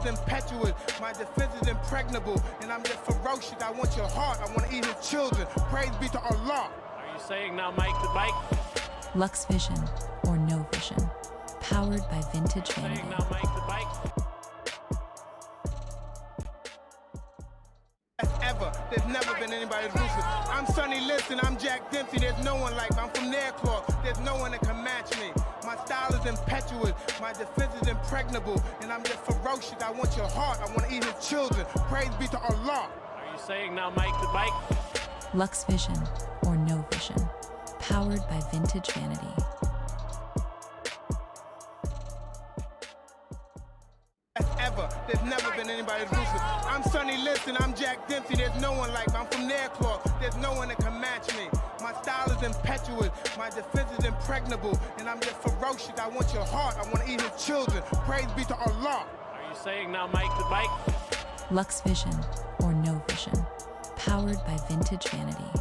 is impetuous, my defense is impregnable, and I'm just ferocious. I want your heart, I want to eat his children. Praise be to Allah. Are you saying now make the bike? Lux Vision or No Vision, powered by Vintage Vanity. Saying now make the bike? Ever. There's never been anybody as ruthless. I'm Sonny Liston, I'm Jack Dempsey. There's no one like me. I'm from Nairclaw. There's no one that can match me. My style is impetuous, my defense is impregnable, and I'm just ferocious. I want your heart, I want to eat his children. Praise be to Allah. Are you saying now make the bike? Lux Vision or No Vision, powered by Vintage Vanity. Ever. There's never been anybody as ruthless. I'm Sonny Liston, I'm Jack Dempsey. There's no one like me. I'm from Nairclaw. There's no one that can match me. My style is impetuous, my defense is impregnable, and I'm just ferocious. I want your heart, I want to eat his children. Praise be to Allah. Are you saying now make the bike? Lux Vision or No Vision, powered by Vintage Vanity.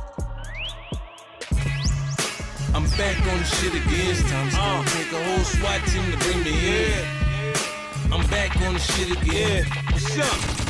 I'm back on the shit again. It's time to take a whole SWAT team to bring me in. I'm back on the shit again. What's up?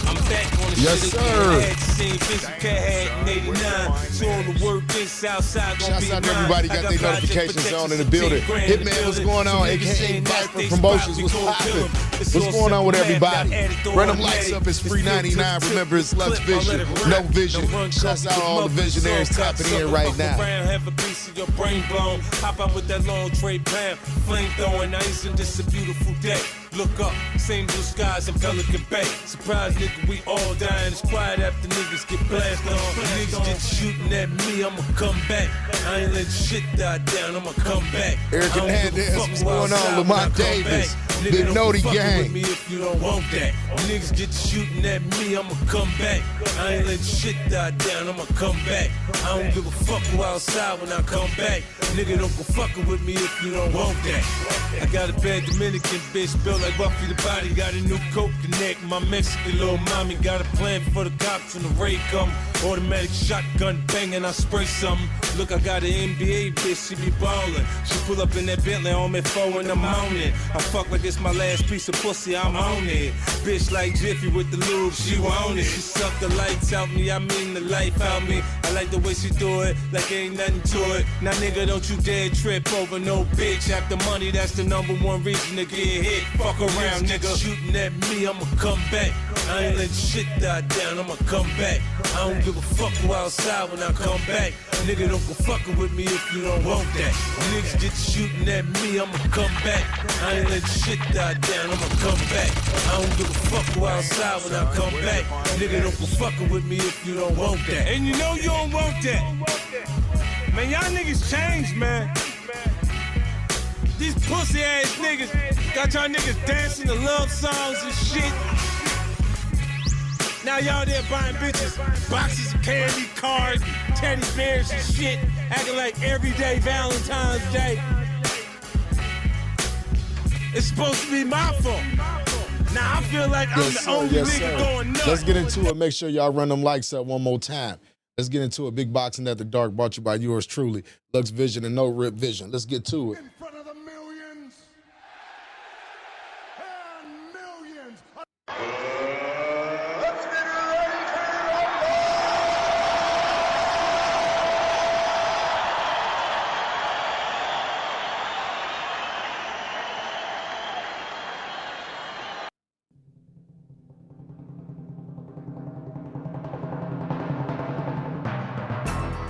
I'm back on the shit again. Had seen Fiscal Cat had in 89. So all the work in Southside gonna be shouts out to everybody got their notifications on in the building. Hitman, what's going on? AKA Viper Promotions, what's poppin'? What's going on with everybody? Run them lights up, it's free 99. Remember, it's Lux Vision, No Vision. Shouts out all the visionaries tapping in right now. Have a piece of your brain blown. Hop out with that long tray pound. Flame throwing ice and this a beautiful day. Look up, same blue skies in Pelican Bay. Surprise, nigga, we all dying. It's quiet after niggas get blasted on. Niggas get shooting at me, I'ma come back. I ain't letting shit die down, I'ma come back. Eric Hernandez, what's going on? Lamont Davis, Big Noti Gang. Me if you don't want that. Niggas get shooting at me, I'ma come back. I ain't letting shit die down, I'ma come back. I don't give a fuck who outside when I come back. Nigga don't go fucking with me if you don't want that. I got a bad Dominican bitch built like Buffy the Body. Got a new coke connect. My Mexican little mommy got a plan for the cops when the raid come. Automatic shotgun banging, I spray something. Look, I got an NBA bitch, she be ballin'. She pull up in that Bentley on me 4 in the morning. I fuck like it's my last piece of pussy, I'm on it. Bitch like Jiffy with the lube, she want it. She suck the lights out me, I mean the life out me. I like the way she do it, like ain't nothing to it. Now nigga, don't you dare trip over no bitch. After money, that's the #1 reason to get hit. Fuck around, nigga. Shooting at me, I'ma come back. I ain't letting shit die down, I'ma come back. I don't give a fuck who outside when I come back. Nigga, don't go fucking with me if you don't want that. Niggas get shooting at me, I'ma come back. I ain't letting shit die down, I'ma come back. I don't give a fuck who outside when I come back. Nigga, don't go fucking with me if you don't want that. And you know you don't want that. Man, y'all niggas changed, man. These pussy ass niggas got y'all niggas dancing to love songs and shit. Now y'all there buying bitches boxes of candy, cards, teddy bears and shit, acting like everyday Valentine's Day. It's supposed to be my fault. Now I feel like I'm the only nigga going nuts. Let's get into it. Make sure y'all run them likes up one more time. Let's get into it. Big Boxing at the Dark, brought to you by yours truly, Lux Vision and No Rip Vision. Let's get to it. In front of the millions and millions. Let's get ready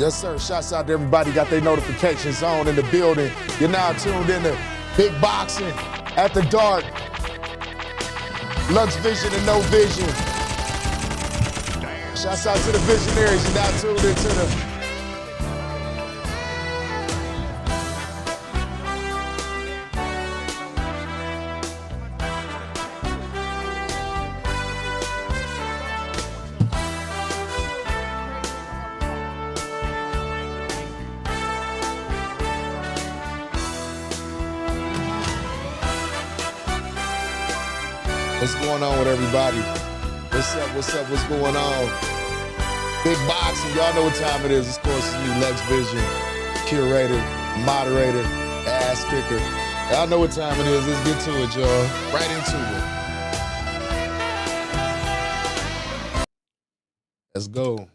Yes, sir. Shouts out to everybody got their notifications on in the building. You're now tuned in to Big Boxing at the Dark. Lux Vision and No Vision. Shouts out to the visionaries. You're now tuned into the What's going on with everybody? What's up, what's going on? Big Boxing, y'all know what time it is. Of course, it's me, Lux Vision, curator, moderator, ass kicker. Y'all know what time it is. Let's get to it, y'all. Right into it. Let's go.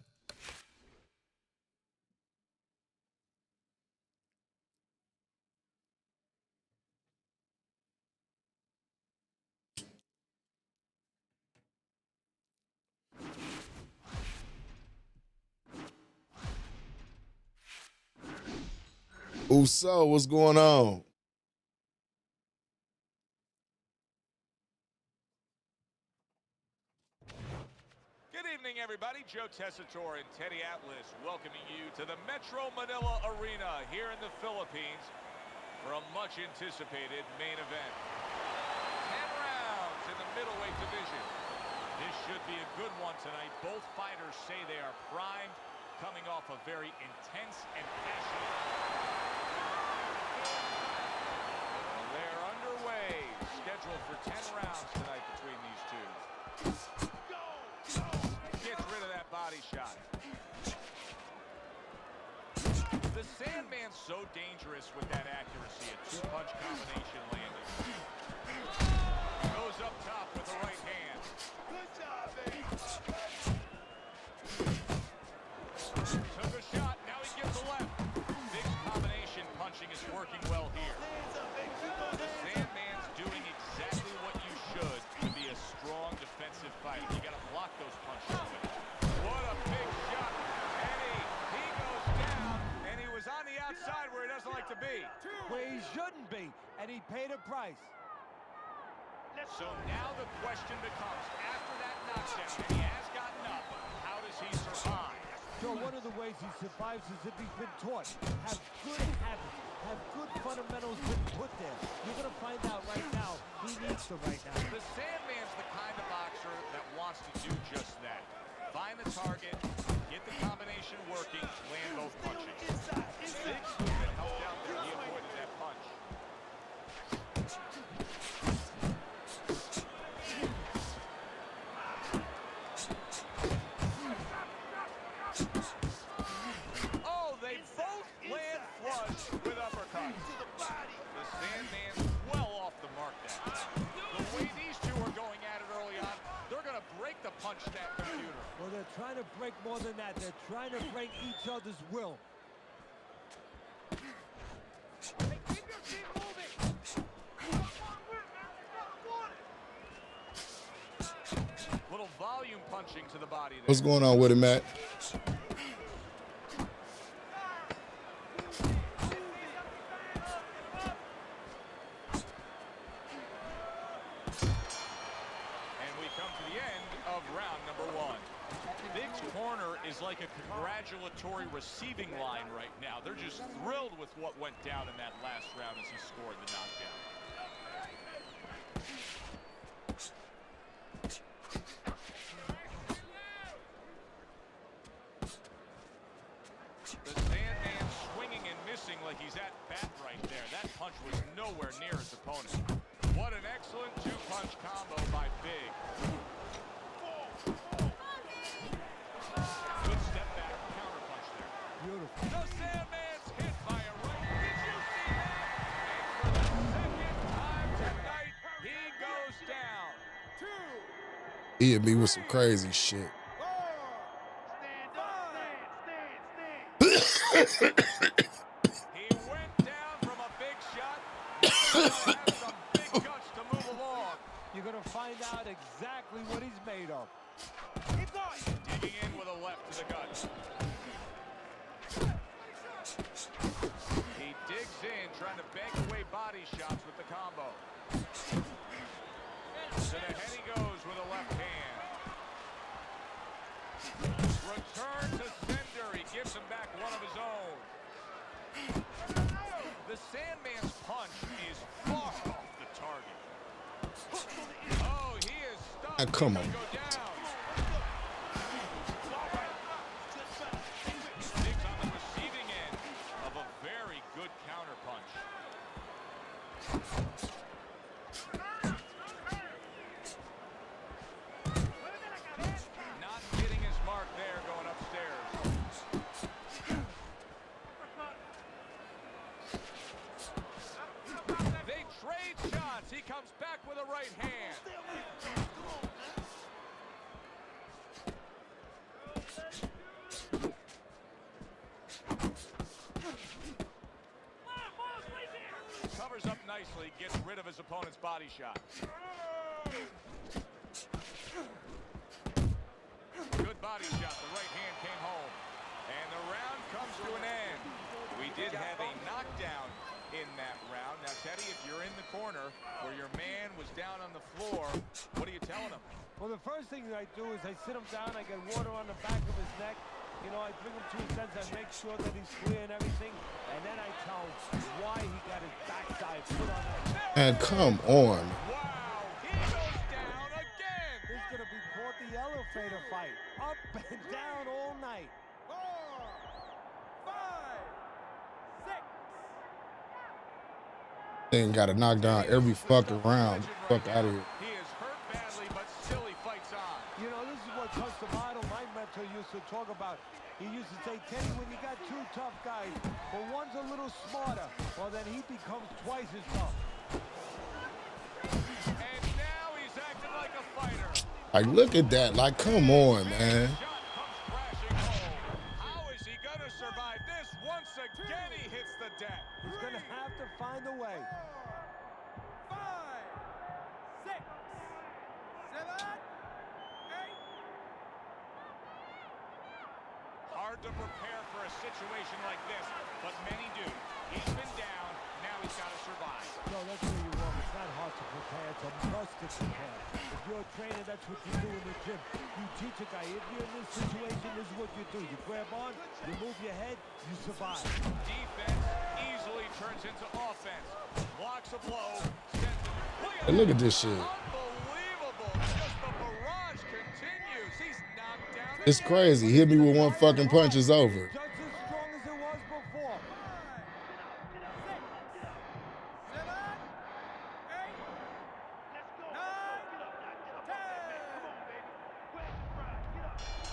Uso, what's going on? Good evening, everybody. Joe Tessitore and Teddy Atlas welcoming you to the Metro Manila Arena here in the Philippines for a much-anticipated main event. 10 rounds in the middleweight division. This should be a good one tonight. Both fighters say they are primed, coming off a very intense and passionate. They're underway, scheduled for 10 rounds tonight between these two. Gets rid of that body shot. The Sandman's so dangerous with that accuracy. A two-punch combination landing. Goes up top with the right hand. Good job, baby. Took a shot, now he gives a left. Big combination punching is working well here. The Sandman's doing exactly what you should to be a strong defensive fighter. You got to block those punches with it. What a big shot. He goes down, and he was on the outside where he doesn't like to be. Where he shouldn't be, and he paid a price. So now the question becomes, after that knockdown, and he has gotten up, how does he survive? So one of the ways he survives is if he's been taught. Have good habits, have good fundamentals been put there. You're going to find out right now he needs to right now. The Sandman's the kind of boxer that wants to do just that. Find the target, get the combination working, land both punches. Big movement helped out there. He avoided that punch. Oh, they both land flush with uppercuts. The Sandman's well off the mark now. The way these two are going at it early on, they're going to break the punch stat computer. Well, they're trying to break more than that. They're trying to break each other's will. Little volume punching to the body there. What's going on with it, Matt? And we come to the end of round number 1. Big's corner is like a congratulatory receiving line right now. They're just thrilled with what went down in that last round as he scored the knockdown. The Sandman swinging and missing like he's at bat right there. That punch was nowhere near his opponent. What an excellent two-punch combo by Big. Good step back counter punch there. Beautiful. The Sandman's hit by a right. Did you see that? And for the second time tonight, he goes down. He hit me with some crazy shit. He went down from a big shot. Has some big guts to move along. You're going to find out exactly what he's made of. Digging in with a left to the gut. He digs in, trying to bank away body shots with the combo. To the head he goes with a left hand. Return to sender. He gives him back one of his own. The Sandman's punch is far off the target. Oh, he is stunned. Ah, come on. Go down. Diggs on the receiving end of a very good counter punch. Not getting his mark there going upstairs. They trade shots. He comes back with a right hand. his opponent's body shot. Good body shot. The right hand came home. And the round comes to an end. We did have a knockdown in that round. Now, Teddy, if you're in the corner where your man was down on the floor, what are you telling him? Well, the first thing that I do is I sit him down, I get water on the back of his neck. You know, I bring him to his senses, I make sure that he's clear and everything, and then I tell him why he got his backside put on that. And come on. Wow, he goes down again. This is going to be called the elevator fight. Up and down all night. 4, 5, 6. Thing got to knock down every fucking round. Fuck out of here. He is hurt badly, but still he fights on. You know, this is what Cus D'Amato, my mentor, used to talk about. He used to say, Teddy, when you got two tough guys, but one's a little smarter, well, then he becomes twice as tough. And now he's acting like a fighter. Like, look at that. Like, come on, man. Shot comes crashing home. How is he going to survive this? Once again, he hits the deck. He's going to have to find a way. 5, 6, 7, 8. Hard to prepare for a situation like this, but many do. He's been down, now he's got to survive. No, that's where you're wrong. It's not hard to prepare. It's a must to prepare. If you're a trainer, that's what you do in the gym. You teach a guy, if you're in this situation, this is what you do. You grab on, you move your head, you survive. Defense easily turns into offense. Blocks a blow, sends it. Hey, look at this shit. Unbelievable. Just the barrage continues. He's knocked down. It's crazy. Hit me with one fucking punch, is over. Just as strong as it was before. 6, 7, 8, 9, 10.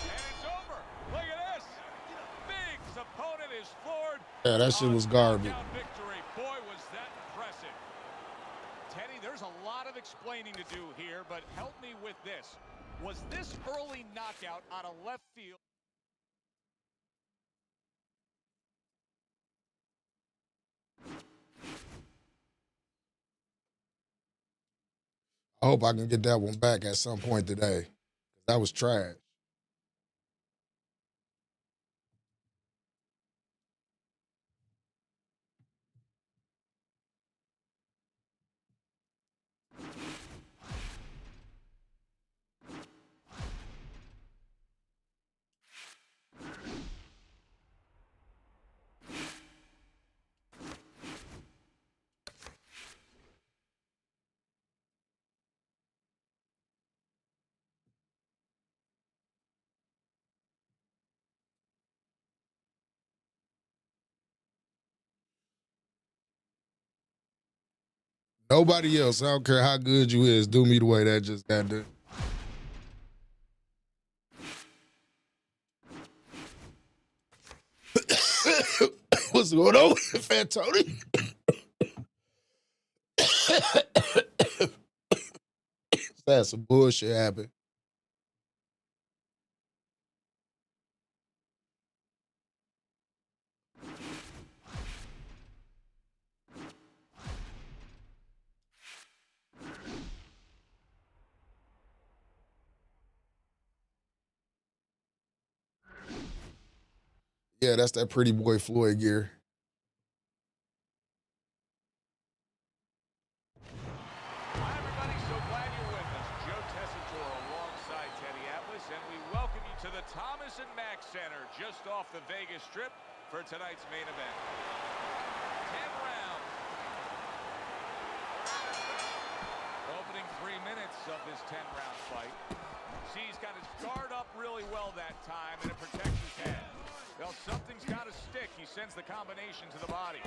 And it's over. Look at this. Big's opponent is floored. Yeah, that shit was garbage. Knockout victory. Boy, was that impressive. Teddy, there's a lot of explaining to do here, but help me with this. Was this early knockout on a left field? I hope I can get that one back at some point today. That was trash. Nobody else, I don't care how good you is, do me the way that just got done. What's going on, Fat Tony? That's some bullshit happened. Yeah, that's that pretty boy Floyd gear. Hi, everybody. So glad you're with us. Joe Tessitore alongside Teddy Atlas, and we welcome you to the Thomas & Mack Center just off the Vegas Strip for tonight's main event. 10 rounds. Opening 3 minutes of this 10-round fight. See, he's got his guard up really well that time, and it protects his head. Well, something's got to stick. He sends the combination to the body.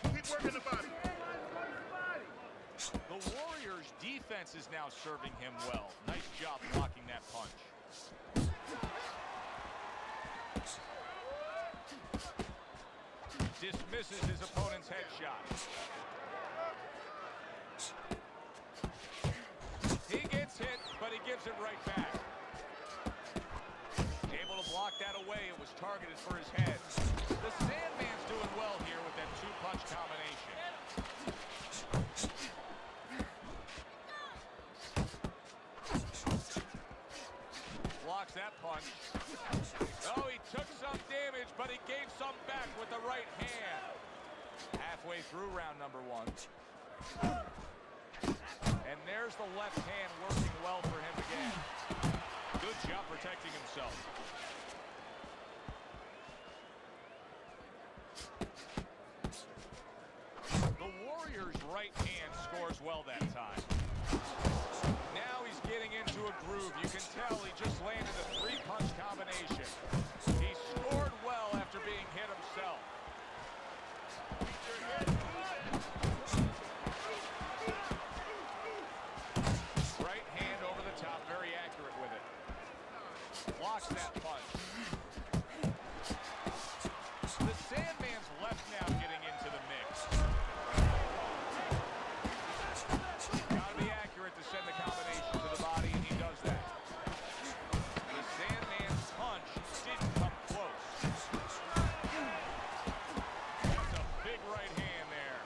Keep working the body. The Warriors' defense is now serving him well. Nice job blocking that punch. Dismisses his opponent's headshot. He gets hit, but he gives it right back. Able to block that away. It was targeted for his head. The Sandman's doing well here with that two-punch combination. Blocks that punch. Oh, he took some damage, but he gave some back with the right hand. Halfway through round number 1. And there's the left hand working well for him again. Good job protecting himself. The Warriors' right hand scores well that time. Now he's getting into a groove. You can tell he just landed a three-punch combination. He scored well after being hit himself. Right hand over the top, very accurate with it. Blocks that punch. The Sandman's left now getting into the mix. Gotta be accurate to send the combination to the body, and he does that. The Sandman's punch didn't come close. That's a big right hand there.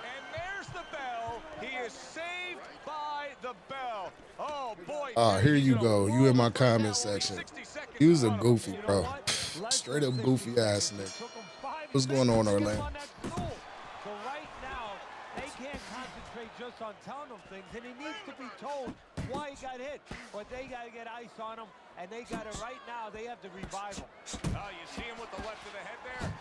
And there's the bell. He is saved by the bell. Oh, boy. Here you go. You in my comment section. He was a goofy, bro. Straight up goofy ass nigga. What's going on, Orlando? So right now, they can't concentrate just on telling him things, and he needs to be told why he got hit. But they got to get ice on him, and they got it right now. They have to revive him. Oh, you see him with the left of the head there?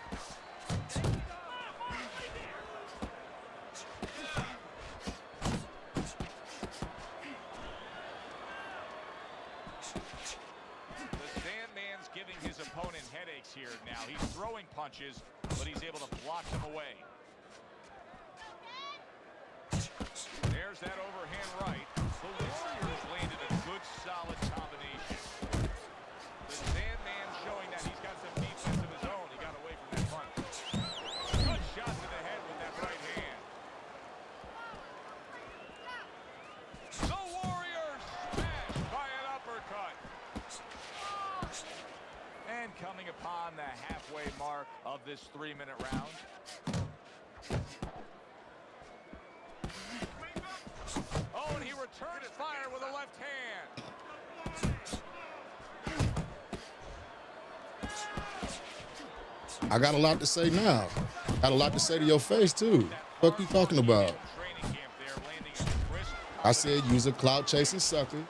The Sandman's giving his opponent headaches here now. He's throwing punches, but he's able to block them away. There's that overhand right. The Warriors landed a good, solid combination. The Sandman showing that he's got some defense of his own. He got away from that punch. Good shot to the head with that right hand. The Warriors smashed by an uppercut. And coming upon the halfway mark of this 3-minute round. Oh, and he returns fire with a left hand. I got a lot to say now. Got a lot to say to your face, too. What you talking about? I said use a clout chasing sucker.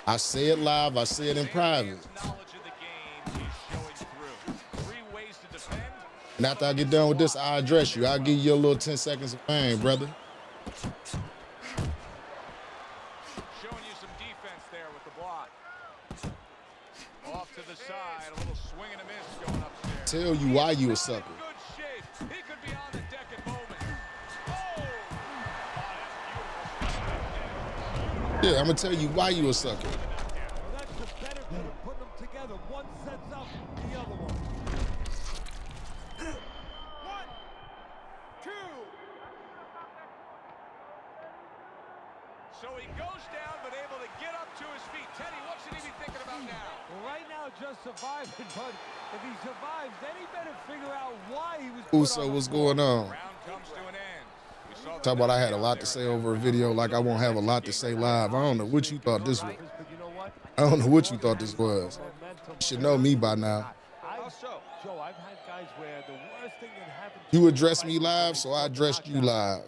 I say it live. I say it in private. And after I get done with this, I'll address you. I'll give you a little 10 seconds of fame, brother. Showing you some defense there with the block. Off to the side, a little swing and a miss going upstairs. Tell you why you a sucker. Good shape. He could be on the deck at moments. Oh! Yeah, I'm gonna tell you why you a sucker. Well, that's the benefit of putting them together. One sets up the other one. 1, 2. So he goes down, but able to get up to his feet. Teddy, what should he be thinking about now? Well, right now, just surviving. But if he survives, then he better figure out why he was. Uso, what's going on? Round comes to an end. We saw Talk about I had a lot to say over a video like I won't have a lot to say live. I don't know what you thought this was. But you know what? I don't know what you thought this was. You should know me by now. Joe, I've had guys where the worst thing that happened. You addressed me live, so I addressed you live.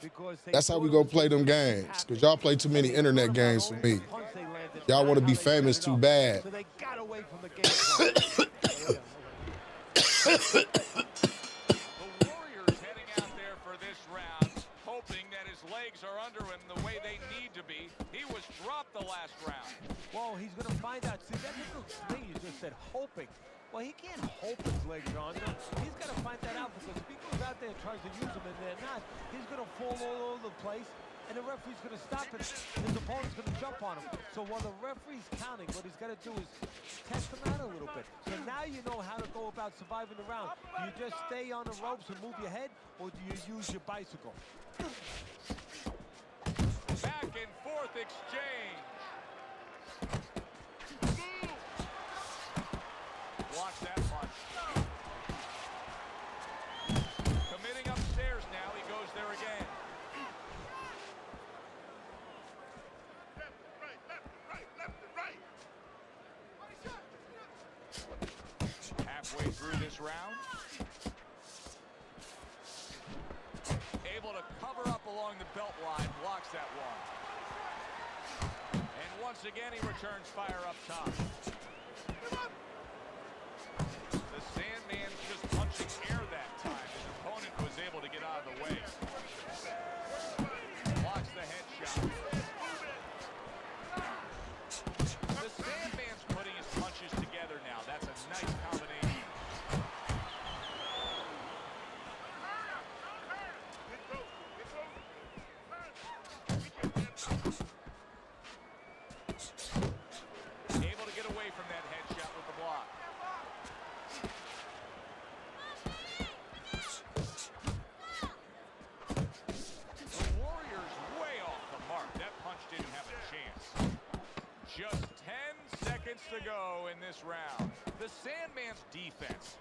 That's how we go play them games. Because y'all play too many internet games for me. Y'all want to be famous too bad. So they got away from the game. The Warriors heading out there for this round, hoping that his legs are under him the way they need to be. He was dropped the last round. Well, he's going to find out. See, that's a good thing you just said, hoping. Well, he can't hope his legs are under. He's got to find that out because if he goes out there and tries to use them and they're not, he's going to fall all over the place, and the referee's going to stop it. His opponent's going to jump on him. So while the referee's counting, what he's got to do is test him out a little bit. So now you know how to go about surviving the round. Do you just stay on the ropes and move your head, or do you use your bicycle? Back and forth exchange. Blocks that punch. through this round. Able to cover up along the belt line, blocks that one. And once again, he returns fire up top. The Sandman's just punching air that time. His opponent was able to get out of the way. Blocks the headshot. The Sandman's putting his punches together now. That's a nice combination. Able to get away from that headshot with the block. The Warriors way off the mark. That punch didn't have a chance. Just 10 seconds to go in this round. The Sandman's defense,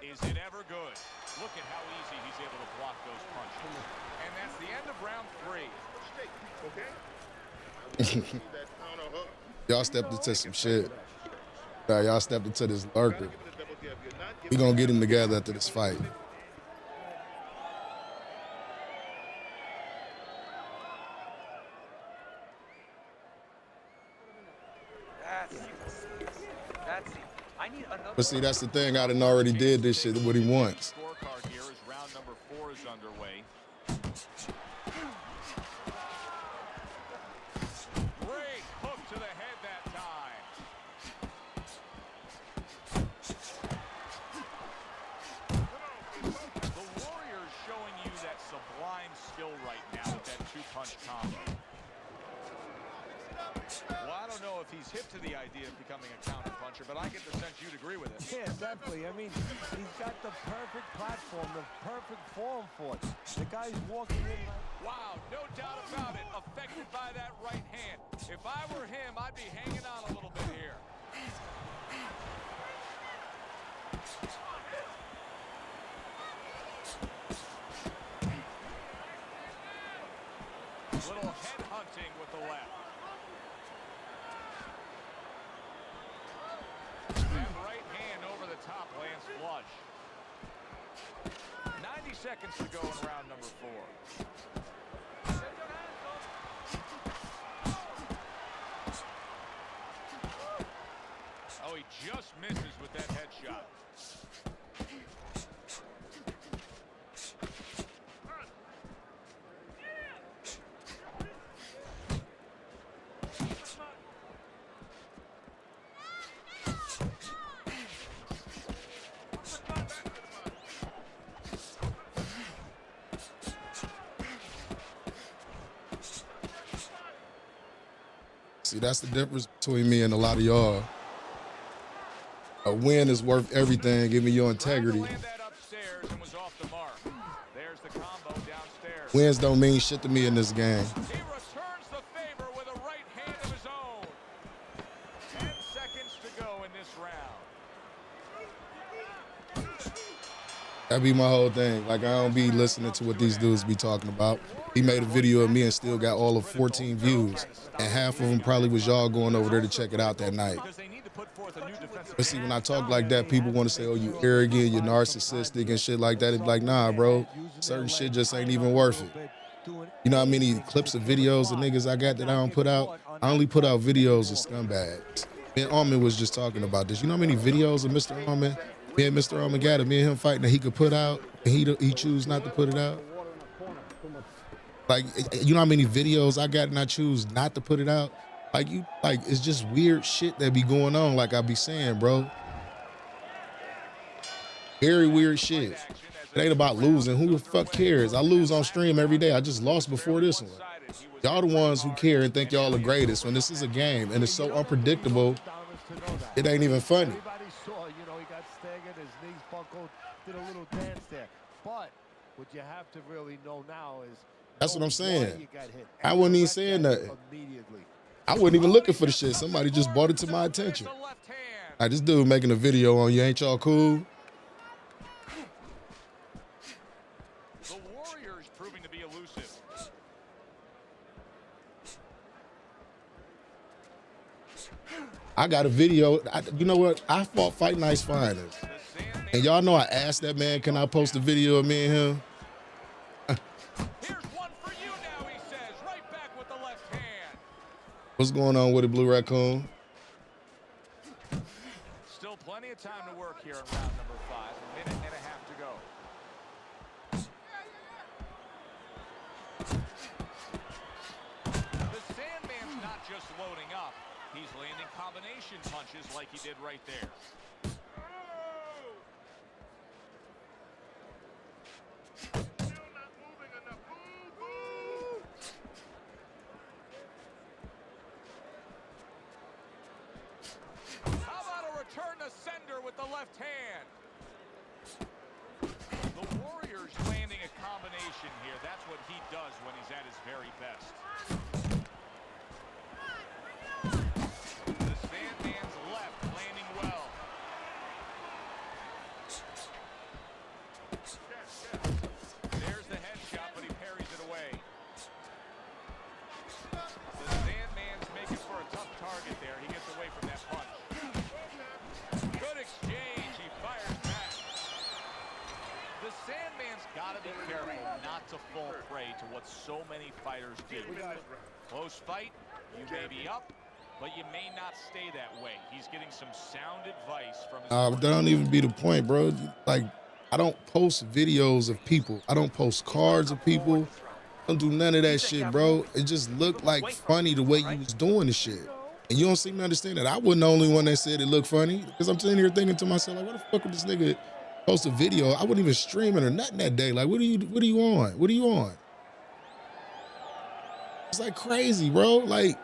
is it ever good? Look at how easy he's able to block those punches. And that's the end of round 3. Y'all stepped into some shit. Y'all stepped into this lurker. We gonna get him together after this fight. But see, that's the thing. I done already did this shit what he wants. Scorecard here as round number 4 is underway. Great hook to the head that time. The Warriors showing you that sublime skill right now with that 2-punch combo. Well, I don't know if he's hip to the idea of becoming a counter puncher, but I get the sense you'd agree with it. Yeah, definitely. I mean, he's got the perfect platform, the perfect form for it. The guy's walking in like... Wow, no doubt about it. Affected by that right hand. If I were him, I'd be hanging on a little bit here. Little head hunting with the left. That right hand over the top lands flush. 90 seconds to go in round number 4. Oh, he just misses with that headshot. See, that's the difference between me and a lot of y'all. A win is worth everything. Give me your integrity. Wins don't mean shit to me in this game. He returns the favor with a right hand of his own. 10 seconds to go in this round. That be my whole thing. Like, I don't be listening to what these dudes be talking about. He made a video of me and still got all of 14 views. And half of them probably was y'all going over there to check it out that night. But see, when I talk like that, people want to say, oh, you arrogant, you're narcissistic and shit like that. It's like, nah, bro. Certain shit just ain't even worth it. You know how many clips of videos of niggas I got that I don't put out? I only put out videos of scumbags. Me and Armin was just talking about this. You know how many videos of Mr. Armin? Me and Mr. Armin got it. Me and him fighting that he could put out, and he choose not to put it out. Like, you know how many videos I got and I choose not to put it out? Like, it's just weird shit that be going on, like I be saying, bro. Very weird shit. It ain't about losing. Who the fuck cares? I lose on stream every day. I just lost before this one. Y'all the ones who care and think y'all the greatest when this is a game and it's so unpredictable, it ain't even funny. Everybody saw, you know, he got staggered, his knees buckled, did a little dance there. But what you have to really know now is that's what I'm saying. I wasn't even saying nothing. I wasn't even looking for the shit. Somebody just brought it to my attention. Like, this dude making a video on you, ain't y'all cool? The Warriors proving to be elusive. I got a video. You know what? I fought Fight Night's finest. The And y'all know I asked that man, can I post a video of me and him? Here's one for you now, he says. Right back with the left hand. What's going on with it, Blue Raccoon? Still plenty of time to work here in round number 5. A minute and a half to go. The Sandman's not just loading up. He's landing combination punches like he did right there. Still not moving enough. Move. How about a return to sender with the left hand? The Warrior's landing a combination here. That's what he does when he's at his very best. The Sandman's left landing well. There's the headshot, but he parries it away. The Sandman's making for a tough target there. He gets away from that punch. Good exchange. He fires back. The Sandman's got to be careful not to fall prey to what so many fighters do. Close fight, you may be up, but you may not stay that way. He's getting some sound advice from his That don't even be the point, bro. Like, I don't post videos of people. I don't post cards of people. I don't do none of that shit, bro. It just looked like funny the way you was doing the shit. And you don't seem to understand that. I wasn't the only one that said it looked funny, because I'm sitting here thinking to myself, like, what the fuck would this nigga post a video? I wasn't even streaming or nothing that day. Like, what are you on? What are you on? It's like crazy, bro. Like,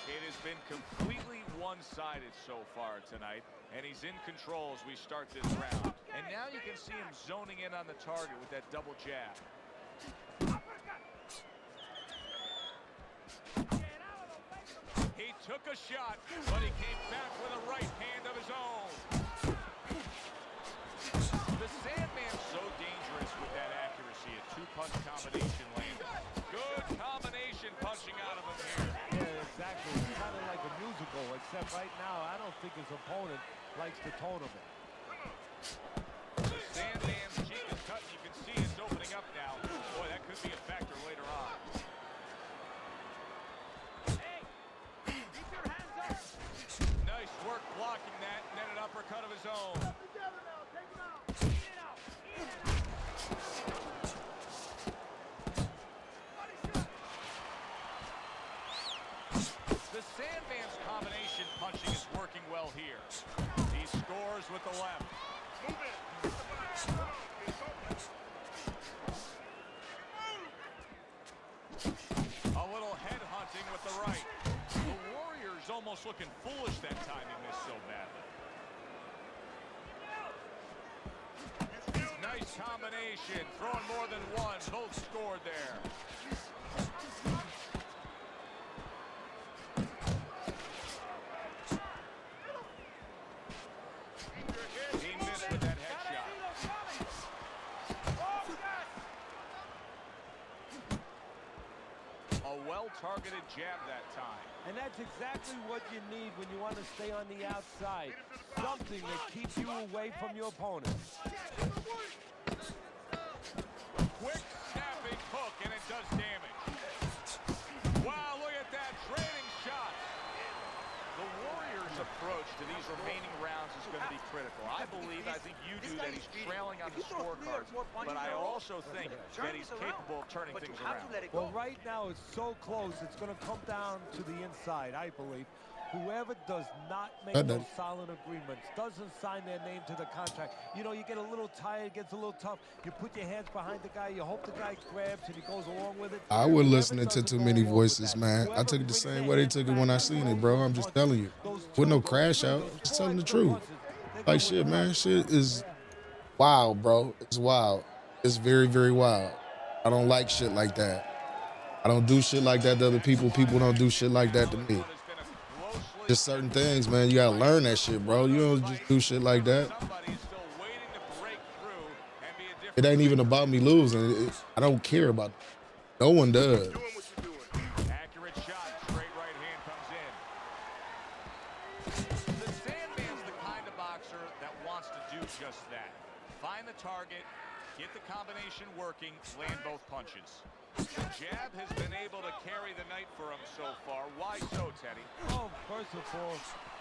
It has been completely one-sided so far tonight, and he's in control as we start this round. And now you can see him zoning in on the target with that double jab. He took a shot, but he came back with a right hand of his own. The Sandman's so dangerous with that accuracy. A two-punch combination landed. Good combination punching out of him here. Yeah, exactly. It's kind of like a musical, except right now, I don't think his opponent likes the tone of it. The Sandman's cheek is cut. You can see it's opening up now. Boy, that could be a factor later on. Nice work blocking that, and then an uppercut of his own. The Sandman's combination punching is working well here. He scores with the left. A little head hunting with the right. The Warrior's almost looking foolish that time he missed so badly. Nice combination, throwing more than one. Both scored there. He missed with that headshot. A well-targeted jab that time. And that's exactly what you need when you want to stay on the outside. Something that keeps you away from your opponent. Quick snapping hook, and it does damage. Wow, look at that, trading shots. The Warriors' approach to these remaining rounds is going to be critical. I think you do, that he's trailing on the scorecards, but I also think that he's capable of turning things around. Well, right now it's so close, it's going to come down to the inside, I believe. Whoever does not make those solid agreements, doesn't sign their name to the contract, you know, you get a little tired, gets a little tough, you put your hands behind the guy, you hope the guy grabs and he goes along with it. I wasn't listening to too many voices, man. I took it the same way they took it when I seen it, bro. I'm just telling you. With no crash out, just telling the truth. Like, shit, man, shit is wild, bro. It's wild. It's very, very wild. I don't like shit like that. I don't do shit like that to other people. People don't do shit like that to me. Just certain things, man. You gotta learn that shit, bro. You don't just do shit like that. It ain't even about me losing. I don't care about it. No one does. Accurate shot, straight right hand comes in. target, get the combination working, land both punches. The jab has been able to carry the night for him so far. Why so, Teddy? Oh, first of all,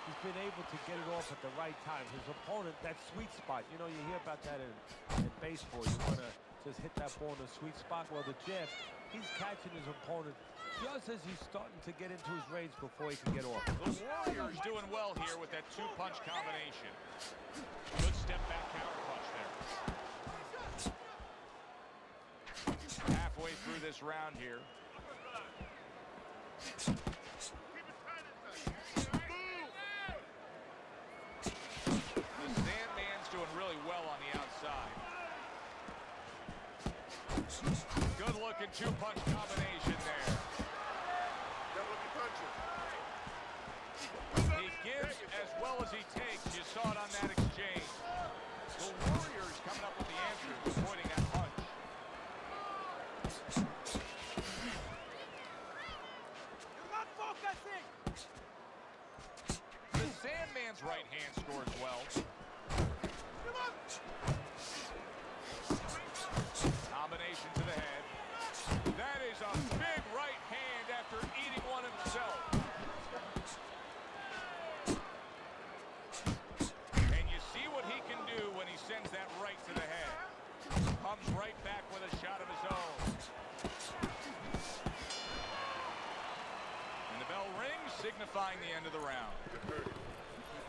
he's been able to get it off at the right time. His opponent, that sweet spot. You know, you hear about that in baseball. You want to just hit that ball in the sweet spot. Well, the jab, he's catching his opponent just as he's starting to get into his range before he can get off. The Warriors doing well here with that two-punch combination. Good step back counter punch there. Halfway through this round here. The Sandman's doing really well on the outside. Good looking two-punch combination there. He gives as well as he takes. You saw it on that exchange. The Warriors coming up with the answer, avoiding that punch. The Sandman's right hand scores well. Combination to the head. That is a big right hand after eating one himself. And you see what he can do when he sends that right to the head. Comes right back with a shot of his own. And the bell rings, signifying the end of the round.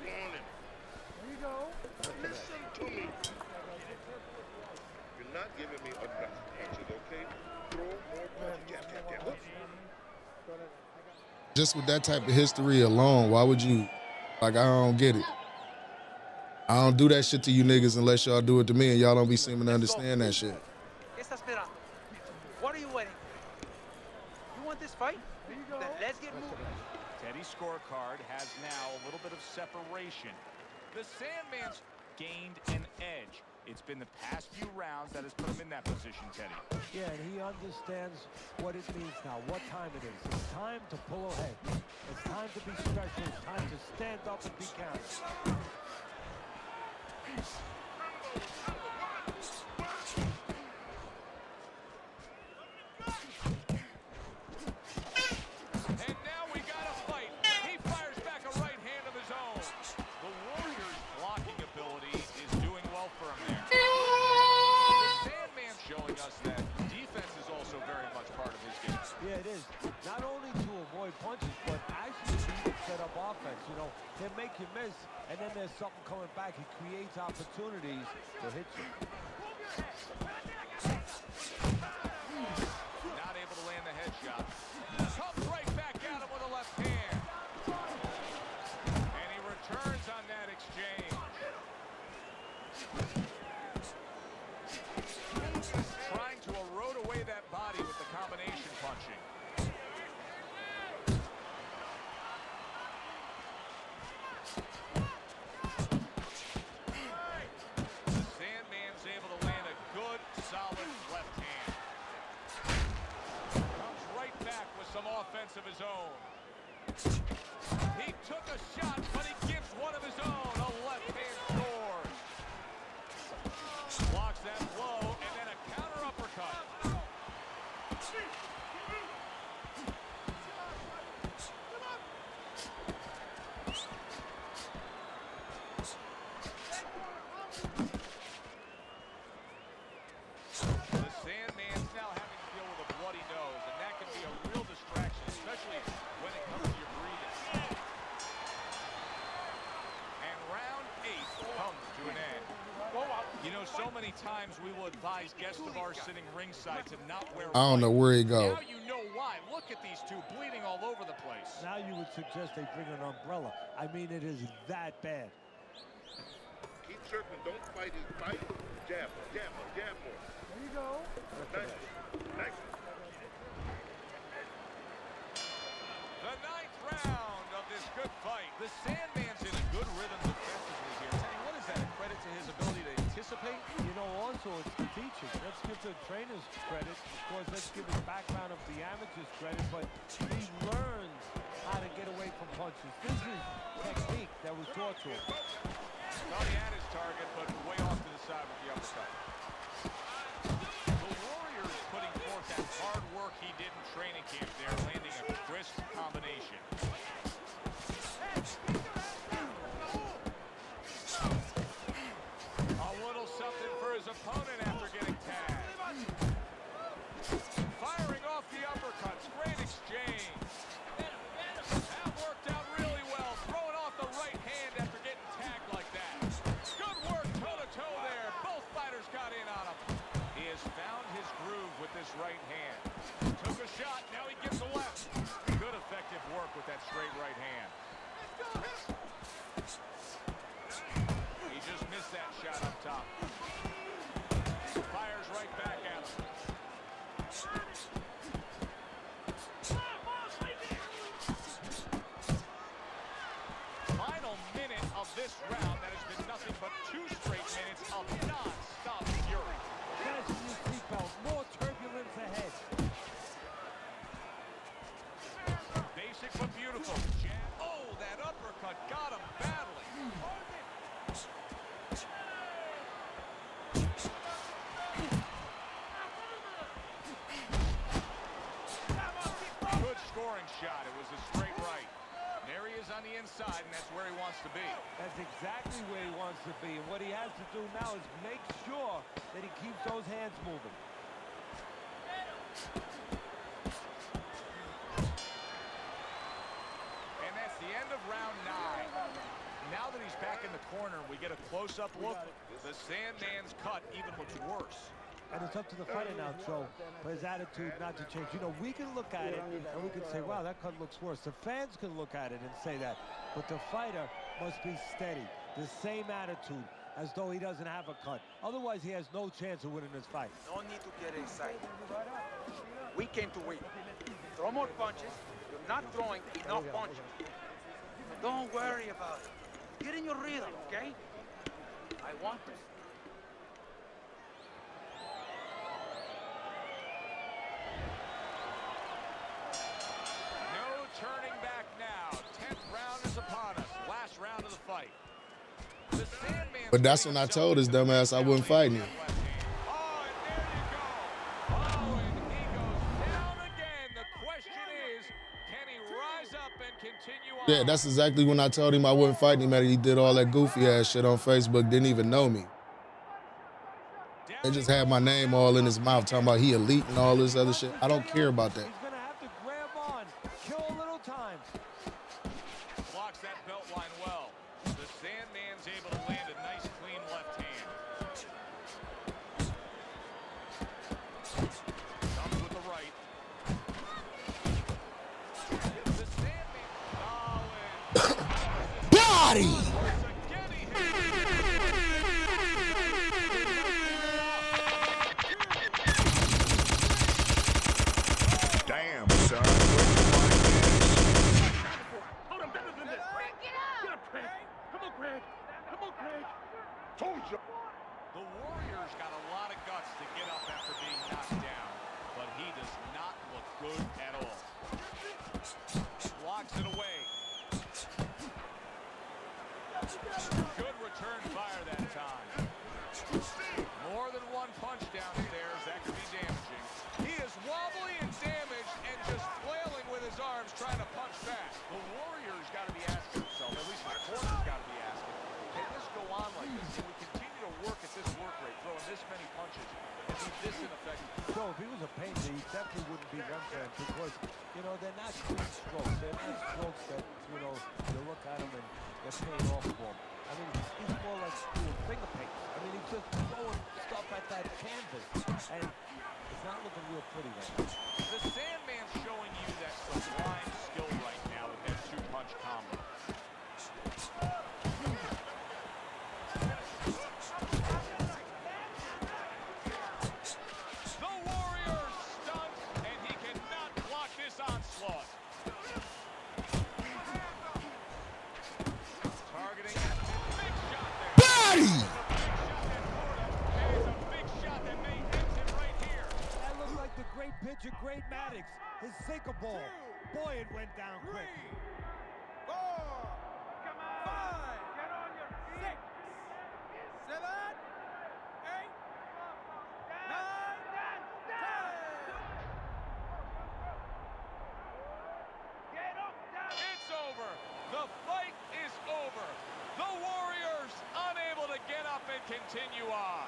There you go. Listen to me. You're not giving me enough punches, okay? Throw more punches. Jab, jab, jab. Just with that type of history alone, why would you, like, I don't get it. I don't do that shit to you niggas unless y'all do it to me, and y'all don't be seeming to understand that shit. What are you waiting? You want this fight? There you go. Then let's get moving. Teddy's scorecard has now a little bit of separation. The Sandman's gained an edge. It's been the past few rounds that has put him in that position, Teddy. Yeah, and he understands what it means now, what time it is. It's time to pull ahead. It's time to be special. It's time to stand up and be counted. And now we got a fight. He fires back a right hand of his own. The Warriors' blocking ability is doing well for him there. The Sandman showing us that defense is also very much part of his game. Yeah, it is. Not only to avoid punches, but actually to set up offense. You know, they make you miss, and then there's something coming back. He creates opportunities to hit you. Not able to land the headshot. Comes right back at him with a left hand. And he returns on that exchange. Trying to erode away that body with the combination punching. The Sandman's able to land a good, solid left hand. Comes right back with some offense of his own. He took a shot, but he gives one of his own. A left hand scores. Blocks that blow, and then a counter uppercut. The Sandman's now having to deal with a bloody nose, and that can be a real distraction, especially when it comes to your breathing. And round 8 comes to an end. You know, so many times we will advise guests of ours sitting ringside to not wear I don't know where he go. Now you know why. Look at these two bleeding all over the place. Now you would suggest they bring an umbrella. I mean, it is that bad. Keep circling. Don't fight his fight. Jab, jab, jab more. There you go. Nice. Nice. The 9th round of this good fight. The Sandman's in a good rhythm defensively here. Teddy, what is that? A credit to his ability to anticipate? You know, also it's the teachers. Let's give the trainers credit. Of course, let's give his background of the amateurs credit, but he learns how to get away from punches. This is technique that was taught to him. Thought he had his target, but way off to the side with the uppercut. The Warriors putting forth that hard work he did in training camp there, landing a crisp combination. A little something for his opponent after getting tagged. Firing off the uppercuts. Great exchange. That worked out really well. Throwing off the right hand after getting tagged like that. Good work toe-to-toe there. Both fighters got in on him. He has found his groove with this right hand. Took a shot. Now he gives a left. Good effective work with that straight right hand. He just missed that shot up top. Fires right back at him. Final minute of this round that has been nothing but 2 straight minutes of non-stop fury. Fasten your seatbelt. More turbulence ahead. Basic but beautiful. Jab. Oh, that uppercut got him badly. Good scoring shot. It was a straight right. There he is on the inside, and that's where he wants to be. That's exactly where he wants to be. And what he has to do now is make sure that he keeps those hands moving. And that's the end of round 9. Now that he's back in the corner, we get a close-up look. The Sandman's cut even looks worse. And it's up to the fighter now, Joe, for his attitude not to change. You know, we can look at it and we can say, wow, that cut looks worse. The fans can look at it and say that. But the fighter must be steady, the same attitude, as though he doesn't have a cut. Otherwise, he has no chance of winning this fight. No need to get excited. We came to win. Throw more punches. You're not throwing enough punches. Don't worry about it. Get in your rhythm, okay? I want this. No turning back now. 10th round is upon us. Last round of the fight. The Sandman's But that's when I told his dumbass I wasn't fighting him. Oh, and there you go. Oh, and he goes down again. The question is, can he rise up and continue on? Yeah, that's exactly when I told him I wasn't fighting him, and he did all that goofy ass shit on Facebook, didn't even know me. They just had my name all in his mouth, talking about he elite and all this other shit. I don't care about that. He's going to have to grab on, kill a little time. Blocks that belt line well. The Sandman's able to land a nice, clean left hand. Comes with the right. The Sandman, solid. Body! Damn, son. Hold on, better than this. Craig, get up! Craig. Come on, Craig. Come on, Craig. Told you. The Warriors got a lot of guts to get up after being knocked down, but he does not look good at all. Blocks it away. Good return fire that time. More than one punch downstairs. That could be damaging. He is wobbly and damaged and just flailing with his arms trying to punch back. The Warriors got to be asking themselves, at least the corner's got to be asking, can this go on like this? Can we continue to work at this work rate, throwing this many punches and be this ineffective? So if he was a painter, he definitely wouldn't be one for him because, you know, they're not clean strokes. They're not strokes that, you know, you look at him and they're paying off for him. I mean, he's more like doing finger paints. I mean, he's just throwing stuff at that canvas. And it's not looking real pretty right now. The Sandman's showing you that sublime skill right now with that two-punch combo. The Warrior stunts, and he cannot block this onslaught. Targeting that big shot there. Body! There's a big shot that may end him right here. That looked like the great pitcher, Great Maddox, his sinker ball. Boy, it went down quick. 4, 5, get on your 6, gentlemen, continue on.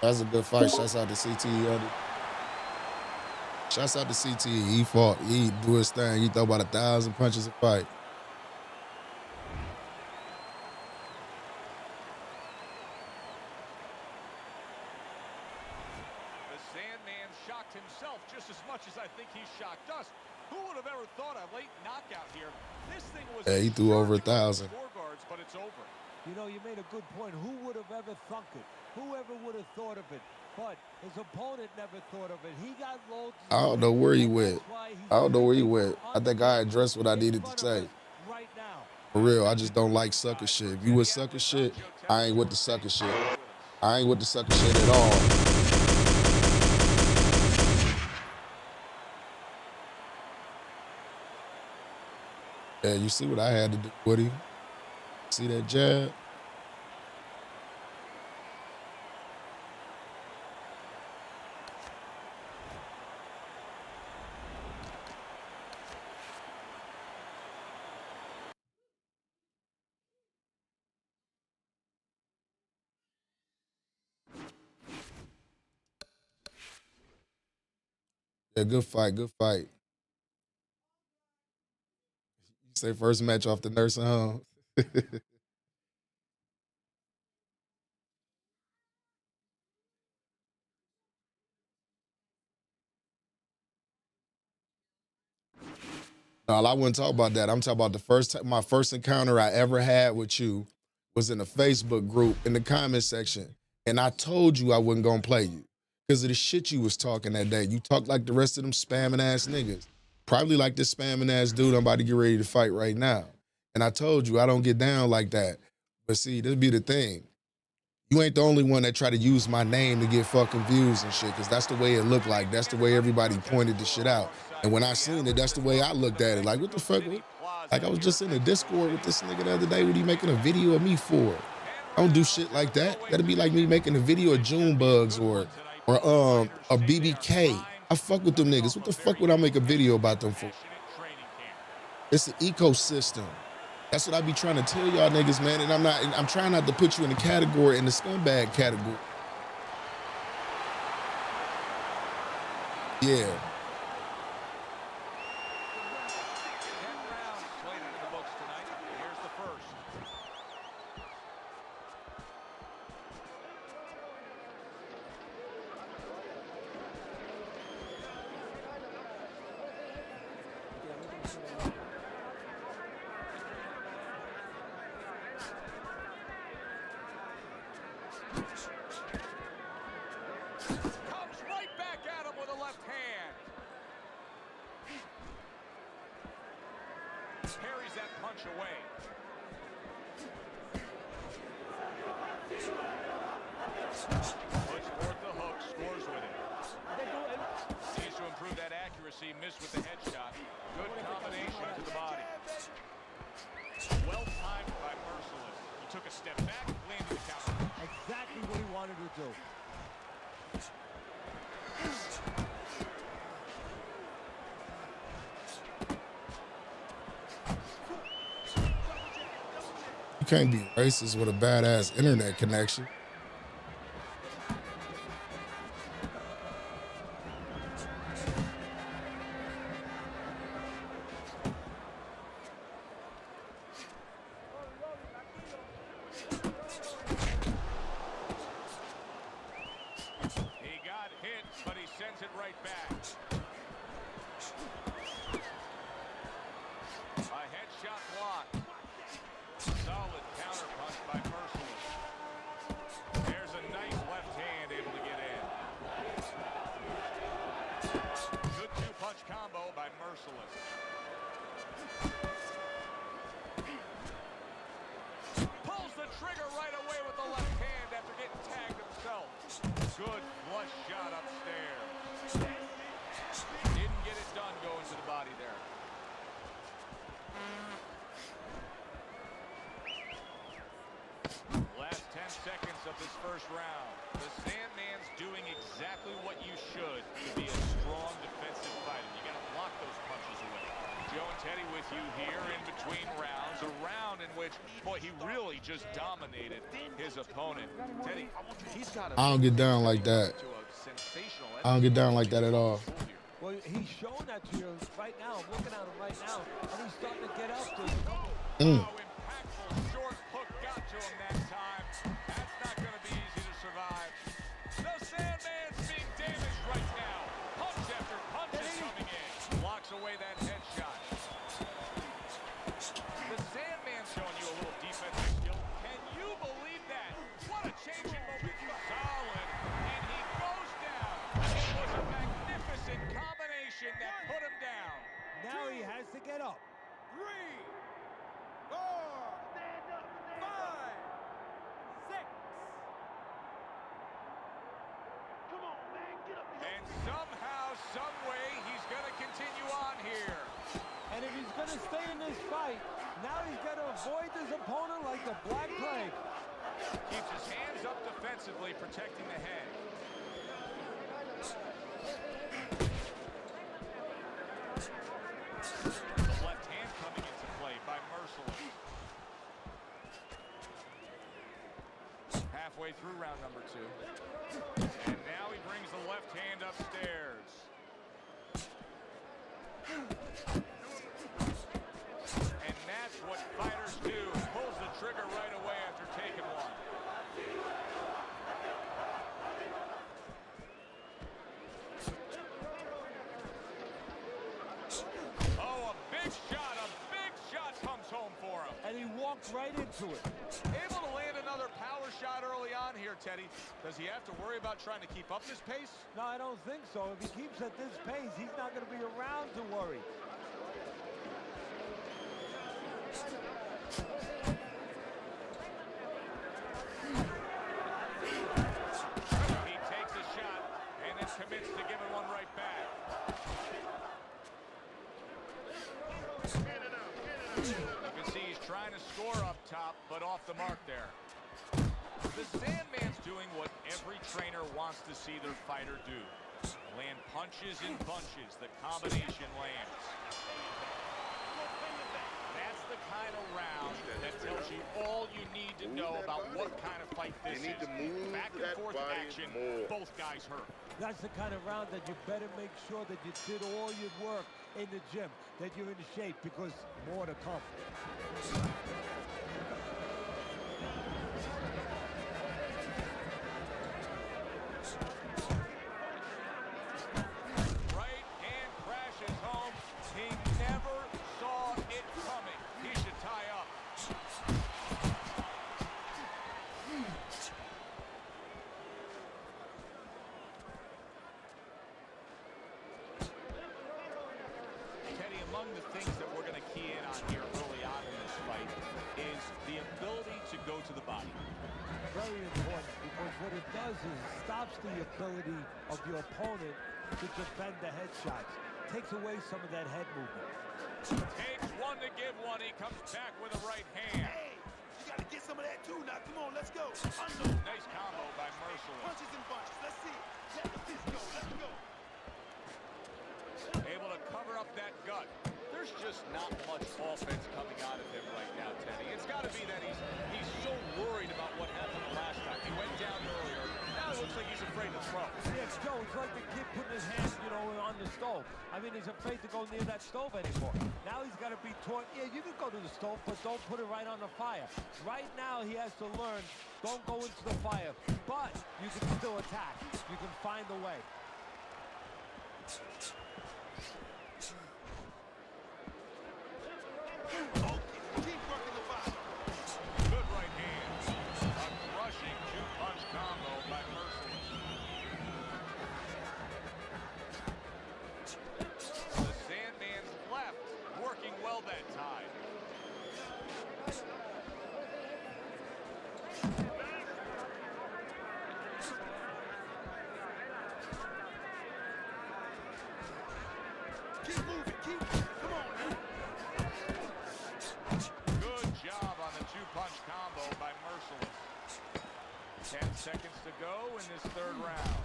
That's a good fight. Shouts out to CTE. Shouts out to CTE. He fought. He do his thing. He throw about 1,000 punches a fight. The Sandman shocked himself just as much as I think he shocked us. Who would have ever thought a late knockout here? This thing was Yeah, he threw over 1,000. scorecards, but it's over. You know, you made a good point. Who would have ever thunk it? Whoever would have thought of it? But his opponent never thought of it. He got loads. I don't know where he went. I don't know where he went. I think I addressed what I needed to say. Right now. For real, I just don't like sucker shit. If you with sucker shit, I ain't with the sucker shit. I ain't with the sucker shit at all. Yeah, you see what I had to do, Woody? See that jab? Yeah, good fight, good fight. You say first match off the nursing home. No, I wouldn't talk about that. I'm talking about my first encounter I ever had with you was in a Facebook group in the comment section. And I told you I wasn't gonna play you because of the shit you was talking that day. You talked like the rest of them spamming ass niggas. Probably like this spamming ass dude I'm about to get ready to fight right now. And I told you I don't get down like that. But see, this be the thing. You ain't the only one that try to use my name to get fucking views and shit, because that's the way it looked like. That's the way everybody pointed the shit out. And when I seen it, that's the way I looked at it. Like, what the fuck? Like, I was just in the Discord with this nigga the other day. What he making a video of me for? I don't do shit like that. That'd be like me making a video of Junebugs or a BBK. I fuck with them niggas. What the fuck would I make a video about them for? It's an ecosystem. That's what I be trying to tell y'all niggas, man. And I'm trying not to put you in the category, in the scumbag category. Yeah. 10 rounds slated in the books tonight. Here's the first. Comes right back at him with a left hand. Parries that punch away. Puts forth the hook, scores with it. Needs to improve that accuracy, missed with the headshot. Good combination to the body. Well timed by Merciless. He took a step back, landed the counter. Exactly what he wanted to do. You can't be racist with a badass internet connection. He got hit, but he sends it right back. A headshot block. Solid counter punch by Merciless. There's a nice left hand able to get in. Good two-punch combo by Merciless. Pulls the trigger right away with the left hand after getting tagged himself. Good flush shot upstairs. Didn't get it done going to the body there. Last 10 seconds of this first round. The Sandman's doing exactly what you should to be a strong defensive fighter. You got to block those punches away. Joe and Teddy with you here in between rounds. A round in which, boy, he really just dominated his opponent. Teddy, he's got I don't get down like that. I don't get down like that at all. Well, he's showing that to you right now. I'm looking at him right now, and he's starting to get up to a couple. Impactful short hook got to him that time. That's not going to be easy to survive. The Sandman's being damaged right now. Punch after punch is coming in. Blocks away that headshot. The Sandman's showing you a little defensive skill. Can you believe that? What a change in momentum. Solid. And he goes down. It was a magnificent combination that put him down. Now he has to get up. 3, 4, 5, 6. Come on, man, get up. And somehow, some way, he's going to continue on here. And if he's going to stay in this fight, now he's got to avoid his opponent like the Black Plague. Keeps his hands up defensively, protecting the head. The left hand coming into play by Merciless. Halfway through round number 2. And now he brings the left hand upstairs. And that's what fighters do. Pulls the trigger right away after taking one. Oh, a big shot comes home for him. And he walked right into it. Able to land another power shot early on here, Teddy. Does he have to worry about trying to keep up this pace? No, I don't think so. If he keeps at this pace, he's not going to be around to worry. He takes a shot and then commits to giving one right back. You can see he's trying to score up top, but off the mark there. The Sandman's doing what every trainer wants to see their fighter do. Land punches in bunches. The combination lands. That's the kind of round that tells you all you need to know about what kind of fight this You need is. to move Back and that forth body action. more. Both guys hurt. That's the kind of round that you better make sure that you did all your work in the gym, that you're in shape, because more to come. Right hand crashes home. He never saw it coming. He should tie up. Teddy, among the things that we're going to key in on here early on in this fight is the ability to go to the body. Very important, because what it does is it stops the ability of your opponent to defend the headshots. Takes away some of that head movement. Takes one to give one. He comes back with a right hand. Hey, you got to get some of that too. Now, come on, let's go. Nice combo by Merciless. Punches and bunches. Let's see it. Let the fist go. Let's go. Able to cover up that gut. There's just not much offense coming out of him right now, Teddy. It's got to be that he's so worried about what happened the last time. He went down earlier. Now it looks like he's afraid to throw. Yes, Joe, it's like the kid putting his hand, on the stove. I mean, he's afraid to go near that stove anymore. Now he's got to be taught, yeah, you can go to the stove, but don't put it right on the fire. Right now he has to learn, don't go into the fire, but you can still attack. You can find a way. Keep working the body. Good right hand. A crushing two-punch combo by Merciless. The Sandman's left, working well that time. Keep moving. Keep moving. Come on, man. Good job on the two-punch combo by Merciless. 10 seconds to go in this third round.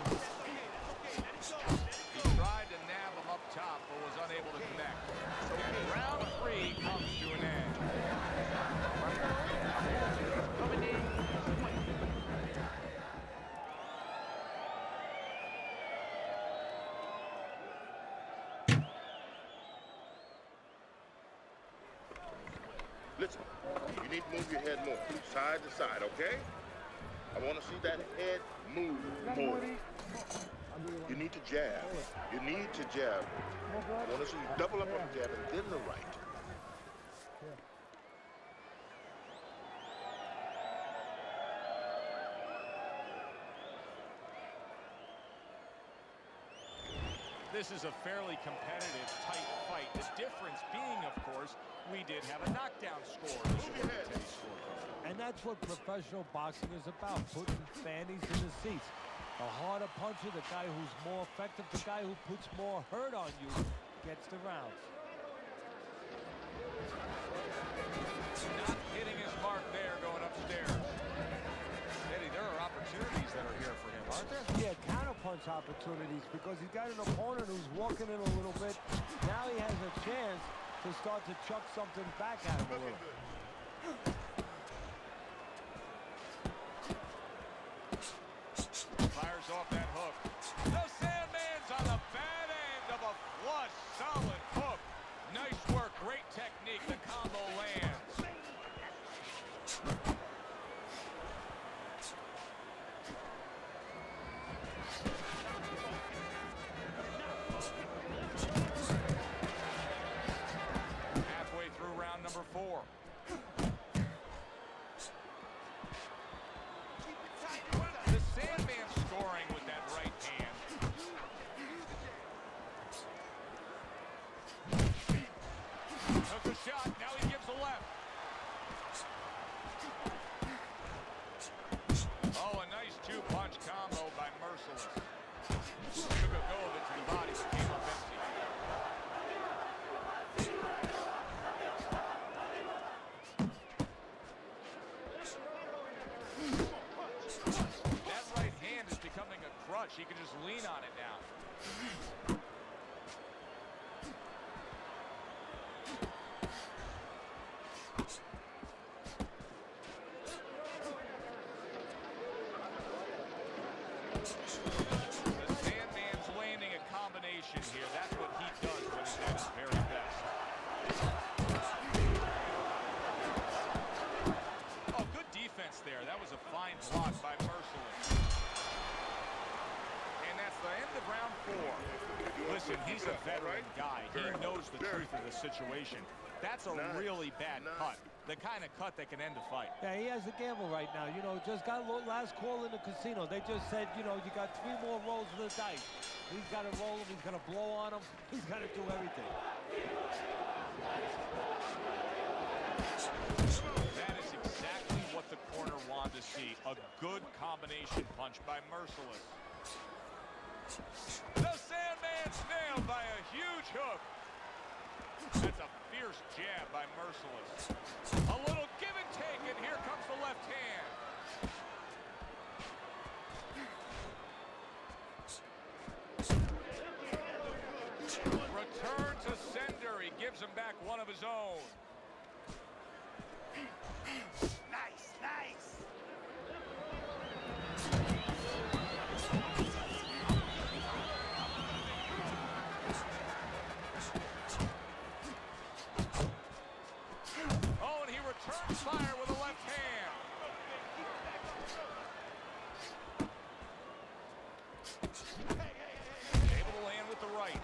Okay, let it go. He Tried to nab him up top, but was unable to connect. And round 3 comes to an end. Listen, you need to move your head more, side to side, okay? I want to see that head move more. You need to jab. You need to jab. I want to see you double up on the jab and then the right. This is a fairly competitive, tight fight. The difference being, of course, we did have a knockdown score. And that's what professional boxing is about, putting fannies in the seats. The harder puncher, the guy who's more effective, the guy who puts more hurt on you, gets the round. Not hitting his mark there going upstairs. Eddie, there are opportunities that are here for him, aren't there? Yeah, counterpunch opportunities, because he's got an opponent who's walking in a little bit. Now he has a chance to start to chuck something back at him a little. Fires off that hook. The Sandman's on the bad end of a flush, solid hook. Nice work, great technique. The combo lands. Halfway through round number 4. The Sandman scoring with that right hand. Took a shot, now he gives a left. Oh, a nice 2-punch combo by Merciless. Took a go of it to the body, but came up empty. That right hand is becoming a crutch. He can just lean on it now. The Sandman's landing a combination here. That's what he does when he's at his very best. Oh, good defense there. That was a fine block by Merciless. And that's the end of round 4. Listen, he's a veteran guy. He knows the truth of the situation. That's a really bad cut. The kind of cut that can end a fight. Yeah, he has a gamble right now. You know, just got last call in the casino. They just said, you know, you got 3 more rolls of the dice. He's got to roll him. He's got to blow on him. He's got to do everything. That is exactly what the corner wanted to see. A good combination punch by Merciless. The Sandman's nailed by a huge hook. That's a fierce jab by Merciless. A little give and take, and here comes the left hand. Return to sender. He gives him back one of his own. Nice, nice. Oh, and he returns fire with a left hand. Able to land with the right.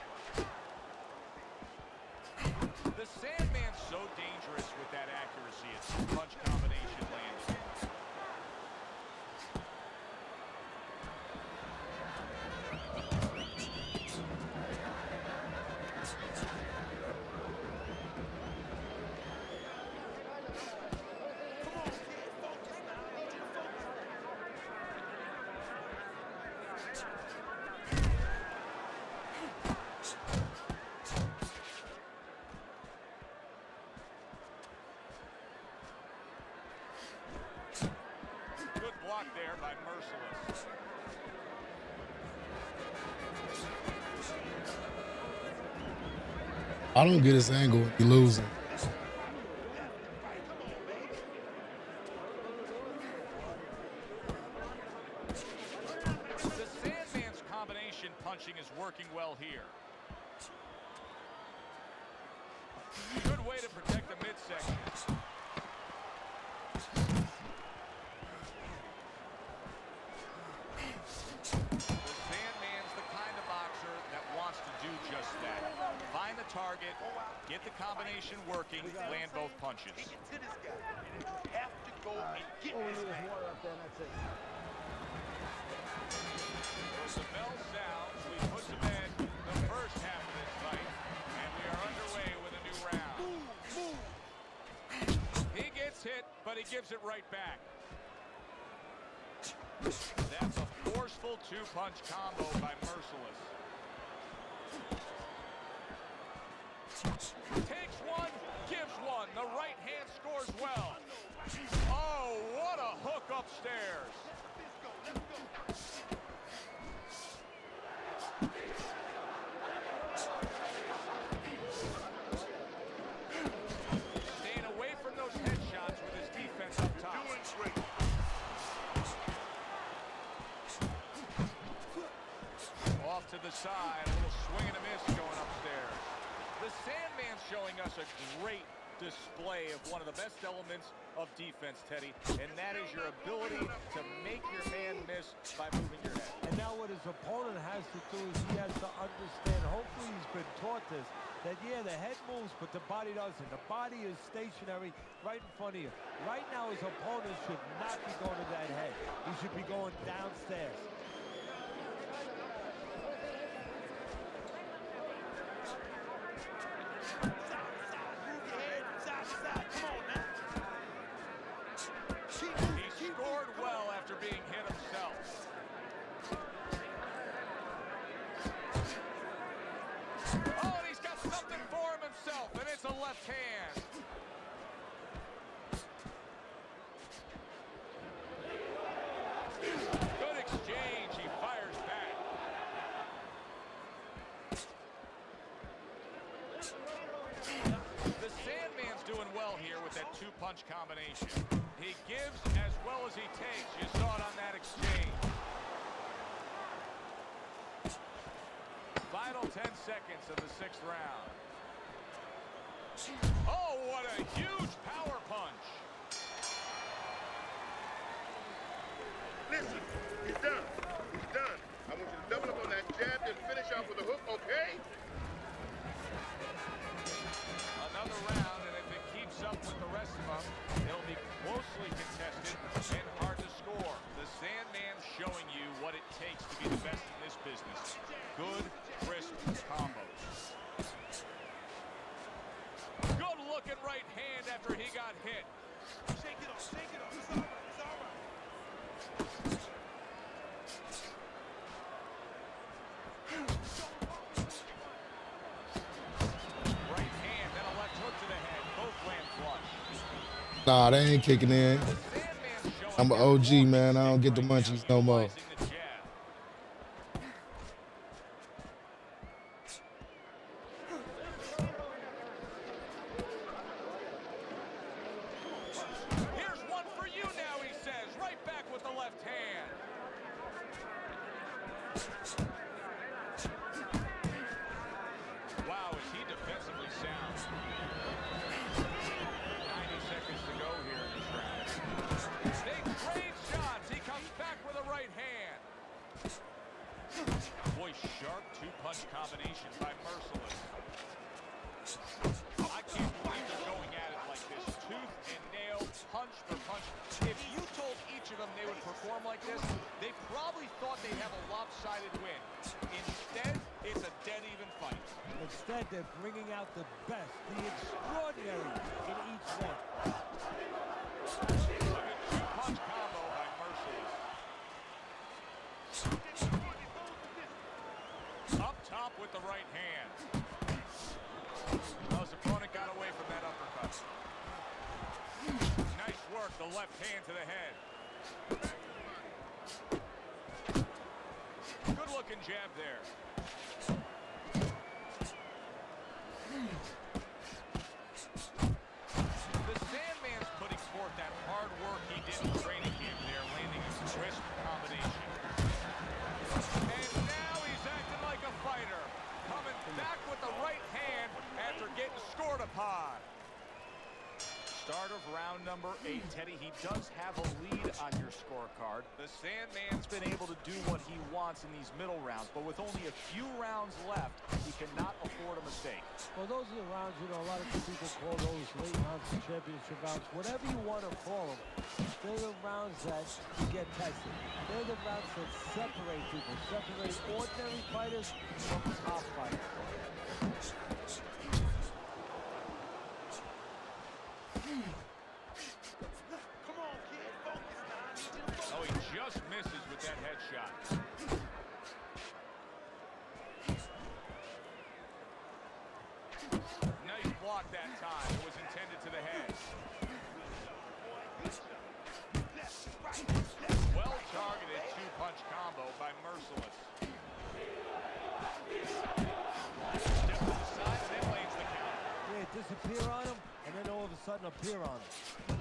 The Sandman's so dangerous with that accuracy. It's a punch combination landing. Good block there by Merciless. I don't get his angle when you're losing. The Sandman's combination punching is working well here. Good way to protect the midsection. The Sandman's the kind of boxer that wants to do just that. Find the target, get the combination working, land both punches. To this guy. You have to go and get this man. As the bell sounds, we put to bed the first half of this fight, and we are underway with a new round. He gets hit, but he gives it right back. That's a forceful two-punch combo by Merciless. Takes one, gives one. The right hand scores well. Oh, what a hook upstairs. Staying away from those headshots with his defense up top. Doing great. Off to the side, a little swing and a miss going upstairs. The Sandman's showing us a great display of one of the best elements of defense, Teddy, and that is your ability to make your man miss by moving your head. And now what his opponent has to do is he has to understand, hopefully he's been taught this, that yeah, the head moves, but the body doesn't. The body is stationary right in front of you. Right now his opponent should not be going to that head. He should be going downstairs. He scored well after being hit himself. Oh, and he's got something for himself, and it's a left hand. Good exchange. He fires back. The Sandman's doing well here with that two-punch combination. He gives as well as he takes. You saw it on that exchange. Final 10 seconds of the 6th round. Oh, what a huge power punch. Listen, he's done. He's done. I want you to double up on that jab, then finish off with a hook, okay? Another round, and if it keeps up with the rest of them, they'll be closely contested and hard to score. The Sandman's showing you what it takes to be the best in this business. Good, crisp combos. Good looking right hand after he got hit. Shake it off, shake it off. It's all right, it's all right. Right hand, then a left hook to the head. Both land flush. Nah, they ain't kicking in. The Sandman's showing I'm an OG, man. I don't get the munchies no more. utilizing the jab. Here's one for you now, he says. Right back with the left hand. Wow, is he defensively sound. 90 seconds to go here in this round. They trade shots. He comes back with a right hand. Boy, sharp two-punch combination by Merciless. I can't believe they're going at it like this. Tooth and nail, punch for punch. If you told each of them they would perform like this, they probably thought they'd have a lopsided win. Instead, it's a dead-even fight. Instead, they're bringing out the best, the extraordinary in each one. Look at two-punch combo by Merciless. Up top with the right hand. Well, his opponent got away from that uppercut. Nice work, the left hand to the head. Good looking jab there. The Sandman's putting forth that hard work he did in training camp there, landing a crisp combination. And now he's acting like a fighter, coming back with the right hand after getting scored upon. Start of round number 8, Teddy. He does have a lead on your scorecard. The Sandman's been able to do what he wants in these middle rounds, but with only a few rounds left, he cannot afford a mistake. Well, those are the rounds, you know, a lot of people call those late rounds, championship rounds, whatever you want to call them. They're the rounds that you get tested. They're the rounds that separate people, separate ordinary fighters from top fighters. Oh, he just misses with that headshot. Nice block that time. It was intended to the head. Well-targeted two-punch combo by Merciless. Step to the side and then lays the counter. Yeah, disappear on him, and then all of a sudden appear on him.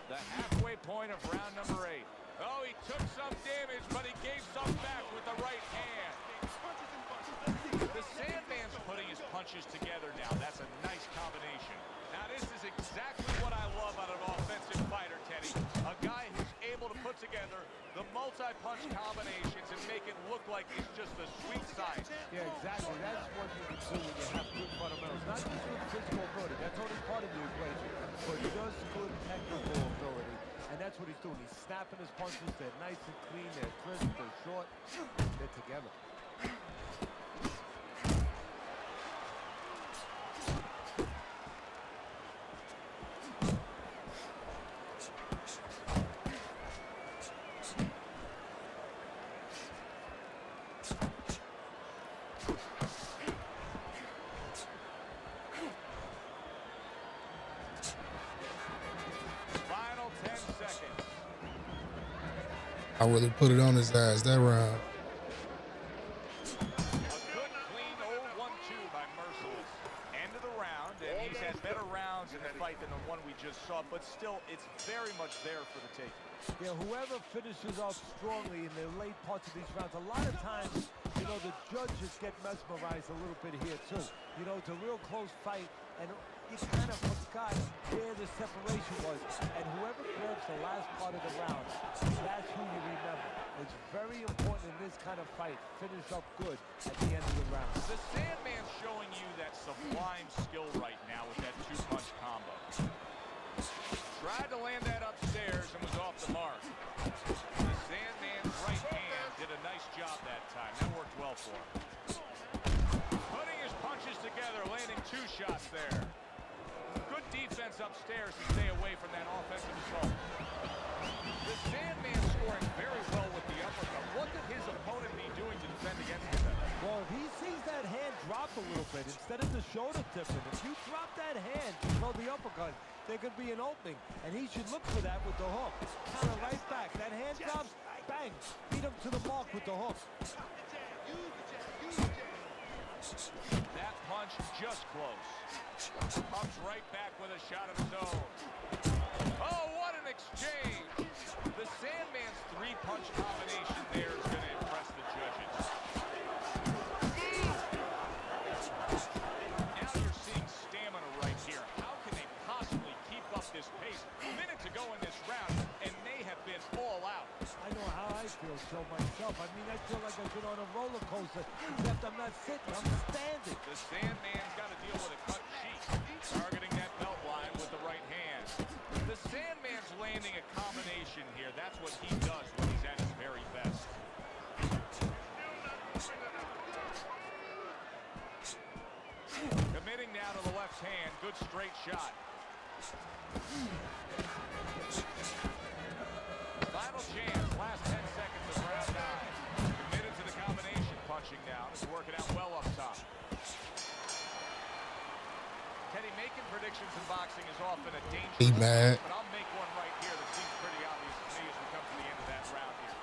The halfway point of round number 8. Oh, he took some damage, but he gave some back with the right hand. The Sandman's putting his punches together now. That's a nice combination. Now, this is exactly what I love out of an offensive fighter, Teddy. A guy who's able to put together the multi-punch combinations and make it look like it's just the sweet side. Yeah, exactly. That's what you can do when you have good fundamentals. Not just good physical ability. That's only part of the equation. But just good technical ability. And that's what he's doing. He's snapping his punches. They're nice and clean. They're crisp. They're short. They're together. I really put it on his ass that round. A good, clean, old 1-2 by Merciless. End of the round, and he's had better rounds in the fight than the one we just saw, but still, it's very much there for the taking. Yeah, whoever finishes off strongly in the late parts of these rounds, a lot of times, you know, the judges get mesmerized a little bit here, too. You know, it's a real close fight, and you kind of forgot where the separation was. And whoever grabs the last part of the round, that's who you remember. It's very important in this kind of fight. Finish up good at the end of the round. The Sandman's showing you that sublime skill right now with that two-punch combo. Tried to land that upstairs and was off the mark. The Sandman's right hand did a nice job that time. That worked well for him. Putting his punches together, landing 2 shots there. Good defense upstairs to stay away from that offensive assault. The Sandman scoring very well with the uppercut. What could his opponent be doing to defend against him? Well, if he sees that hand drop a little bit, instead of the shoulder tipping, if you drop that hand to throw the uppercut, there could be an opening, and he should look for that with the hook. Kind of right back. That hand drops, bang, beat him to the mark with the hook. That punch just close. Comes right back with a shot of his own. Oh, what an exchange! The Sandman's 3-punch combination there is going to impress the judges. Now you're seeing stamina right here. How can they possibly keep up this pace? A minute to go in this round, and they have been all out. I know how I feel, Joe, myself. I mean, I feel like I've been on a roller coaster, except I'm not sitting, I'm standing. The Sandman's got to deal with a cut sheet, targeting that belt line with the right hand. The Sandman's landing a combination here. That's what he does when he's at his very best. Committing now to the left hand. Good straight shot. Final chance. Last 10 seconds of round 9. Committed to the combination punching now. It's working out well up top. Teddy, making predictions in boxing is often a dangerous mad. but I'll make one right here that seems pretty obvious to me as we come to the end of that round here.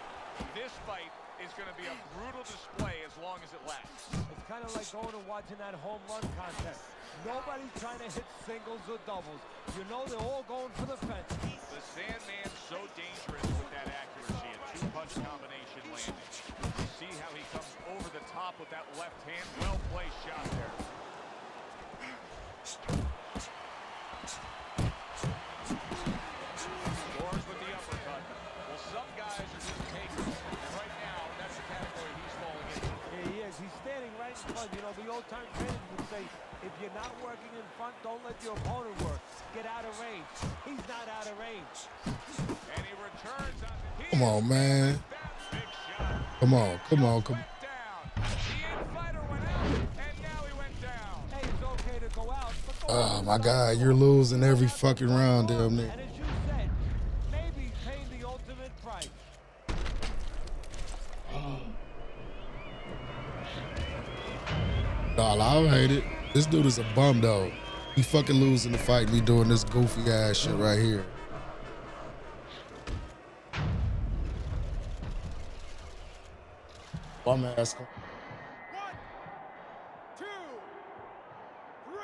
This fight is going to be a brutal display as long as it lasts. It's kind of like going and watching that home run contest. Nobody's trying to hit singles or doubles. You know they're all going for the fence. The Sandman's so dangerous with that accuracy. A two-punch combination landing. You see how he comes over the top with that left hand. Well-placed shot there. Scores with the uppercut. Well, some guys are just takers. And right now, that's the category he's falling into. Yeah, he is. He's standing right in front. You know, the old-time trainers would say, if you're not working in front, don't let your opponent work. Get out of range. He's not out of range. And he returns on the Come on, man. big shot. Come on, come on, come on. Went down. The in-fighter went out, and now he went down. Hey, it's okay to go out. But go Oh out. my God, you're losing every fucking round, damn near. And as you said, maybe he's paying the ultimate price. Dog, I hate it. This dude is a bum though. He fucking losing the fight and he doing this goofy ass shit right here. Bum ass. 1, 2, 3.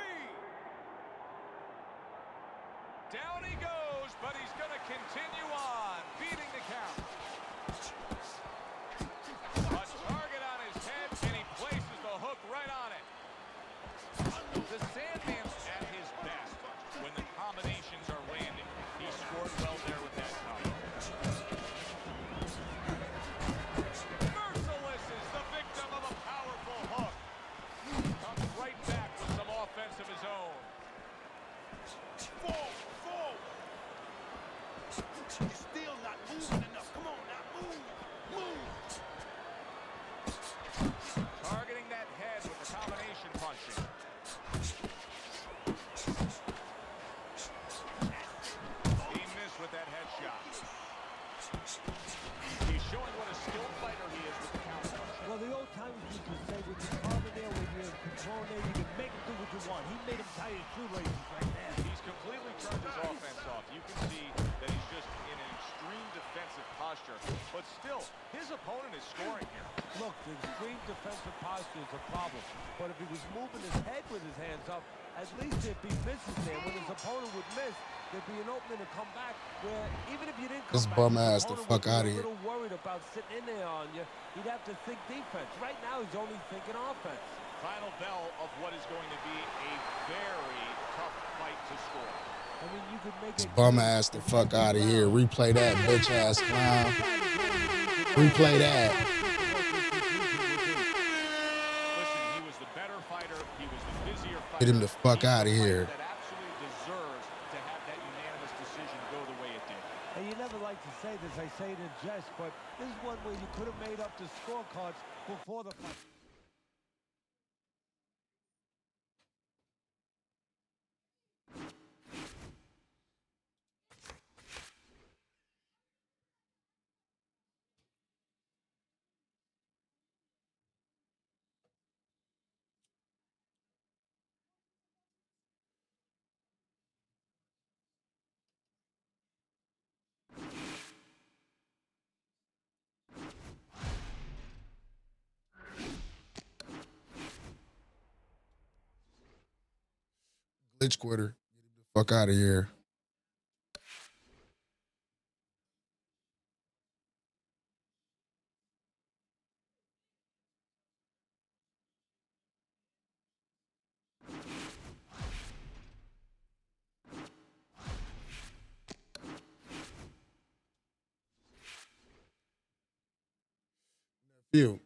Down he goes, but he's going to continue on, beating the count. A target on his head, and he places the hook right on it. The Sandman's at his best when the combinations are landing. He scored well there with that counter. Merciless is the victim of a powerful hook. Comes right back with some offense of his own. Fall. You're still not moving enough. Come on now, move. Targeting that head with the combination punching. He missed with that headshot. He's showing what a skilled fighter he is with the counter punching. Well, the old timers used to say, when you're calm there, when you're in control there, you can make him do what you want. He made him tie his shoelaces right there. He's completely turned his offense off. You can see that he's just in an extreme defensive posture. But still, his opponent is scoring here. Look, the extreme defensive posture is a problem. But if he was moving his head with his hands up, at least there'd be misses there. When his opponent would miss, there'd be an opening to come back where even if you didn't come This back, bum his ass the opponent fuck would be outta a here. little worried about sitting in there on you. He'd have to think defense. Right now, he's only thinking offense. Final bell of what is going to be a very tough fight to score. I mean, you could make This it bum ass the fuck out of here. Replay that, bitch ass clown. Replay that. Listen, he was the better fighter. He was the busier fighter. Get him the fuck He's out of the here. fighter that absolutely deserves to have that unanimous decision go the way it did. And you never like to say this, I say it in jest, but this is one where you could have made up the scorecards before the fight. Glitch quitter. Get him the fuck out of here. You.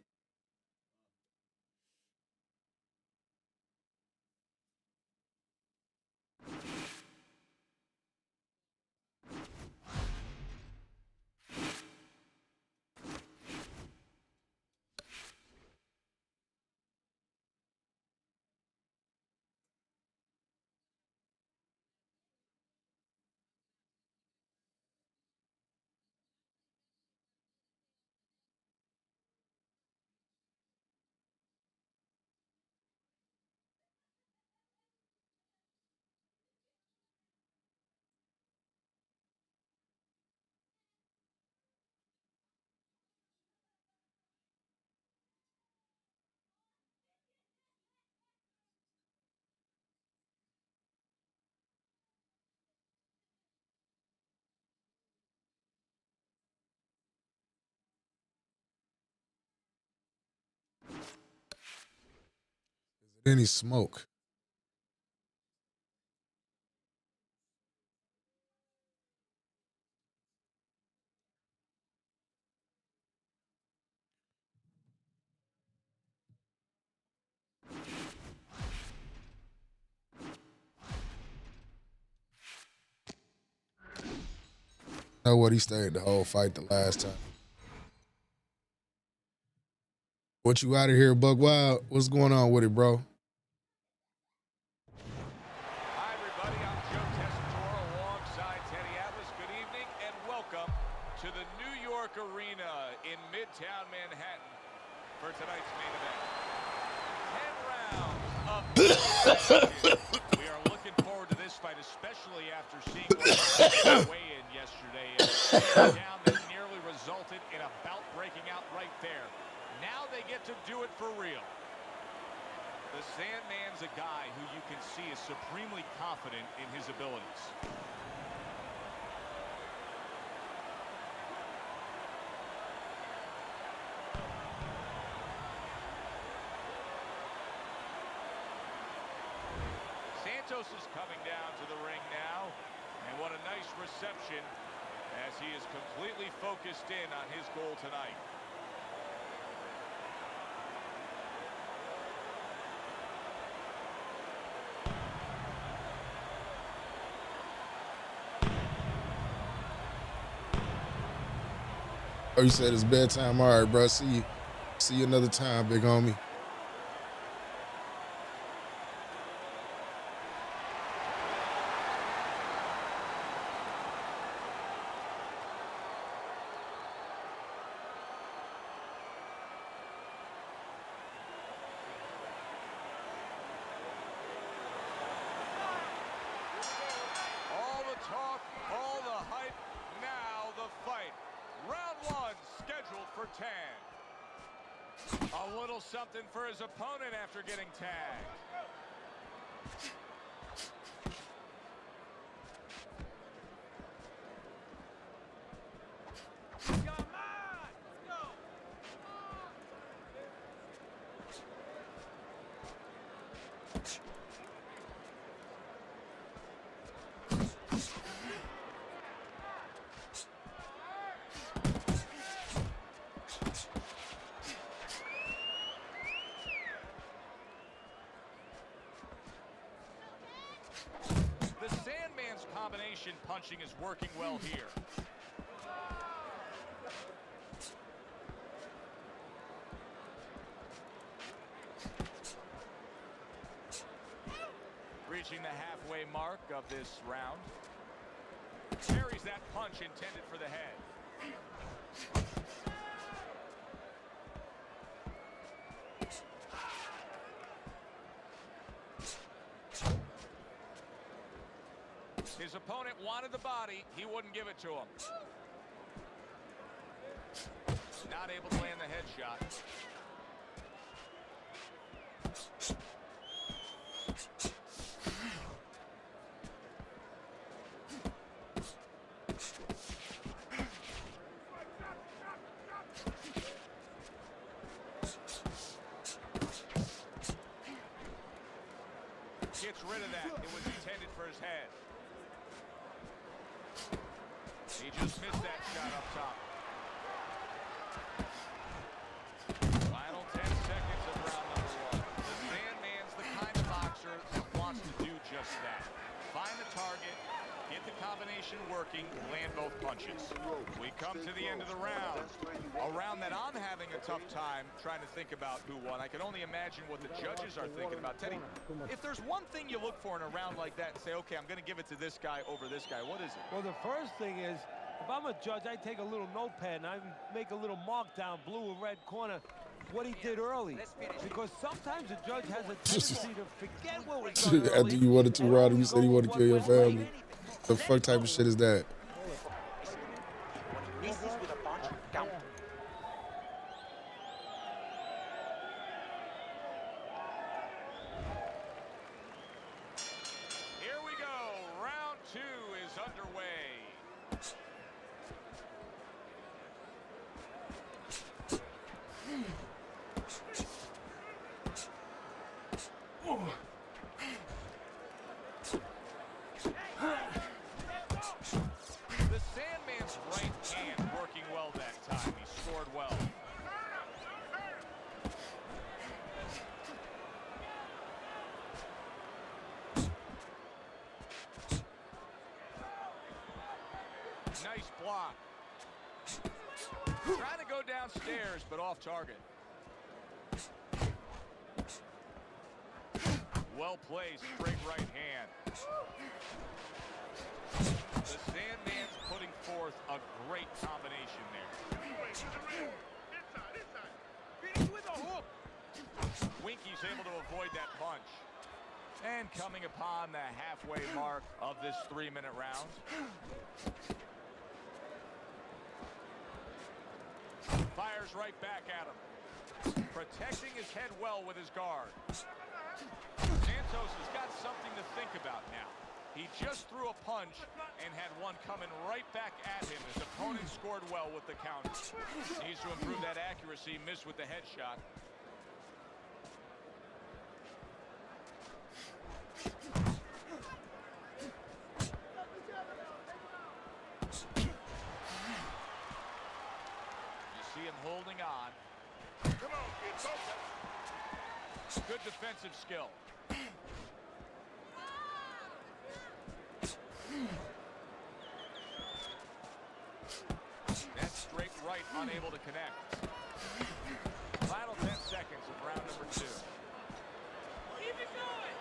Then he smoke. Know what, he stayed the whole fight the last time. What you out of here, Buck Wild? What's going on with it, bro? Hi, everybody. I'm Joe Tessitore alongside Teddy Atlas. Good evening and welcome to the New York Arena in Midtown Manhattan for tonight's main event. 10 rounds of we are looking forward to this fight, especially after seeing what was weigh-in yesterday. A down that nearly resulted in a bout breaking out right there. Now they get to do it for real. The Sandman's a guy who you can see is supremely confident in his abilities. Santos is coming down to the ring now, and what a nice reception as he is completely focused in on his goal tonight. Oh, you said it's bedtime. All right, bro. See you another time, big homie. All the talk, all the hype, now the fight. Round one scheduled for 10. A little something for his opponent after getting tagged. The Sandman's combination punching is working well here. Reaching the halfway mark of this round. Carries that punch intended for the head. His opponent wanted the body. He wouldn't give it to him. Not able to land the headshot. Gets rid of that. It was intended for his head. He just missed that shot up top. Final 10 seconds of round number one. The Sandman's the kind of boxer that wants to do just that. Find the target, get the combination working, land both punches. We come to the end of the round. A round that I'm having a tough time trying to think about who won. I can only imagine what the judges are thinking about. Teddy, if there's one thing you look for in a round like that and say, okay, I'm going to give it to this guy over this guy, what is it? Well, the first thing is, if I'm a judge, I take a little notepad and I make a little mark down blue or red corner what he did early. Because sometimes a judge has a tendency to forget what was done early. After you wanted to, Roddy, you said you wanted to kill your family. The fuck type of shit is that? Here we go. Round two is underway. Nice block. Trying to go downstairs, but off target. Well placed, straight right hand. The Sandman's putting forth a great combination there. Winky's able to avoid that punch. And coming upon the halfway mark of this 3-minute round. Fires right back at him. Protecting his head well with his guard. Santos has got something to think about now. He just threw a punch and had one coming right back at him. His opponent scored well with the counter. Needs to improve that accuracy, missed with the headshot. You see him holding on. Come on, kids. Good defensive skill. That's straight right, unable to connect. Final 10 seconds of round number 2. Keep it going.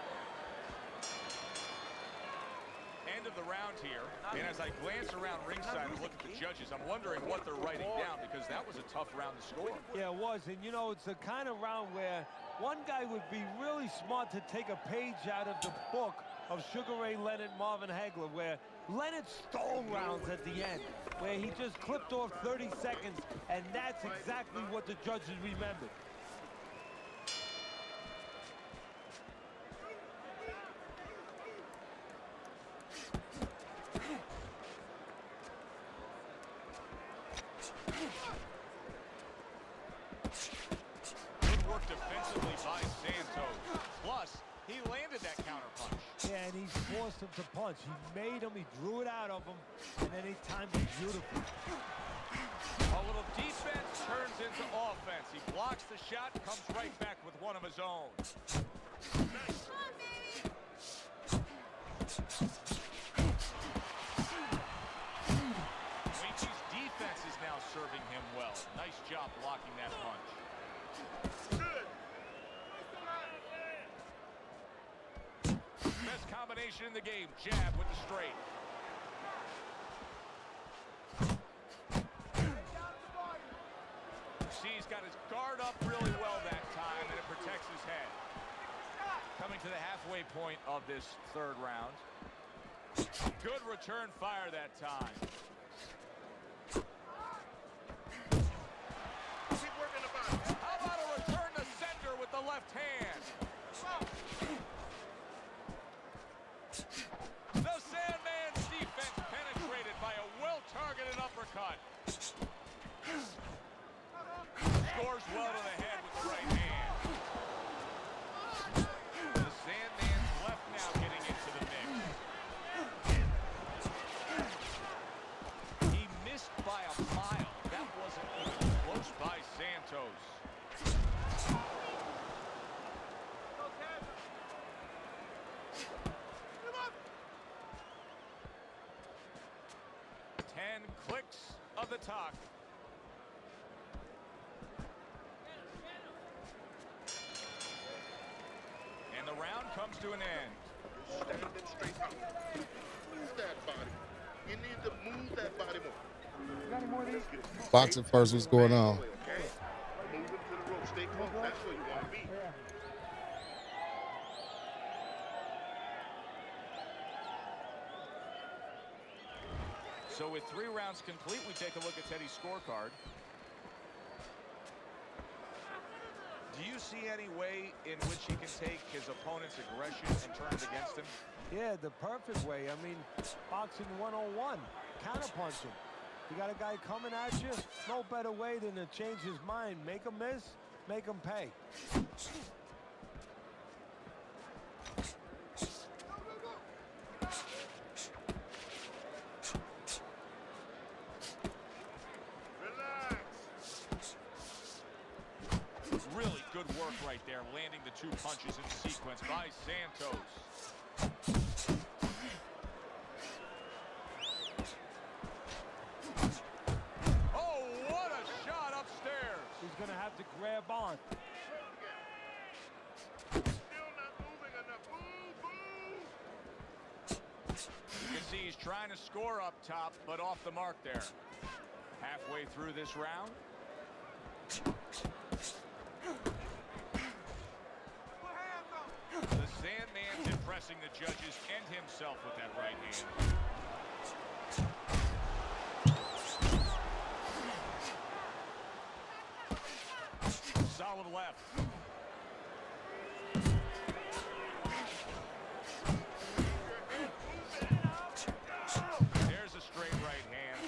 End of the round here. And as I glance around ringside and look at the judges, I'm wondering what they're writing down, because that was a tough round to score. Yeah, it was. And, you know, it's the kind of round where one guy would be really smart to take a page out of the book of Sugar Ray Leonard, Marvin Hagler, where Leonard stole rounds at the end, where he just clipped off 30 seconds, and that's exactly what the judges remembered. Good work defensively by Santos. Plus, he landed that counter punch. Yeah, and he forced him to punch. He made him, he drew it out of him, and then he timed it beautifully. A little defense turns into offense. He blocks the shot, comes right back with one of his own. Winky's defense is now serving him well. Nice job blocking that punch. Best combination in the game, jab with the straight. See, he's got his guard up really well that time, and it protects his head. Coming to the halfway point of this 3rd round. Good return fire that time. Keep working the body. How about a return to sender with the left hand? The Sandman's defense penetrated by a well-targeted uppercut. Scores well to the head with the right hand. The Sandman's left now getting into the mix. He missed by a mile. That wasn't even close by Santos. Clicks of the talk. And the round comes to an end. Standing straight out. Move that body. You need to move that body more. Let's get it. Boxing first, what's going on? Okay? Move him to the rope. Stay close. That's where you want to be. So with 3 rounds complete, we take a look at Teddy's scorecard. Do you see any way in which he can take his opponent's aggression and turn it against him? Yeah, the perfect way. I mean, boxing 101, counterpunching. You got a guy coming at you, no better way than to change his mind. Make him miss, make him pay. Really good work right there, landing the 2 punches in sequence by Santos. trying to score up top, but off the mark there. Halfway through this round. The Sandman's impressing the judges and himself with that right hand. Solid left. There's a straight right hand.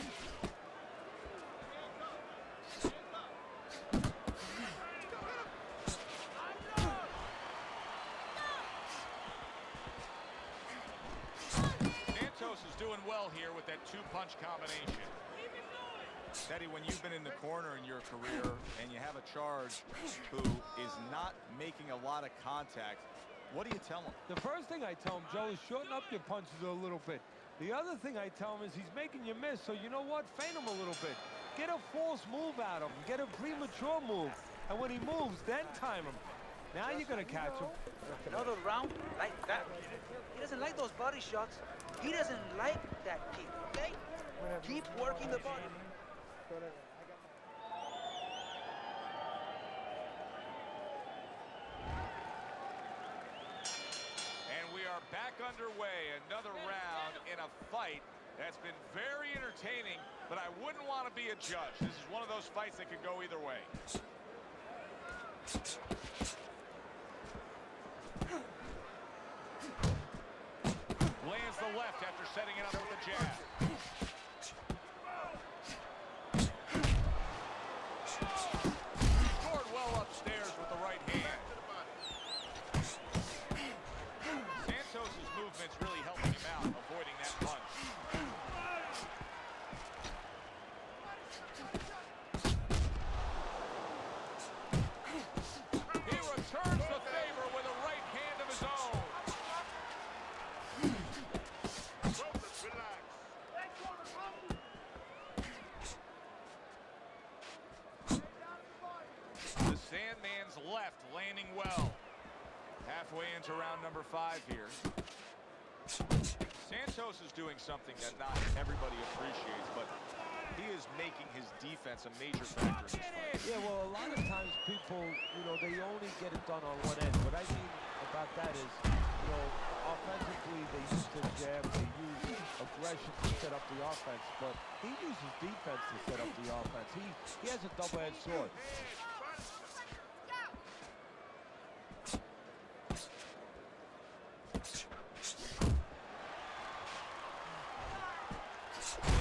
Santos is doing well here with that two-punch combination. Teddy, when you've been in the corner in your career and you have a charge who is not making a lot of contact, what do you tell him? The first thing I tell him, Joe, is shorten up your punches a little bit. The other thing I tell him is he's making you miss, so you know what? Feint him a little bit. Get a false move out of him. Get a premature move. And when he moves, then time him. Now you're going to catch him. Another round like that. He doesn't like those body shots. He doesn't like that kick, okay? Keep working the body. And we are back underway. Another round in a fight that's been very entertaining, but I wouldn't want to be a judge. This is one of those fights that could go either way. Lands the left after setting it up with a jab. Scored well upstairs with the right hand. Santos's movement's really helping him out, avoiding that punch. He returns the favor with a right hand of his own. The Sandman's left landing well. Halfway into round number 5 here. Santos is doing something that not everybody appreciates, but he is making his defense a major factor in this fight. Yeah, well, a lot of times people, they only get it done on one end. What I mean about that is, offensively they use the jab, they use aggression to set up the offense, but he uses defense to set up the offense. He has a double-edged sword.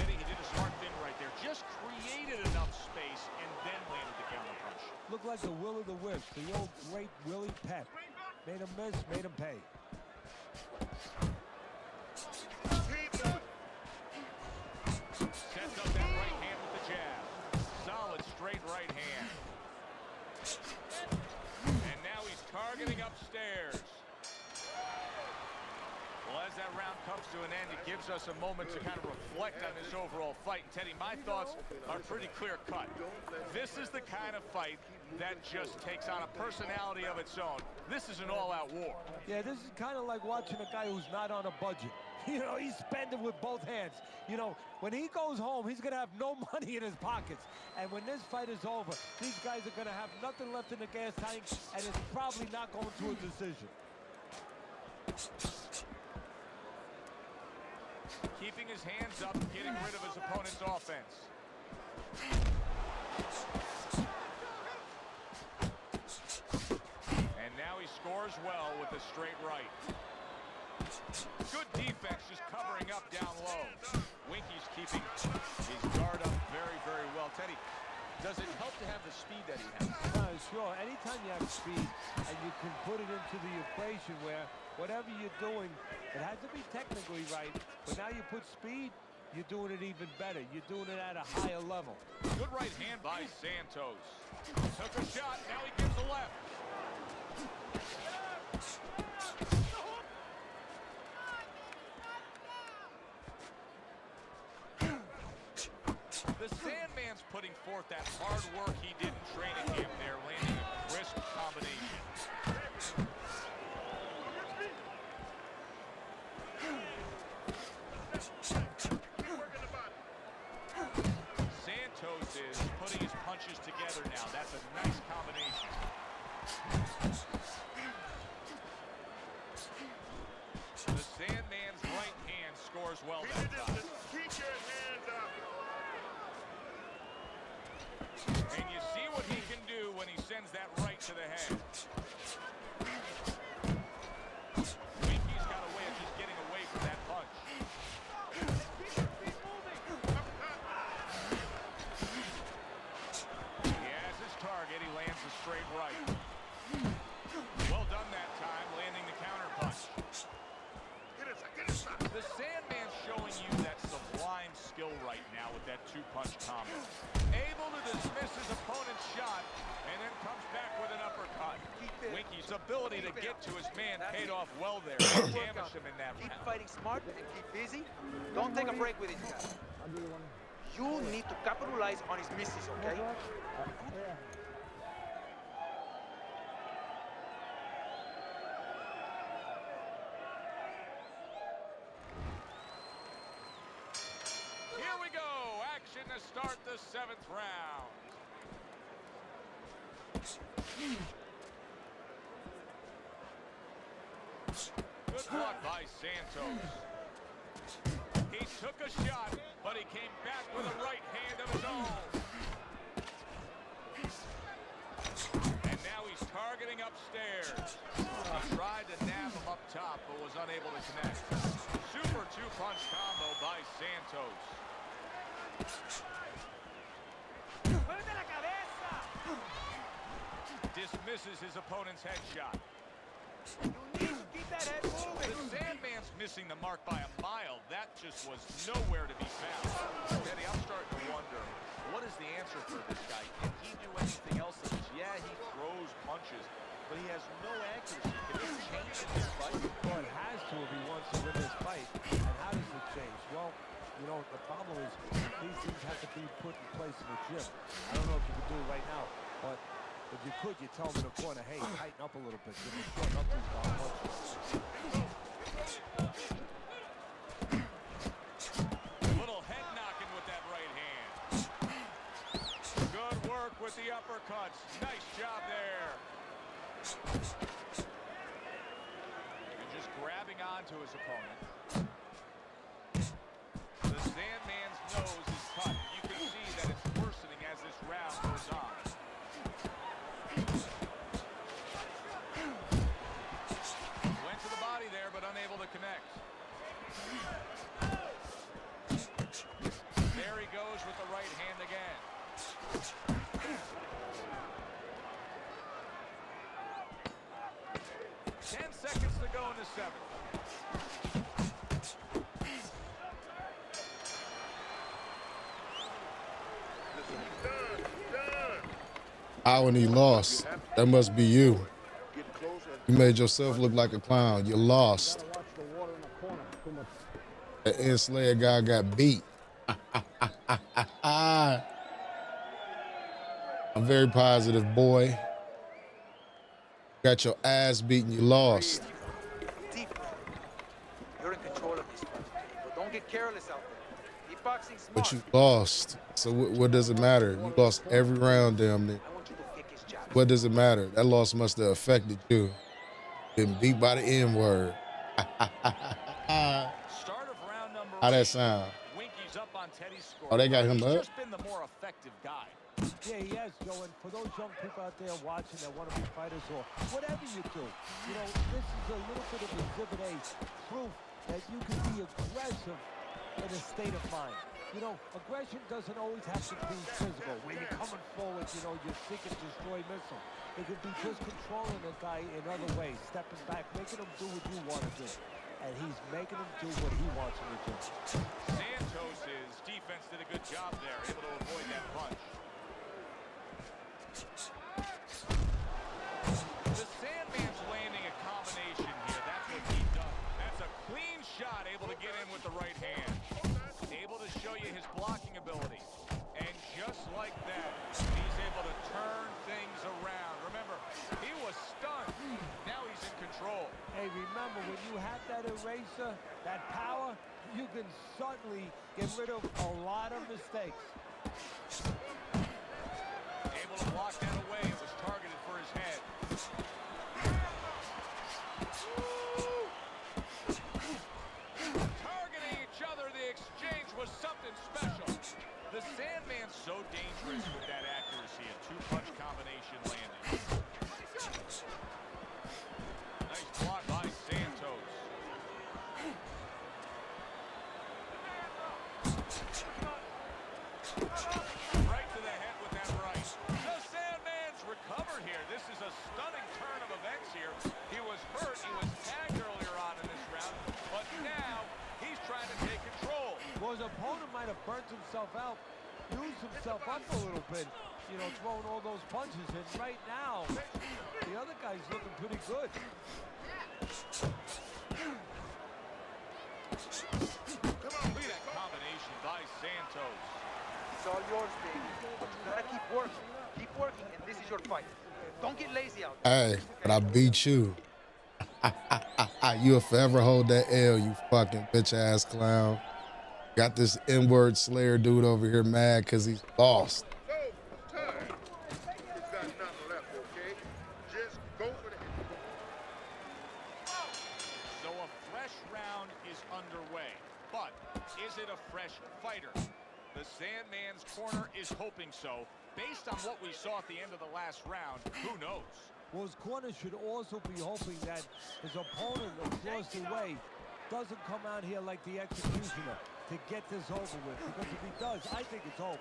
He did a smart thing right there. Just created enough space and then landed the counter punch. Looked like the will of the wisp, the old great Willie Pep. Made him miss, made him pay. Sets up that right hand with the jab. Solid straight right hand. And now he's targeting upstairs. Well, as that round comes to an end, it gives us a moment to kind of reflect on this overall fight. And Teddy, my thoughts are pretty clear-cut. This is the kind of fight that just takes on a personality of its own. This is an all-out war. Yeah, this is kind of like watching a guy who's not on a budget. He's spending with both hands. When he goes home, he's going to have no money in his pockets. And when this fight is over, these guys are going to have nothing left in the gas tank, and it's probably not going to a decision. Keeping his hands up, getting rid of his opponent's offense. And now he scores well with a straight right. Good defense, just covering up down low. Winky's keeping his guard up very, very well. Teddy, does it help to have the speed that he has? Sure. Anytime you have speed and you can put it into the equation where whatever you're doing, it has to be technically right, but now you put speed, you're doing it even better. You're doing it at a higher level. Good right hand by Santos. Took a shot, now he gives the left. The Sandman's putting forth that hard work he did in training camp there, landing a crisp combination. Santos is putting his punches together now. That's a nice combination. The Sandman's right hand scores well that time. Keep your hands up. And you see what he can do when he sends that right to the head. Winky's got a way of just getting away from that punch. He has his target. He lands a straight right. Well done that time, landing the counter punch. The Sandman's showing you that sublime skill right now with that two-punch combo. Able to dismiss his opponent's shot and then comes back with an uppercut. Winky's ability to get to his man paid off well there. Damaged him in that Keep round. fighting smart and keep busy. Don't take a break with it, guys. You need to capitalize on his misses, okay? Here we go. Action to start the 7th round. Good block by Santos. He took a shot, but he came back with a right hand of his own. And now he's targeting upstairs. He tried to nab him up top, but was unable to connect. Super two-punch combo by Santos. Dismisses his opponent's headshot. Keep that head moving. The Sandman's missing the mark by a mile. That just was nowhere to be found. Eddie, I'm starting to wonder, what is the answer for this guy? Can he do anything else? Yeah, he throws punches, but he has no accuracy. Can he change in this fight? Well, it has to if he wants to win this fight. And how does it change? Well, you know, the problem is these things have to be put in place in the gym. I don't know if you can do it right now, but if you could, you tell him in the corner, hey, tighten up a little bit. Give him shorten up these down punches. Little head knocking with that right hand. Good work with the uppercuts. Nice job there. And just grabbing onto his opponent. The Sandman's nose is cut. You can see that it's worsening as this round goes on. Went to the body there, but unable to connect. There he goes with the right hand again. 10 seconds to go in the 7th. When he lost, that must be you. You made yourself look like a clown. You lost. The Enslayer guy got beat. I'm very positive, boy. Got your ass beaten. You lost. Deep. You're in control of this fight. But don't get careless out there. Keep boxing smart. But you lost. So what does it matter? You lost every round, damn near. I want you to kick his jab. What does it matter? That loss must have affected you. Getting beat by the N-word. Start of round number How that 8. sound? Winky's up on Teddy's score. Oh, they got him He's up? just been the more effective guy. Yeah, he has, Joe. And for those young people out there watching that want to be fighters or whatever you do, you know, this is a little bit of Exhibit A proof that you can be aggressive in a state of mind. You know, aggression doesn't always have to be physical. When you're coming forward, you know, you're seeking to destroy missile. It could be just controlling a guy in other ways, stepping back, making him do what you want to do. And he's making him do what he wants him to do. Santos' defense did a good job there, able to avoid that punch. The Sandman's landing a combination here. That's what he does. That's a clean shot, able to get in with the right hand. Able to show you his blocking ability. And just like that, he's able to turn things around. Remember, he was stunned. Now he's in control. Hey, remember, when you have that eraser, that power, you can certainly get rid of a lot of mistakes. Able to block that away. It was targeted for his head. Targeting each other, the exchange was something special. The Sandman's so dangerous with that accuracy. A two-punch combination landing. Nice block by Santos. Right to the head with that right. The Sandman's recovered here. This is a stunning turn of events here. He was hurt. He was tagged earlier on in this round. But now he's trying to take control. Well, his opponent might have burnt himself out, used himself up a little bit, you know, throwing all those punches. And right now, the other guy's looking pretty good. Look at that combination by Santos. It's all yours, baby. But you gotta keep working. Keep working, and this is your fight. Don't get lazy out there. Hey, but I beat you. You'll forever hold that L, you fucking bitch-ass clown. Got this N-word Slayer dude over here mad because he's lost. So, time. You've got nothing left, okay? Just go for the hit. So a fresh round is underway. But is it a fresh fighter? The Sandman's corner is hoping so. Based on what we saw at the end of the last round, who knows? Well, his corner should also be hoping that his opponent across the way doesn't come out here like the executioner to get this over with. Because if he does, I think it's over.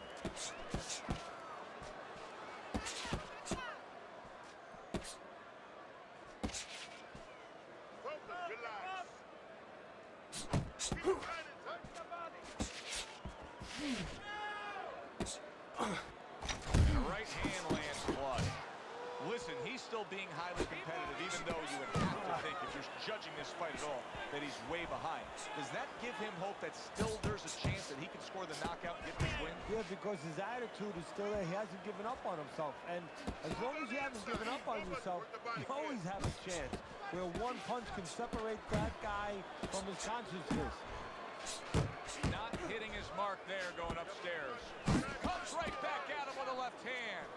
Focus, relax. The right hand lands flush. Listen, he's still being highly competitive, even though you would have to think, if you're judging this fight at all, that he's way behind. Does that give him hope that still there's a chance that he can score the knockout and get this win? Yeah, because his attitude is still there. He hasn't given up on himself. And as long as you haven't given up on yourself, you always have a chance where one punch can separate that guy from his consciousness. Not hitting his mark there going upstairs. Comes right back at him with a left hand.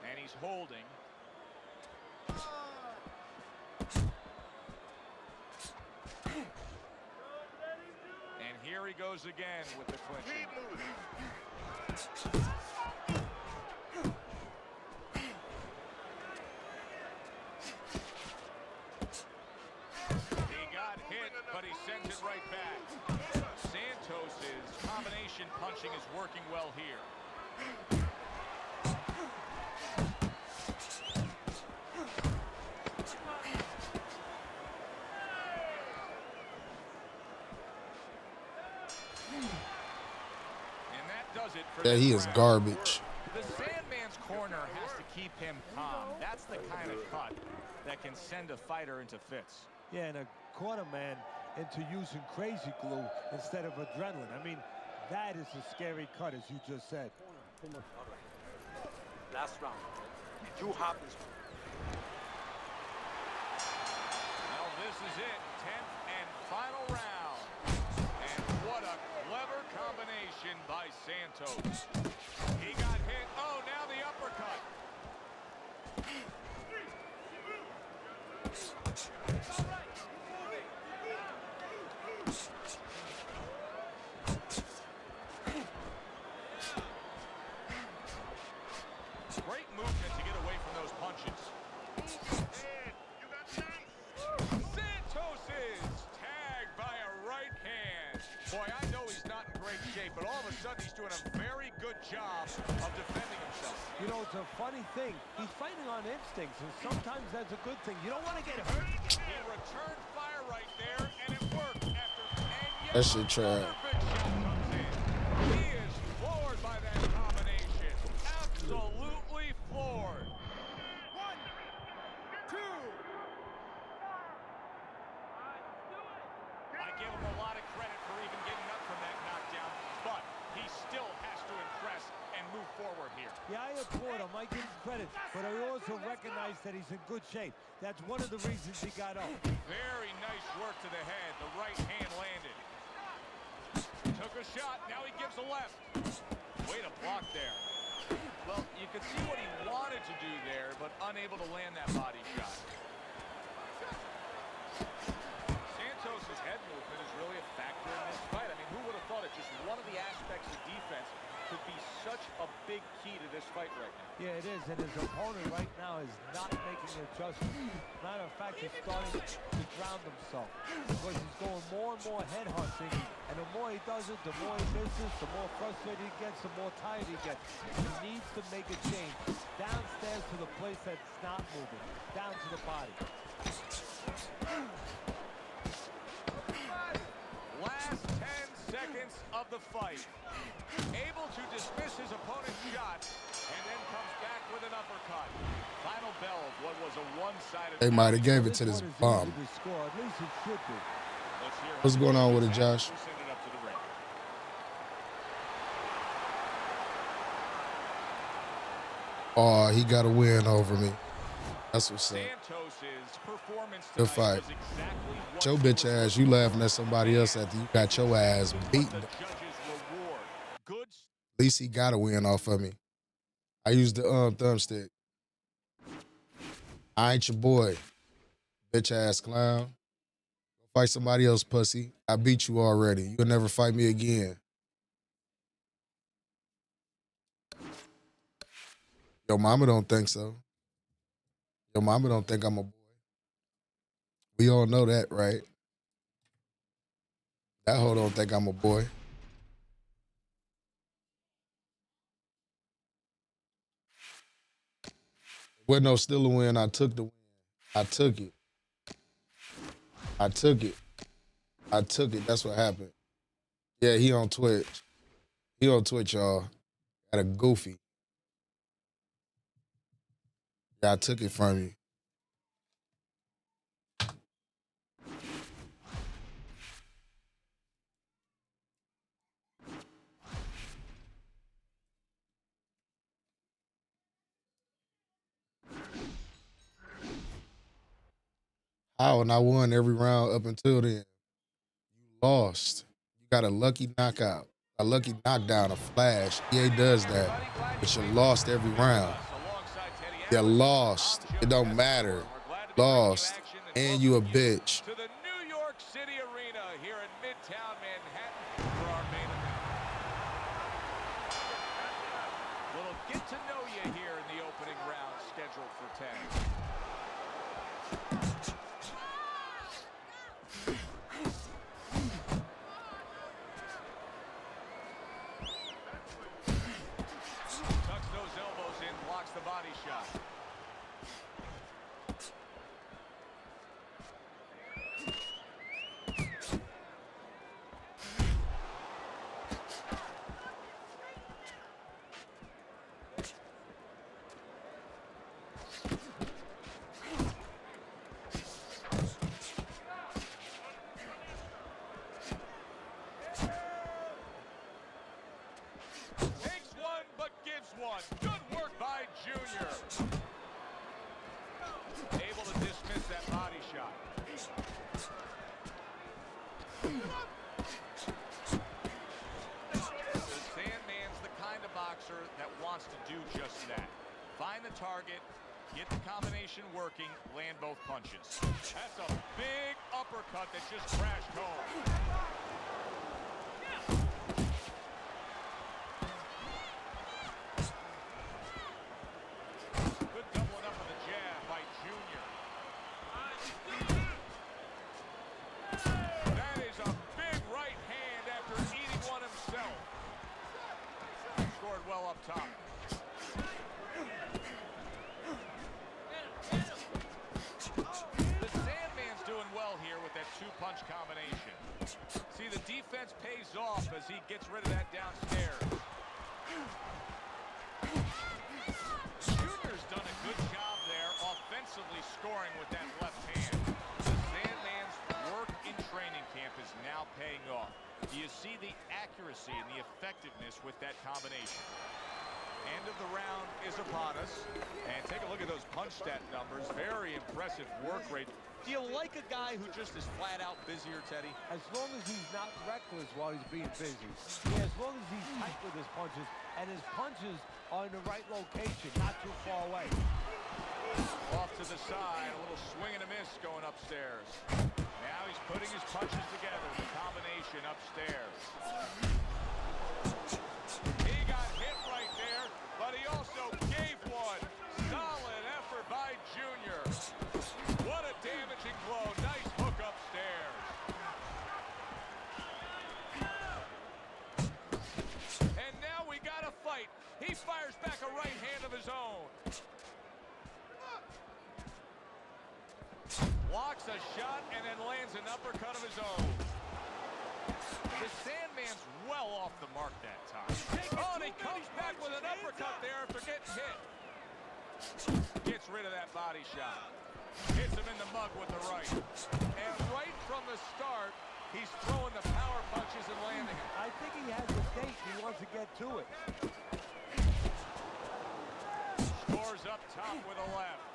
And he's holding. And here he goes again with the clinch. Keep moving. He got hit, but he sends it right back. Santos's combination punching is working well here. And that does it for Yeah, this he is round. garbage. The Sandman's corner has to keep him calm. That's the kind of cut that can send a fighter into fits. Yeah, and a corner man into using crazy glue instead of adrenaline. I mean, that is a scary cut, as you just said. Last round. You have this one. Well, this is it. 10th and final round. And what a clever combination by Santos. He got hit. Oh, now the uppercut. Great movement to get away from those punches. Santos is tagged by a right hand. Boy, I know he's not in great shape, but all of a sudden he's doing a very good job of defending himself. You know, it's a funny thing. He's fighting on instincts, and sometimes that's a good thing. You don't want to get hurt. He returned fire right there, and it worked after. And That shit trash. another big shot comes in. He is floored by that combination. Absolutely floored. 1, 2. I give him a lot of credit for even getting up from that knockdown, but he still has to impress and move forward here. Yeah, I applaud him. might give him credit, but I also recognize that he's in good shape. That's one of the reasons he got up. Very nice work to the head. The right hand landed. Took a shot. Now he gives a left. Way to block there. Well, you could see what he wanted to do there, but unable to land that body shot. Santos' head movement is really a factor in this fight. I mean, who would have thought it? Just one of the aspects of defense could be such a big key to this fight right now. Yeah, it is, and his opponent right now is not making adjustments. Matter of fact, he's starting to ground himself because he's going more and more head hunting, and the more he does it, the more he misses, the more frustrated he gets, the more tired he gets. He needs to make a change downstairs to the place that's not moving, down to the body. Last 10 seconds of the fight. Able to dismiss his opponent's shot and then comes back with an uppercut. Final bell of what was a one-sided. They might have gave it to this bum. What's going on with it, Josh? Oh, he got a win over me. That's what's up. Good fight. Your bitch ass, you laughing at somebody else after you got your ass beaten. At least he got a win off of me. I used the thumbstick. I ain't your boy, bitch ass clown. Go fight somebody else, pussy. I beat you already. You'll never fight me again. Your mama don't think so. Your mama don't think I'm a boy. We all know that, right? That hoe don't think I'm a boy. Wasn't no still a win. I took the win. I took it. I took it. I took it. That's what happened. Yeah, he on Twitch. He on Twitch, y'all. Got a goofy. Yeah, I took it from you. How? And I won every round up until then. You lost. You got a lucky knockout, a lucky knockdown, a flash. EA does that, but you lost every round. You lost. It don't matter. Lost. And you a bitch. To the New York City Arena here in Midtown Manhattan for our main event. We'll get to know you here in the opening round scheduled for 10. Tucks those elbows in, blocks the body shot. Takes one, but gives one. Good work by Junior. Able to dismiss that body shot. The Sandman's the kind of boxer that wants to do just that. Find the target, get the combination working, land both punches. That's a big uppercut that just crashed home. Good doubling up of the jab by Junior. That is a big right hand after eating one himself. Scored well up top. The Sandman's doing well here with that two-punch combination. See, the defense pays off as he gets rid of that downstairs. Junior's done a good job there offensively scoring with that left hand. The Sandman's work in training camp is now paying off. You see the accuracy and the effectiveness with that combination. End of the round is upon us. And take a look at those punch stat numbers. Very impressive work rate. Do you like a guy who just is flat out busier, Teddy? As long as he's not reckless while he's being busy. Yeah, as long as he's tight with his punches, and his punches are in the right location, not too far away. Off to the side, a little swing and a miss going upstairs. Now he's putting his punches together, the combination upstairs. He got hit right there, but he also gave one. Solid effort by Junior. What a damaging blow. Nice hook upstairs. And now we got a fight. He fires back a right hand of his own. Blocks a shot and then lands an uppercut of his own. The Sandman's well off the mark that time. Oh, and he comes back with an uppercut there after getting hit. Gets rid of that body shot. Hits him in the mug with the right. And right from the start, he's throwing the power punches and landing them. I think he has a stake. He wants to get to it. Scores up top with a left.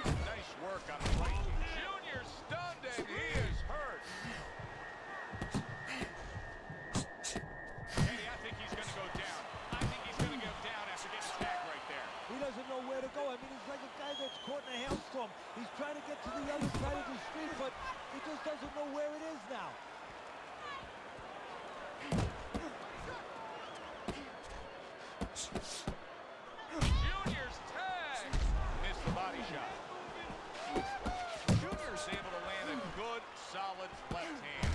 Nice work on the right. Junior stunned and he is hurt. Hey, I think he's going to go down. I think he's going to go down after getting tagged right there. He doesn't know where to go. I mean, he's like a guy that's caught in a hailstorm. He's trying to get to the other side of the street, but he just doesn't know where it is now. Junior's tag. Missed the body shot. Junior's able to land a good, solid left hand.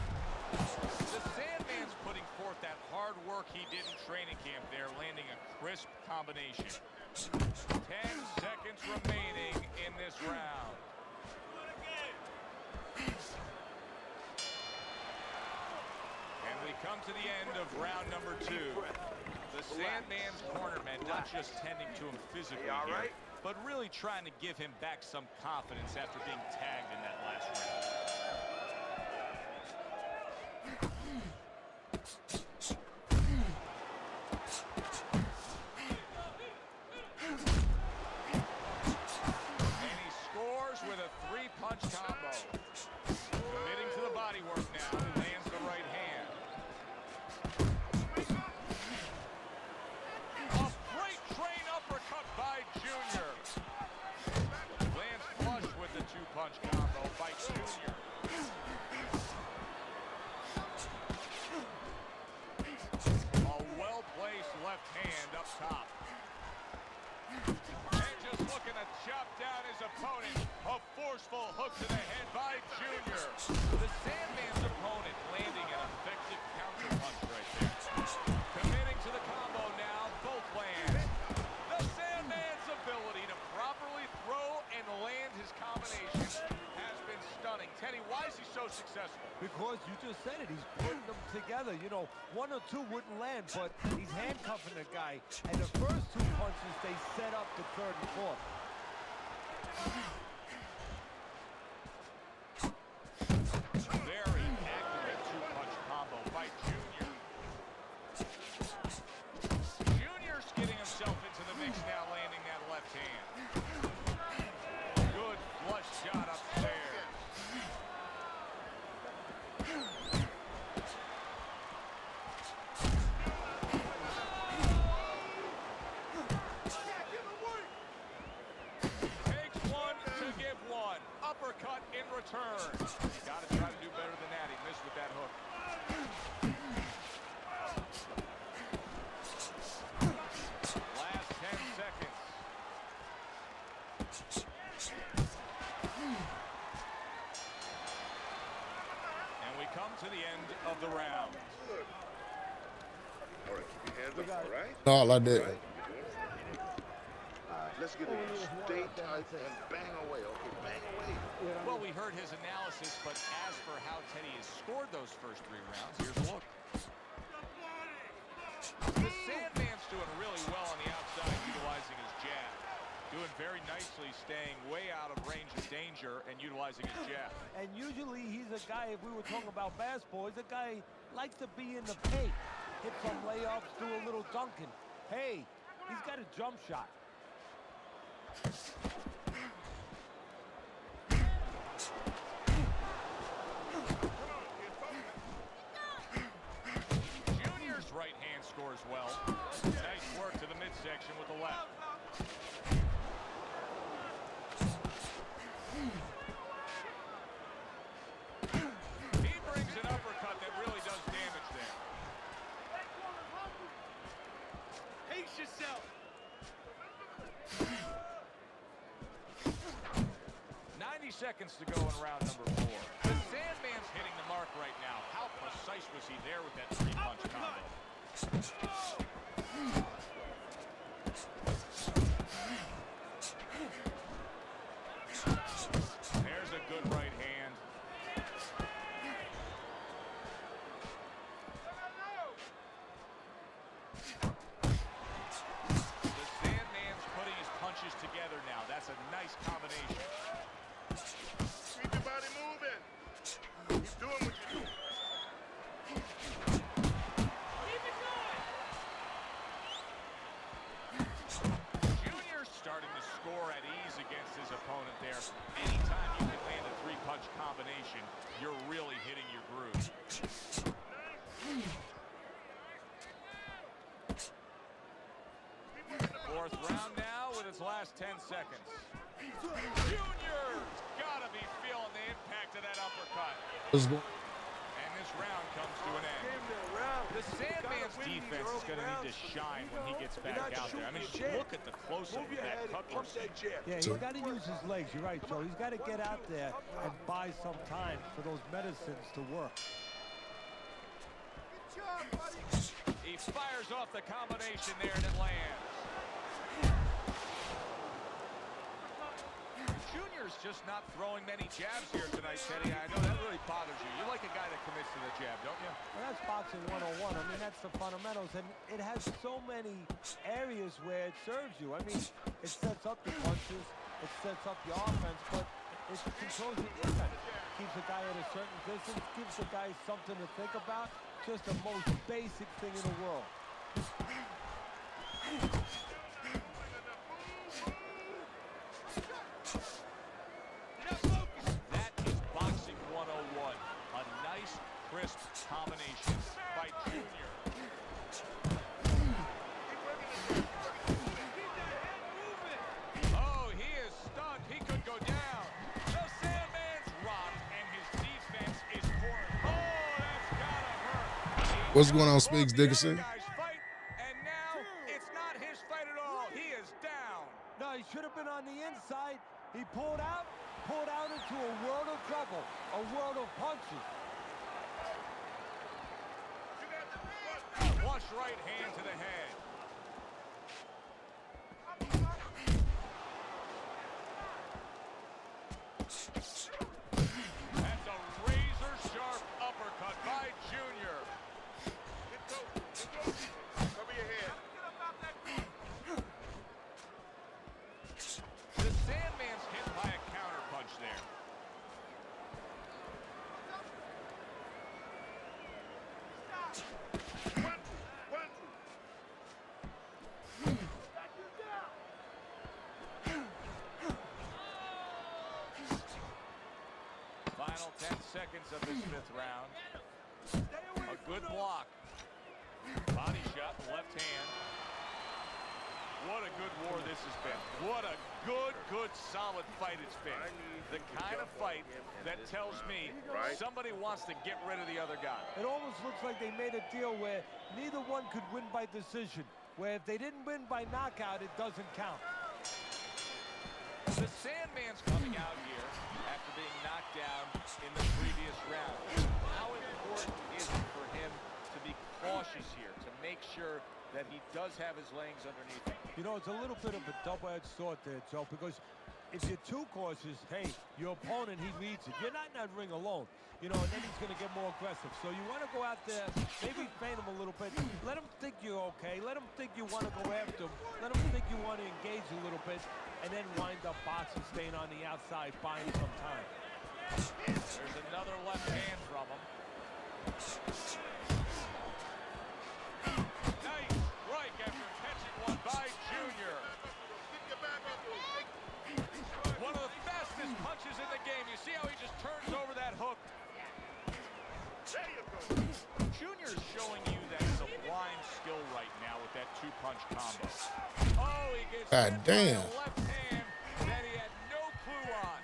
The Sandman's putting forth that hard work he did in training camp there, landing a crisp combination. 10 seconds remaining in this round. And we come to the end of round number 2. The Sandman's cornermen not just tending to him physically here, but really trying to give him back some confidence after being tagged in that last round. And he scores with a 3-punch combo. Committing to the body work now, lands the right hand. A freight train uppercut by Junior. Lands flush with the 2-punch combo by Junior. A well-placed left hand up top. And just looking to chop down his opponent. A forceful hook to the head by Junior. The Sandman's opponent landing an effective counter punch right there. Committing to the combo now, both land. The Sandman's ability to properly throw and land his combinations has been stunning. Teddy, why is he so successful? Because you just said it, he's putting them together. You know, 1 or 2 wouldn't land, but he's handcuffing the guy. And the first 2 punches, they set up the 3rd and 4th. Very accurate 2-punch combo by Junior. Junior's getting himself into the mix now, landing that left hand. Good flush shot upstairs. Takes one to give one. Uppercut in return. Got to try to do better than that. He missed with that hook. Last 10 seconds. And we come to the end of the round. All right, keep your hands up, all right? No, like that. Right. Let's get it. Stay tight and bang away, okay? Bang away. Well, we heard his analysis, but as for how Teddy has scored those first 3 rounds, here's a look. The Sandman's doing really well on the outside, utilizing his jab. Doing very nicely, staying way out of range of danger and utilizing his jab. And usually he's a guy, if we were talking about basketball, he's a guy likes to be in the paint. Hit some layups, do a little dunking. Hey, he's got a jump shot. Junior's right hand scores well. Nice work to the midsection with the left. He brings an uppercut that really does damage there. Pace yourself. 90 seconds to go in round number 4. The Sandman's hitting the mark right now. How precise was he there with that 3-punch combo? There's a good right hand. The Sandman's putting his punches together now. That's a nice combination. Keep your body moving. He's doing what you do. Junior's starting to score at ease against his opponent there. Anytime you can land a 3-punch combination, you're really hitting your groove. Fourth round now with its last 10 seconds. Junior's gotta be feeling the impact of that uppercut. Let's go. And this round comes to an end. The Sandman's defense is going to need to shine when he gets back out there. I mean, look at the close-up of that cut we're seeing. Yeah, he's got to use his legs. You're right, Joe. He's got to get out there and buy some time for those medicines to work. He fires off the combination there and it lands. Junior's just not throwing many jabs here tonight, Teddy. I know that really bothers you. You like a guy that commits to the jab, don't you? Well, that's boxing 101. I mean, that's the fundamentals, and it has so many areas where it serves you. I mean, it sets up the punches, it sets up the offense, but it controls the defense. Keeps the guy at a certain distance, gives the guy something to think about. Just the most basic thing in the world. That is boxing 101. A nice, crisp combination by Junior. Oh, he is stunned. He could go down. The Sandman's rocked, and his defense is pouring. Oh, that's gotta hurt. What's going on, Speaks Dickerson? And now it's not his fight at all. He is down. No, he should have been on the inside. He pulled out into a world of trouble, a world of punches. Flush right hand to the head. That's a razor-sharp uppercut by Junior. Cover your head. The Sandman's hit by a counterpunch there. Final 10 seconds of this 5th round. A good block. Body shot, left hand. What a good war this has been. What a good, solid fight it's been. The kind of fight that tells me somebody wants to get rid of the other guy. It almost looks like they made a deal where neither one could win by decision, where if they didn't win by knockout, it doesn't count. The Sandman's coming out here after being knocked down in the previous round. How important is it for him to be cautious here, to make sure that he does have his legs underneath him? You know, it's a little bit of a double-edged sword there, Joe, because if you're too cautious, hey, your opponent, he reads it. You're not in that ring alone, you know, and then he's going to get more aggressive. So you want to go out there, maybe feint him a little bit. Let him think you're okay. Let him think you want to go after him. Let him think you want to engage a little bit, and then wind up boxing, staying on the outside, buying some time. There's another left hand from him. Nice strike after catching by Junior. One of the fastest punches in the game. You see how he just turns over that hook? Junior's showing you that sublime skill right now with that two-punch combo. Oh, he gets God hit damn. by a left hand that he had no clue on.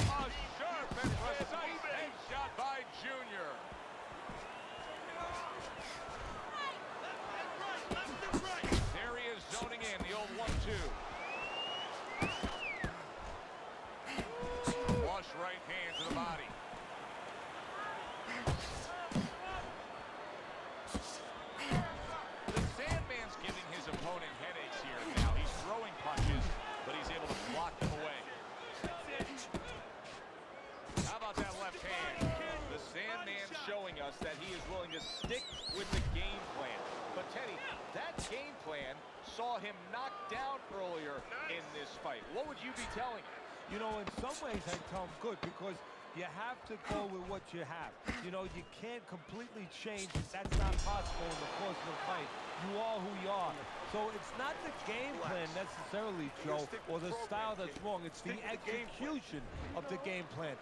A sharp and precise headshot by Junior. There he is zoning in, the old 1-2. Flush right hand to the body. The Sandman's giving his opponent headaches here now. He's throwing punches, but he's able to block them away. How about that left hand? The Sandman's showing us that he is willing to stick with the game plan. But Teddy, that game plan saw him knocked down earlier in this fight. What would you be telling him? You know, in some ways I tell him good, because you have to go with what you have. You know, you can't completely change it. That's not possible in the course of the fight. You are who you are. So it's not the game plan necessarily, Joe, or the style that's wrong. It's the execution of the game plan.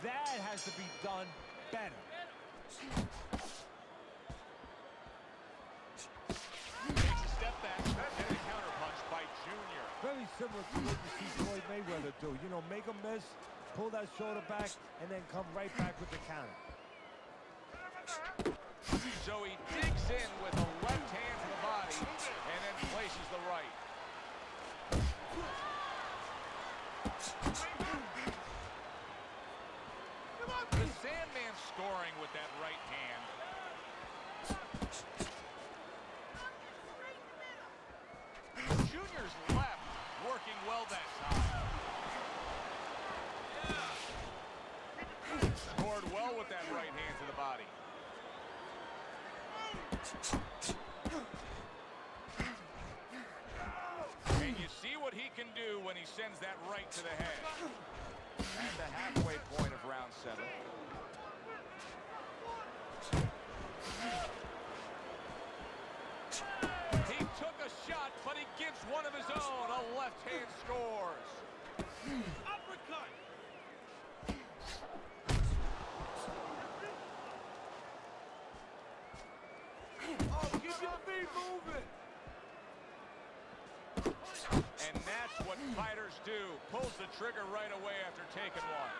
That has to be done better. Takes a step back and a counterpunch by Junior. Very similar to what you see Floyd Mayweather do. You know, make a miss, pull that shoulder back, and then come right back with the counter. So he digs in with a left hand to the body and then places the right. The Sandman scoring with that right hand. Junior's left working well that time. Scored well with that right hand to the body. And you see what he can do when he sends that right to the head. At the halfway point of round 7. He took a shot, but he gives one of his own. A left hand scores. Uppercut. Oh, keep your feet moving. And that's what fighters do. Pulls the trigger right away after taking one.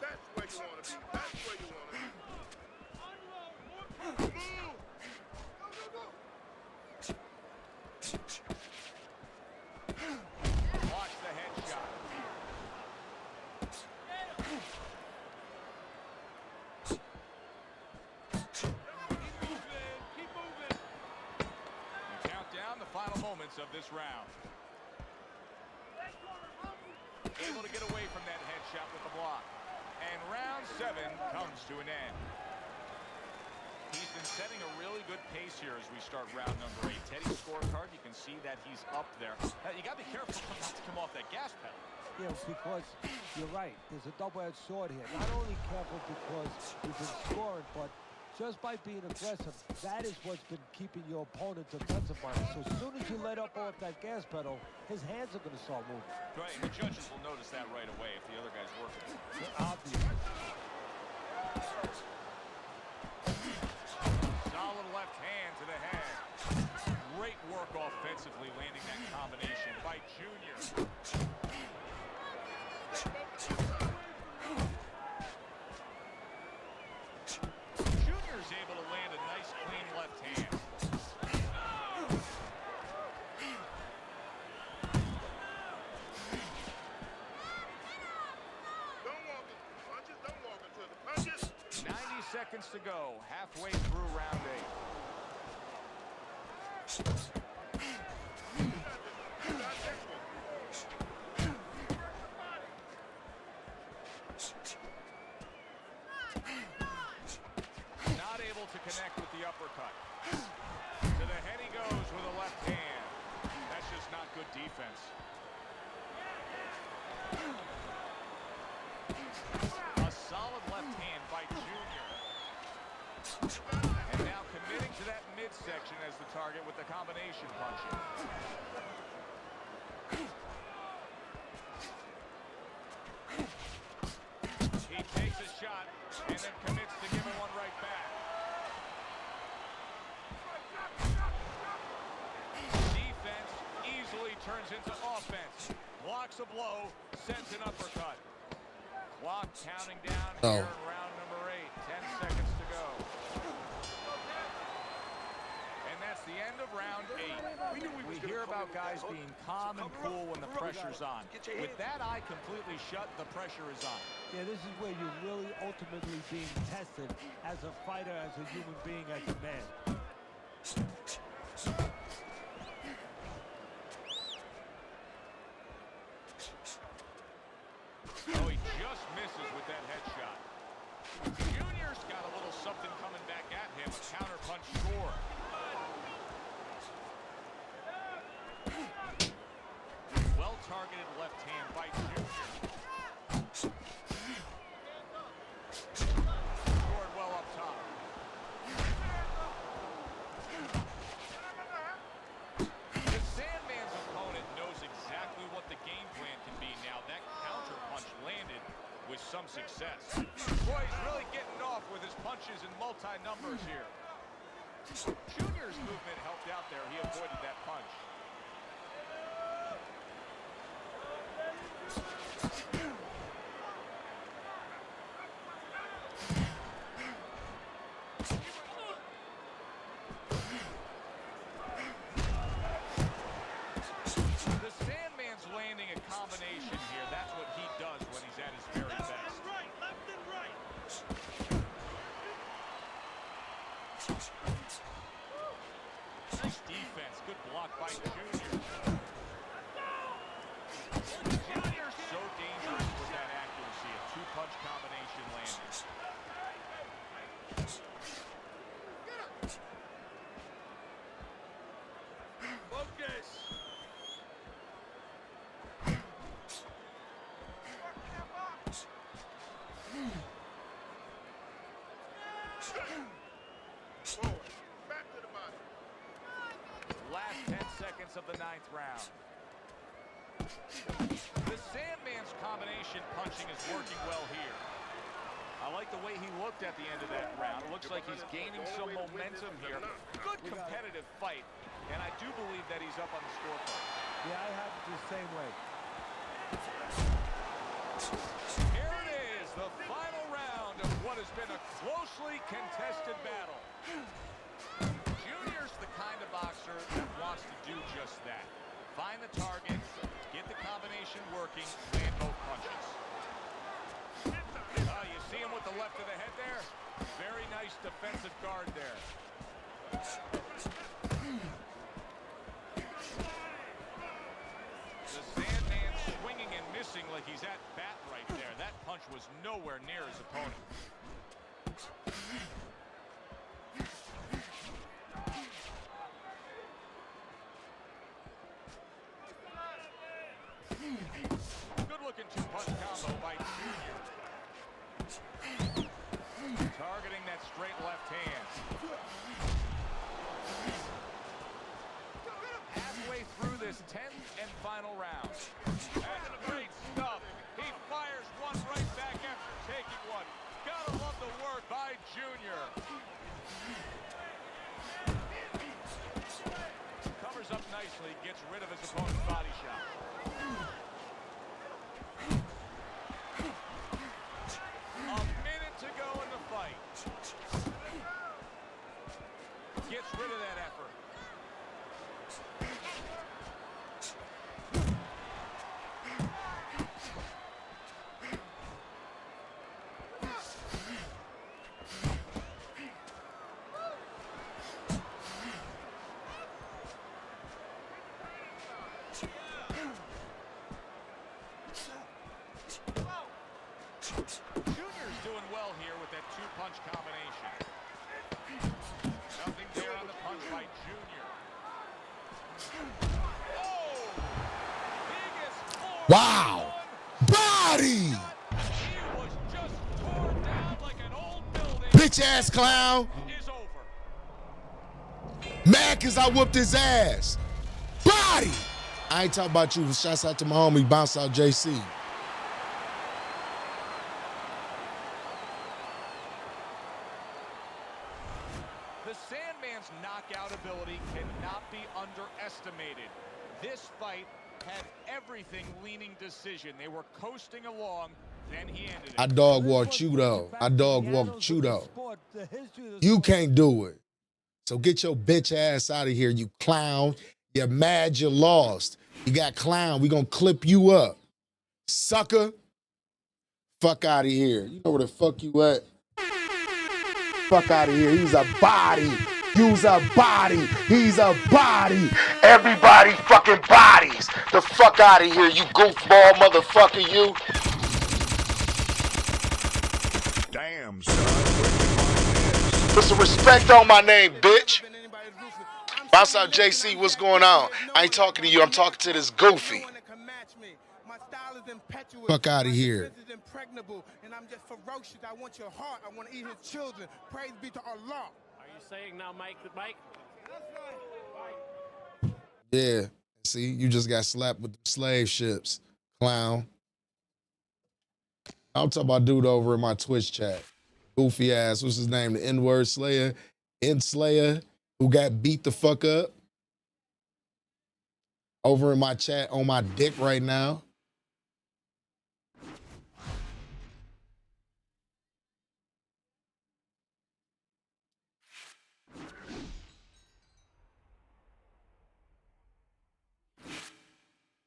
That's where you want to be. That's where you want to be. Move! Watch the headshot. Keep moving. Count down the final moments of this round. Able to get away from that headshot with the block. And round 7 comes to an end. He's been setting a really good pace here as we start round number 8. Teddy's scorecard, you can see that he's up there. You got to be careful not to come off that gas pedal. Yeah, because you're right. There's a double-edged sword here. Not only careful because you've been scoring, but just by being aggressive, that is what's been keeping your opponent defensive-minded. So as soon as you let up off that gas pedal, his hands are going to start moving. Right, and the judges will notice that right away if the other guy's working. Obviously. Solid left hand to the head. Great work offensively landing that combination by Junior. Junior's able to land a nice clean left hand. Don't walk into the punches. Don't walk into the punches. 90 seconds to go, halfway through round 8. Not able to connect with the uppercut. To the head he goes with a left hand. That's just not good defense. A Solid left hand by Junior. And now committing to that midsection as the target with the combination punching. He takes a shot and then commits to giving one right back. Defense easily turns into offense. Blocks a blow, sends an uppercut. Clock counting down here in round number 8. 10 seconds to go. And that's the end of round 8. We hear about guys being calm and cool when the pressure's on. With that eye completely shut, the pressure is on. Yeah, this is where you're really ultimately being tested as a fighter, as a human being, as a man. Oh, he just misses with that headshot. Junior's got a little something coming back at him. A counter punch score. Well-targeted left hand by Junior. Scored well up top. The Sandman's opponent knows exactly what the game plan can be now. That counter punch landed with some success. Boy, he's really getting off with his punches in multi-numbers here. Junior's movement helped out there. He avoided that punch. The Sandman's landing a combination here. That's what he does when he's at his very best. Left and right. Nice defense. Good block by Junior. Junior's so dangerous with that accuracy. A two-punch combination landed. Focus. Forward. Back to the body. Last 10 seconds of the 9th round. The Sandman's combination punching is working well here. I like the way he looked at the end of that round. It looks like he's gaining some momentum here. Good competitive fight, and I do believe that he's up on the scorecard. Yeah, I have it the same way. Here it is, the final round of what has been a closely contested battle. Junior's the kind of boxer that wants to do just that. Find the target, get the combination working, land both punches. You see him with the left of the head there? Very nice defensive guard there. The Sandman swinging and missing like he's at bat right there. That punch was nowhere near his opponent. Good-looking two-punch combo by Junior. Targeting that straight left hand. Halfway through this 10th and final round. That's great stuff. He fires one right back after taking one. Gotta love the work by Junior. Covers up nicely, gets rid of his opponent's body shot. A minute to go in the fight. Gets rid of that effort. Junior's doing well here with that two-punch combination. Nothing there on the punch by Junior. Oh! Biggest Wow! Body! He was just torn bitch ass clown. Is over. Mad cause I whooped his ass. Body. I ain't talking about you. Shouts out to my homie, Bounce Out JC. The Sandman's knockout ability cannot be underestimated. This fight had everything leaning decision. They were coasting along, then he ended it. I dog walked you though. I dog walked you though. You can't do it. So get your bitch ass out of here, you clown. You're mad you lost. You got clown. We gonna clip you up. Sucker. Fuck out of here. You know where the fuck you at? Fuck out of here. He's a body. You's a body. He's a body. Everybody fucking bodies. The fuck out of here, you goofball motherfucker, you. Damn, son. Put some respect on my name, bitch. Bounce Out JC, what's going on? I ain't talking to you. I'm talking to this goofy. Fuck out of here. And I'm just ferocious. I want your heart. I want to eat his children. Praise be to Allah. Are you saying now, Mike? Yeah. See, you just got slapped with the slave ships, clown. I'm talking about dude over in my Twitch chat. Goofy ass. What's his name? The N-word Slayer. N-Slayer, who got beat the fuck up. Over in my chat on my dick right now.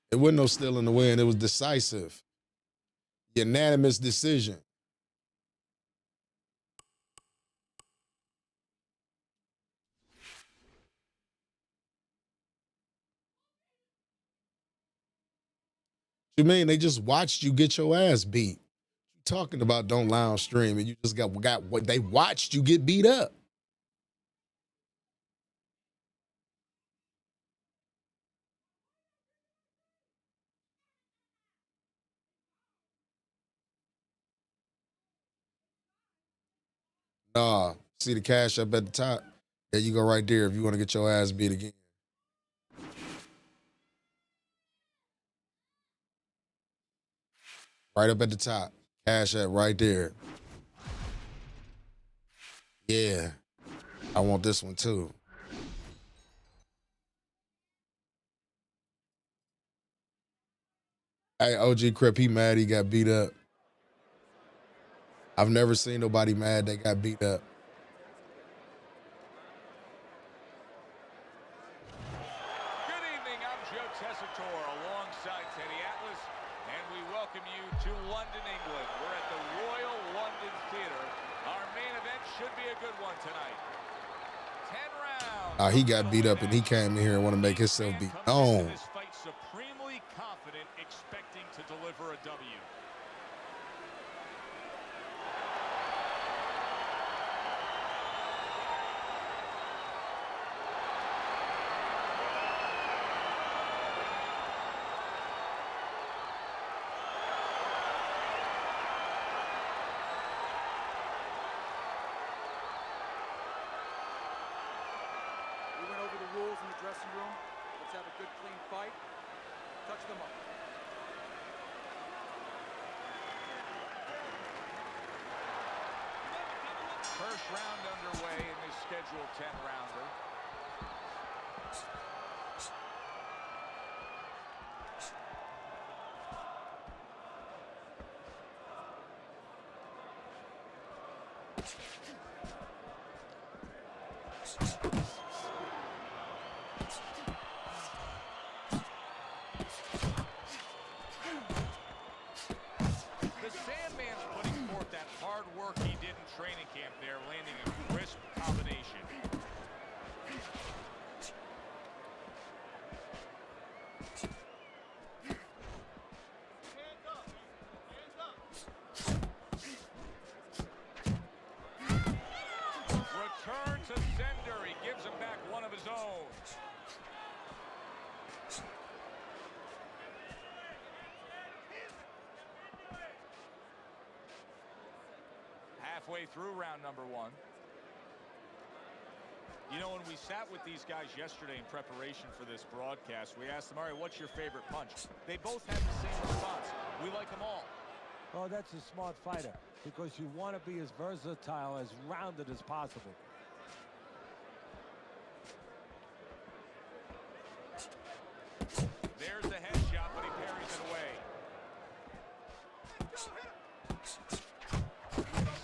It wasn't no still in the win. It was decisive. Unanimous decision. You mean they just watched you get your ass beat? You talking about don't lie on stream and you just got what they watched you get beat up. Nah, see the cash up at the top? There you go right there if you want to get your ass beat again. Right up at the top. Cash app right there. Yeah. I want this one too. Hey, OG Crip, he mad he got beat up. I've never seen nobody mad that got beat up. Good evening, I'm Joe Tessitore alongside Teddy Atlas, and we welcome you to London, England. We're at the Royal London Theatre. Our main event should be a good one tonight. 10 rounds. He got beat up and he came in here and want to make himself be known. This fight supremely confident, expecting to deliver a W. Dressing room. Let's have a good, clean fight. Touch them up. First round underway in this scheduled 10-rounder. Training camp there, landing a crisp combination. Return to sender. He gives him back one of his own. halfway through round number 1. You know, when we sat with these guys yesterday in preparation for this broadcast, we asked them, all right, what's your favorite punch? They both had the same response. We like them all. Oh, that's a smart fighter, because you want to be as versatile, as rounded as possible. There's the headshot, but he parries it away.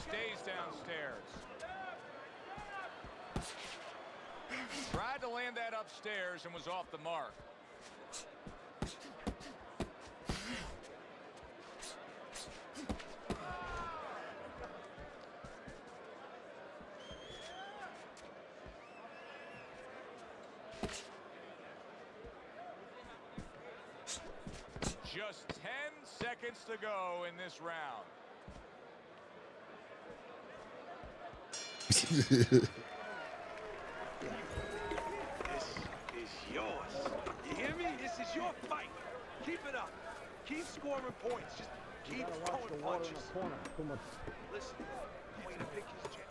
Stays downstairs. Tried to land that upstairs and was off the mark. Just 10 seconds to go in this round. This is yours. You hear me? This is your fight. Keep it up. Keep scoring points. Just keep throwing punches. Listen, I'm waiting to pick his champ.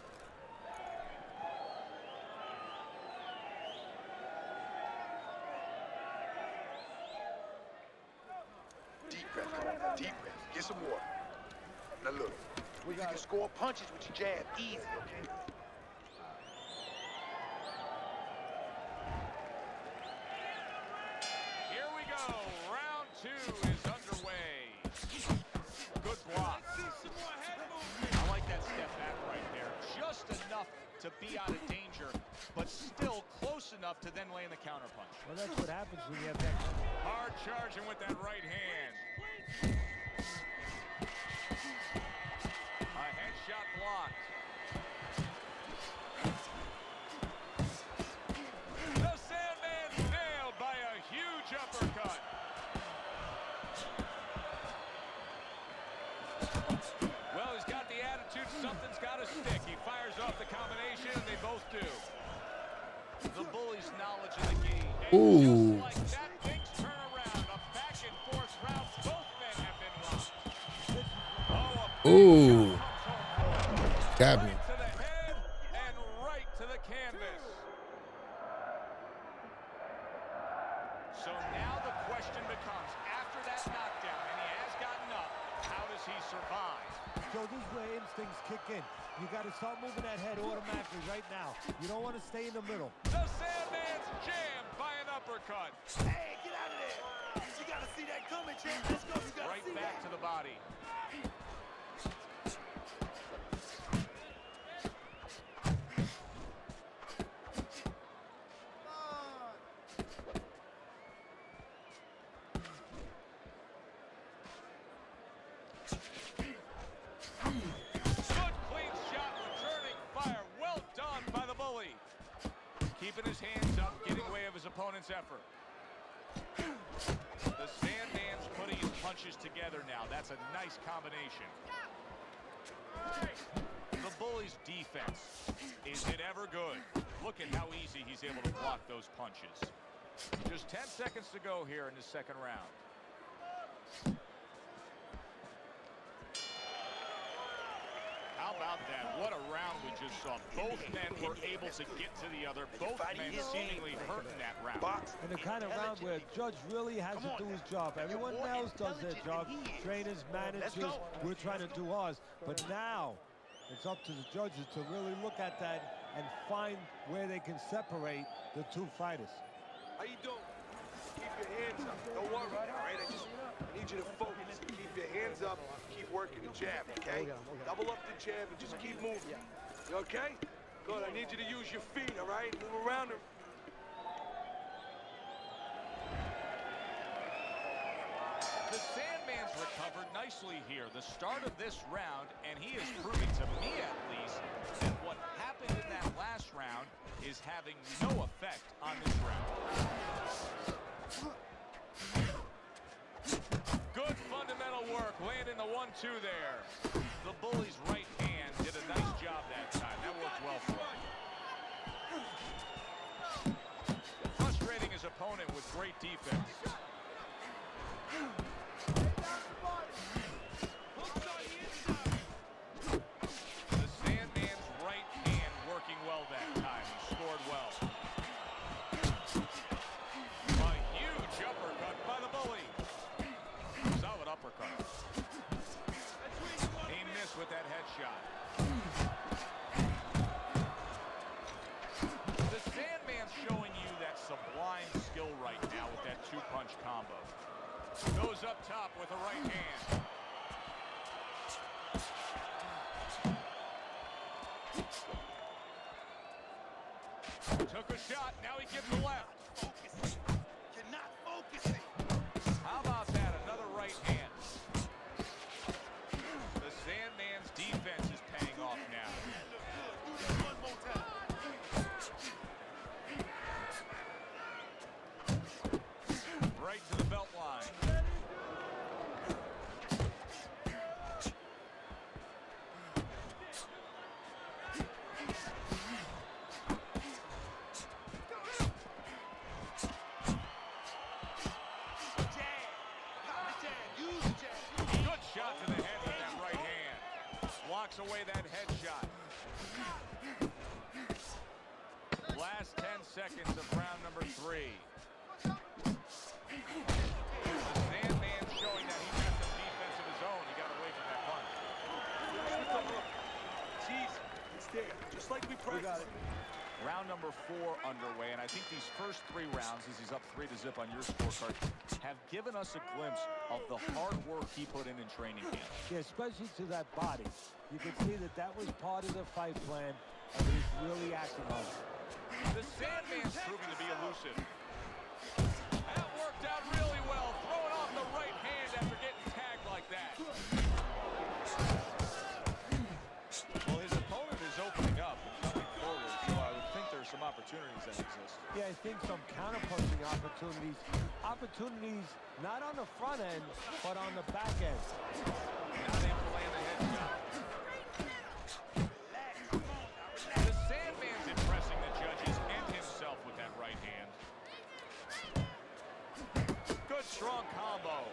Deep breath, come on. Deep breath. Get some water. Now look, you can score punches with your jab easy, okay? Here we go. Round 2 is underway. Good block. I like that step back right there. Just enough to be out of danger, but still close enough to then land the counterpunch. Well, that's what happens when you have that. Hard charging with that right hand. A headshot blocked. The Sandman's nailed by a huge uppercut. Well, he's got the attitude, something's got to stick. He fires off the combination, and they both do. The Bully's knowledge of the game. And Ooh. just like that, things turn around. A back and forth round. Both men have been rocked. Oh, Ooh. Got me. right to the head and right to the canvas. So now the question becomes, after that knockdown, and he has gotten up, how does he survive? So this is where instincts kick in. You got to start moving that head automatically right now. You don't want to stay in the middle. The Sandman's jammed by an uppercut. Hey, get out of there. You got to see that coming, champ. Let's go. You got to Right see back that. to the body. Good clean shot, returning fire. Well done by the Bully. Keeping his hands up, getting away of his opponent's effort. The Sandman's putting his punches together now. That's a nice combination. The Bully's defense. Is it ever good? Look at how easy he's able to block those punches. Just 10 seconds to go here in the second round. How about that? What a round we just saw. Both men were able to get to the other. Both men seemingly hurt in that round. And the kind of round where a judge really has to do his job. Everyone else does their job. Trainers, managers, we're trying to do ours. But now it's up to the judges to really look at that and find where they can separate the two fighters. How you doing? Keep your hands up. Don't worry, all right? I need you to focus. Keep your hands up. Keep working the jab, okay? Double up the jab and just keep moving. You okay? Good. I need you to use your feet, all right? Move around them. The Sandman's recovered nicely here. The start of this round, and he is proving to me at least that what happened in that last round is having no effect on this round. Good fundamental work, landing the 1-2 there. The Bully's right hand did a nice job that time. That worked well for him. Frustrating his opponent with great defense. The punch combo. Goes up top with a right hand. Took a shot, now he gives the left. You're not focusing. How about that? Another right hand. The Sandman's defense is paying off now. Do this one more time. Right to the belt line. Good shot to the head with that right hand. Blocks away that headshot. Last 10 seconds of round number 3. The Sandman showing that he's got some defense of his own. He got away from that punch. Jeez, it's there, just like we practiced. Round number 4 underway, and I think these first 3 rounds, as he's up 3-0 on your scorecard, have given us a glimpse of the hard work he put in training camp. Yeah, especially to that body. You can see that that was part of the fight plan, and he's really acting on it. The Sandman's proving to be elusive. That worked out really well, throwing off the right hand after getting tagged like that. Well, his opponent is opening up and coming forward, so I would think there's some opportunities that exist. Yeah, I think some counter-punching opportunities. Opportunities not on the front end, but on the back end. Not able to land the headshot. The Sandman's impressing the judges and himself with that right hand. Good strong combo.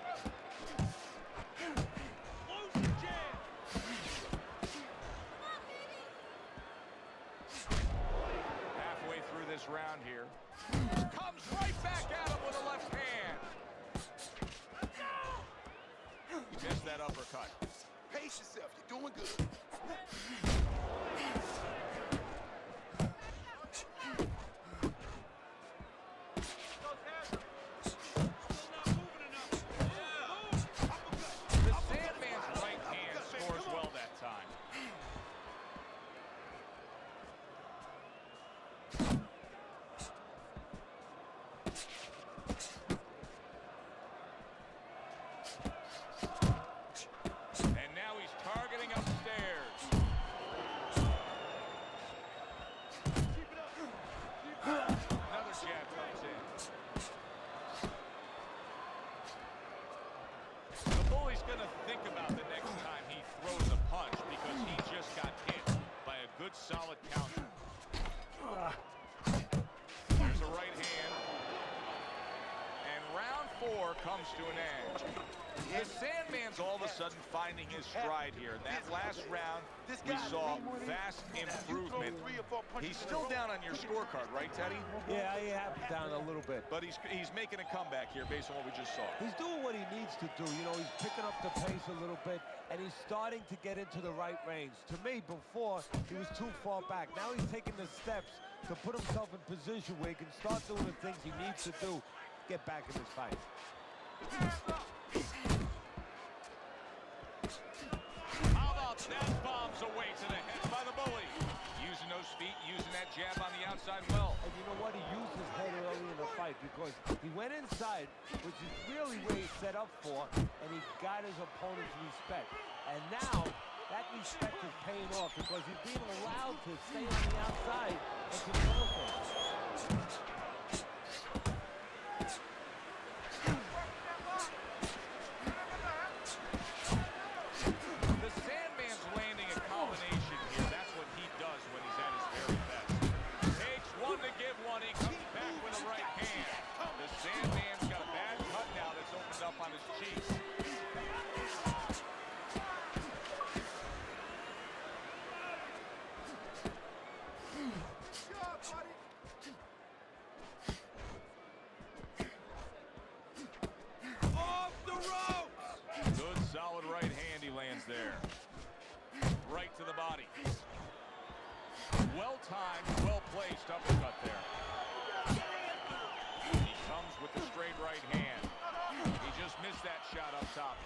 Halfway through this round here. Comes right back at him with a left hand. He missed that uppercut. Pace yourself, you're doing good. The Sandman's right hand scores well that time. And now he's targeting upstairs. Another jab comes in. The bully's going to think about the next time he throws a punch because he just got hit by a good solid counter. There's a right hand. And round 4 comes to an end. The Sandman's all of a sudden finding his stride here. In that last round, we saw vast improvement. He's still down on your scorecard, right, Teddy? Yeah, I have it down a little bit. But he's making a comeback here based on what we just saw. He's doing what he needs to do. You know, he's picking up the pace a little bit, and he's starting to get into the right range. To me, before, he was too far back. Now he's taking the steps to put himself in position where he can start doing the things he needs to do to get back in this fight. How about that? Bombs away to the head by the bully. Using those feet, using that jab on the outside well. And you know what? He used his head early in the fight because he went inside, which is really where he set up for, and he got his opponent's respect. And now, that respect is paying off because he's being allowed to stay on the outside and control things. The Sandman's landing a combination here. That's what he does when he's at his very best. Takes one to give one. He comes back with a right hand. The Sandman's got a bad cut now that's opened up on his cheek. Off the ropes! Good solid right hand he lands there. Right to the body. Well timed, well placed uppercut there. He comes with the straight right hand. missed that shot up top.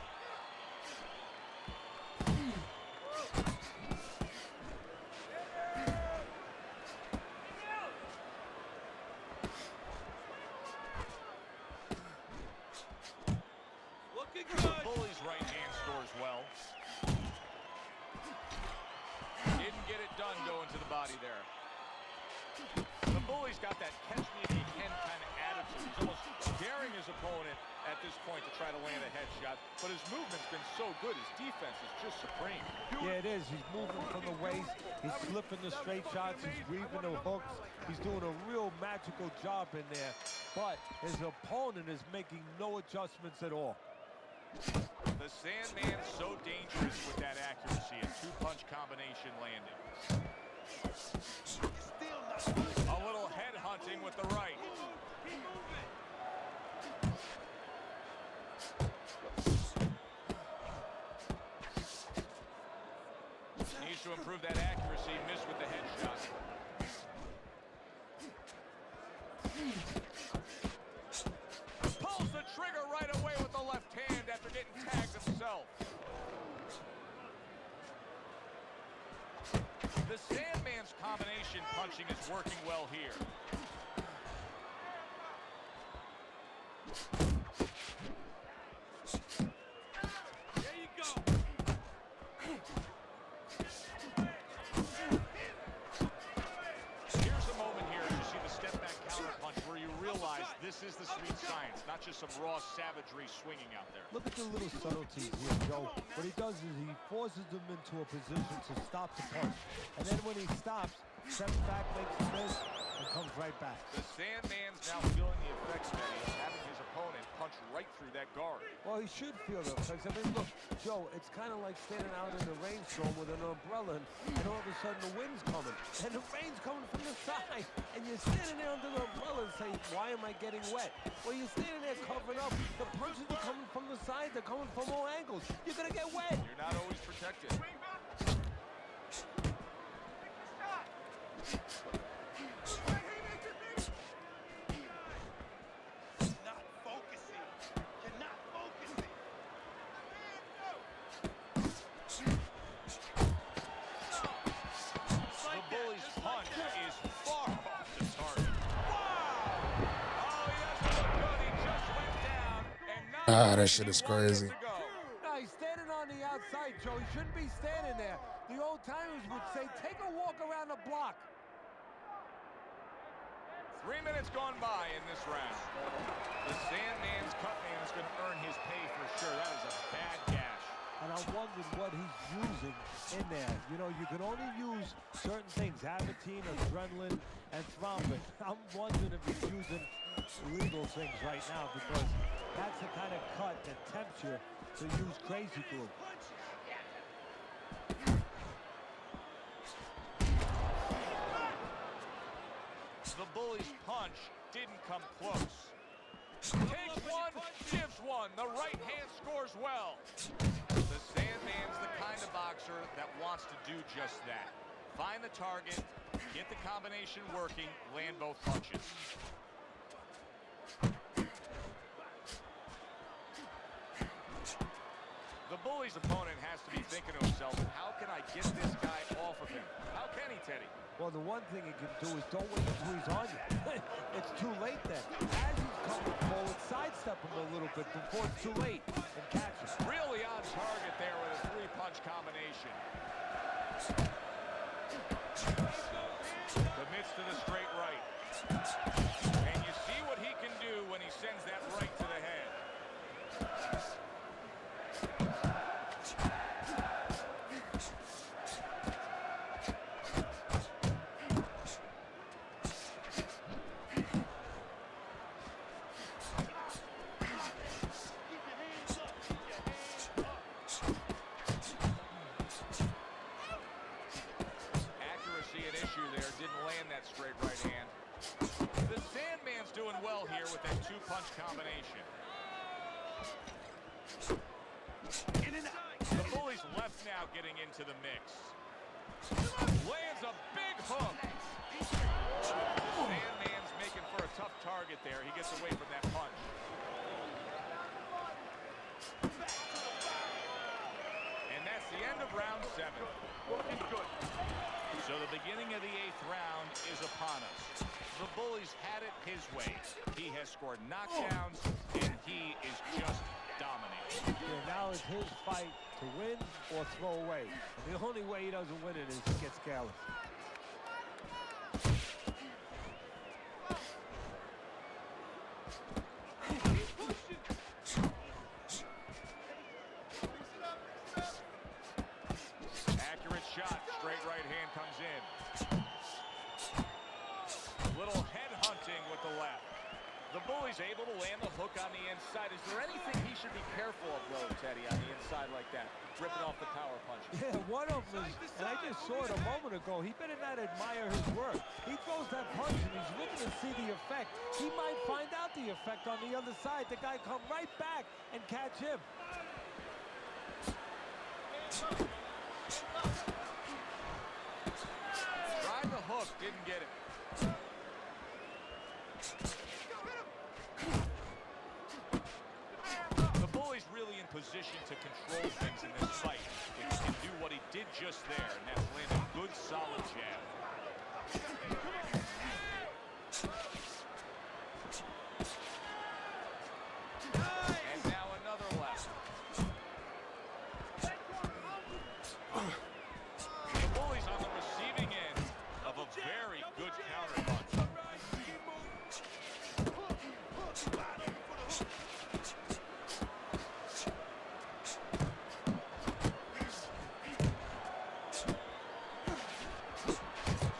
Looking The Bullies' right hand scores well. Didn't get it done going to the body there. The Bullies got that catch-me-if-you-can kind of attitude. He's almost daring his opponent at this point to try to land a headshot, but his movement's been so good. His defense is just supreme. Yeah, it is. He's moving from the waist. He's slipping the straight shots. He's weaving the hooks. He's doing a real magical job in there. But his opponent is making no adjustments at all. The Sandman's so dangerous with that accuracy. A two-punch combination landing. A little head hunting with the right. Needs to improve that accuracy. Missed with the headshot. Pulls the trigger right away with the left hand after getting tagged himself. The Sandman's combination punching is working well here. There you go. Here's a moment here as you see the step-back counter punch where you realize this is the sweet science, not just some raw savagery swinging out there. Look at the little subtleties here, Joe. What he does is he forces them into a position to stop the punch. And then when he stops, steps back, makes a miss, and comes right back. The Sandman's now feeling the effects, Eddie, of having his opponent punch right through that guard. Well, he should feel the effects. I mean, look, Joe, it's kind of like standing out in a rainstorm with an umbrella, and all of a sudden the wind's coming, and the rain's coming from the side, and you're standing there under the umbrella and saying, why am I getting wet? Well, you're standing there covering up. The punches are coming from the side. They're coming from all angles. You're going to get wet. You're not always protected. Not focusing. You're not focusing. The Bullies' punch is far off the target. Wow! Oh, he doesn't look good. He just went down. And That shit is crazy. No, he's standing on the outside, Joe. He shouldn't be standing there. The old timers would say, take a walk around the block. 3 minutes gone by in this round. The Sandman's cut man is going to earn his pay for sure. That is a bad gash. And I'm wondering what he's using in there. You know, you can only use certain things, Avitine, adrenaline, and thrombin. I'm wondering if he's using legal things right now because that's the kind of cut that tempts you to use crazy glue. The Bullies' punch didn't come close. Takes one, gives one. The right hand scores well. The Sandman's the kind of boxer that wants to do just that. Find the target, get the combination working, land both punches. The Bullies' opponent has to be thinking to himself, how can I get this guy off of him? How can he, Teddy? Well, the one thing he can do is don't wait until he's on you. It's too late then. As he's coming forward, sidestep him a little bit before it's too late and catch him. Really on target there with a three-punch combination. Commits to the straight right. And you see what he can do when he sends that right to the head. Straight right hand. The Sandman's doing well here with that two-punch combination. The Bullies left now getting into the mix. Lands a big hook. The Sandman's making for a tough target there. He gets away from that punch. upon us. The Bully's had it his way. He has scored knockdowns, and he is just dominating. Yeah, now it's his fight to win or throw away. And the only way he doesn't win it is he gets careless. Accurate shot. Straight right hand comes in. Little head hunting with the left. The Bully's able to land the hook on the inside. Is there anything he should be careful of, though, Teddy, on the inside like that? Ripping off the power punch. Yeah, one of them is, and I just saw it a moment ago, he better not admire his work. He throws that punch and he's looking to see the effect. He might find out the effect on the other side. The guy come right back and catch him. Tried the hook, didn't get it. The Bully's really in position to control things in this fight. If he can do what he did just there, and that's land a good, solid jab. And now another left. The Bully's on the receiving end of a very good counter punch.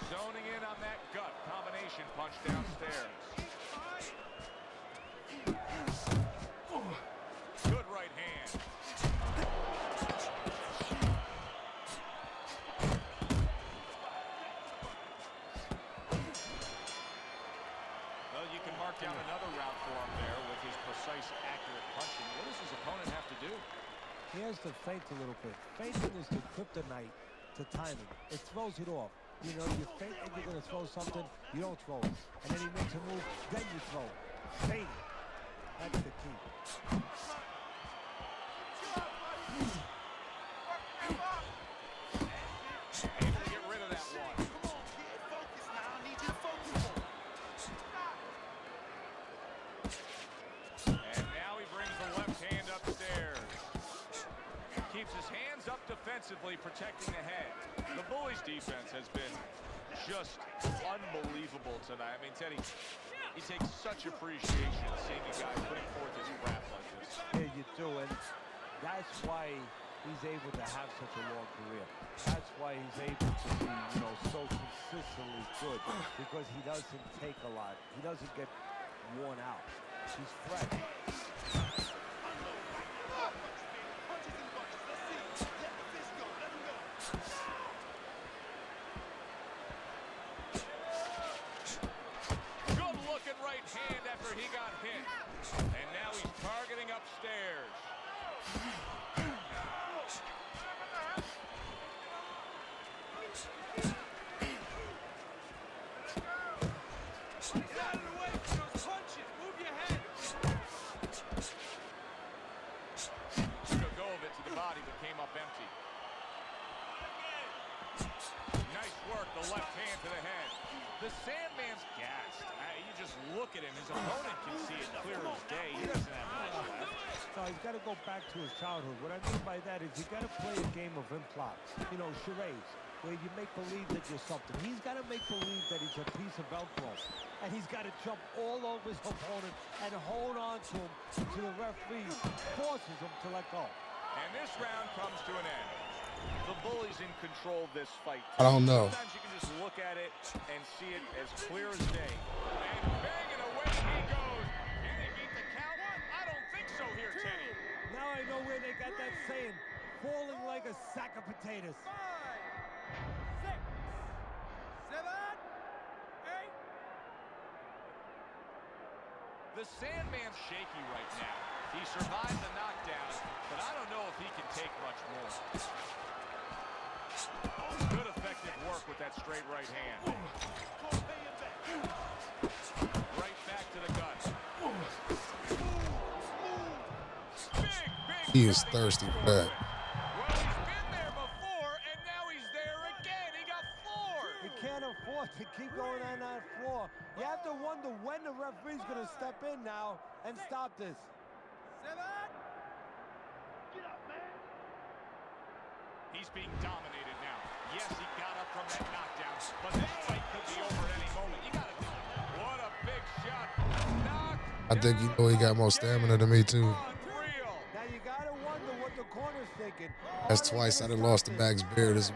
Zoning in on that gut combination punch downstairs. Good right hand. Well, you can mark down another round for him there with his precise, accurate punching. What does his opponent have to do? He has to feint a little bit. Feinting is the kryptonite to timing. It throws it off. You know, you feint and you're going to throw something, you don't throw it. And then he makes a move, then you throw it. Feint it. That's the key. Able to get rid of that one. And now he brings the left hand upstairs. Keeps his hands up defensively, protecting the head. The Bully's defense has been just unbelievable tonight. I mean, Teddy, you take such appreciation seeing a guy putting forth his craft like this. Yeah, you do, and that's why he's able to have such a long career. That's why he's able to be, you know, so consistently good, because he doesn't take a lot. He doesn't get worn out. He's fresh. Good looking right hand after he got hit. And now he's targeting upstairs. Took a go of it to the body, but came up empty. Nice work, the left hand to the head. The Sandman's gassed. You just look at him. His opponent can see it clear as day. He doesn't have much left. So he's got to go back to his childhood. What I mean by that is you got to play a game of implots, you know, charades, where you make believe that you're something. He's got to make believe that he's a piece of Velcro, and he's got to jump all over his opponent and hold on to him until the referee forces him to let go. And this round comes to an end. The Bully's in control of this fight. I don't know. Sometimes you can just look at it and see it as clear as day. And banging away he goes. Can they beat the count? I don't think so here, Teddy. Now I know where they got that saying, falling like a sack of potatoes. 5, 6, 7, 8. The Sandman's shaky right now. He survived the knockdown, but I don't know if he can take much more. Good effective work with that straight right hand. Right back to the gut. Big He is thirsty for that. Well, he's been there before, and now he's there again. He got floored. He can't afford to keep going on that floor. You have to wonder when the referee's going to step in now and stop this. Get up, man. He's being dominated now. Yes, he got up from that knockdown, but this fight could be over at any moment. You got to do it. What a big shot. I think you know he got more stamina than me too. Now you got to wonder what the corner's thinking. That's twice I done lost to Max Baer. This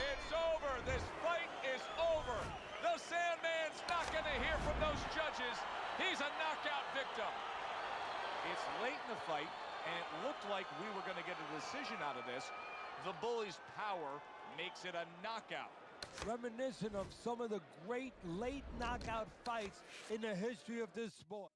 It's over. This fight is over. The Sandman's not going to hear from those judges. He's a knockout victim. It's late in the fight, and it looked like we were going to get a decision out of this. The Bully's power makes it a knockout. Reminiscent of some of the great late knockout fights in the history of this sport.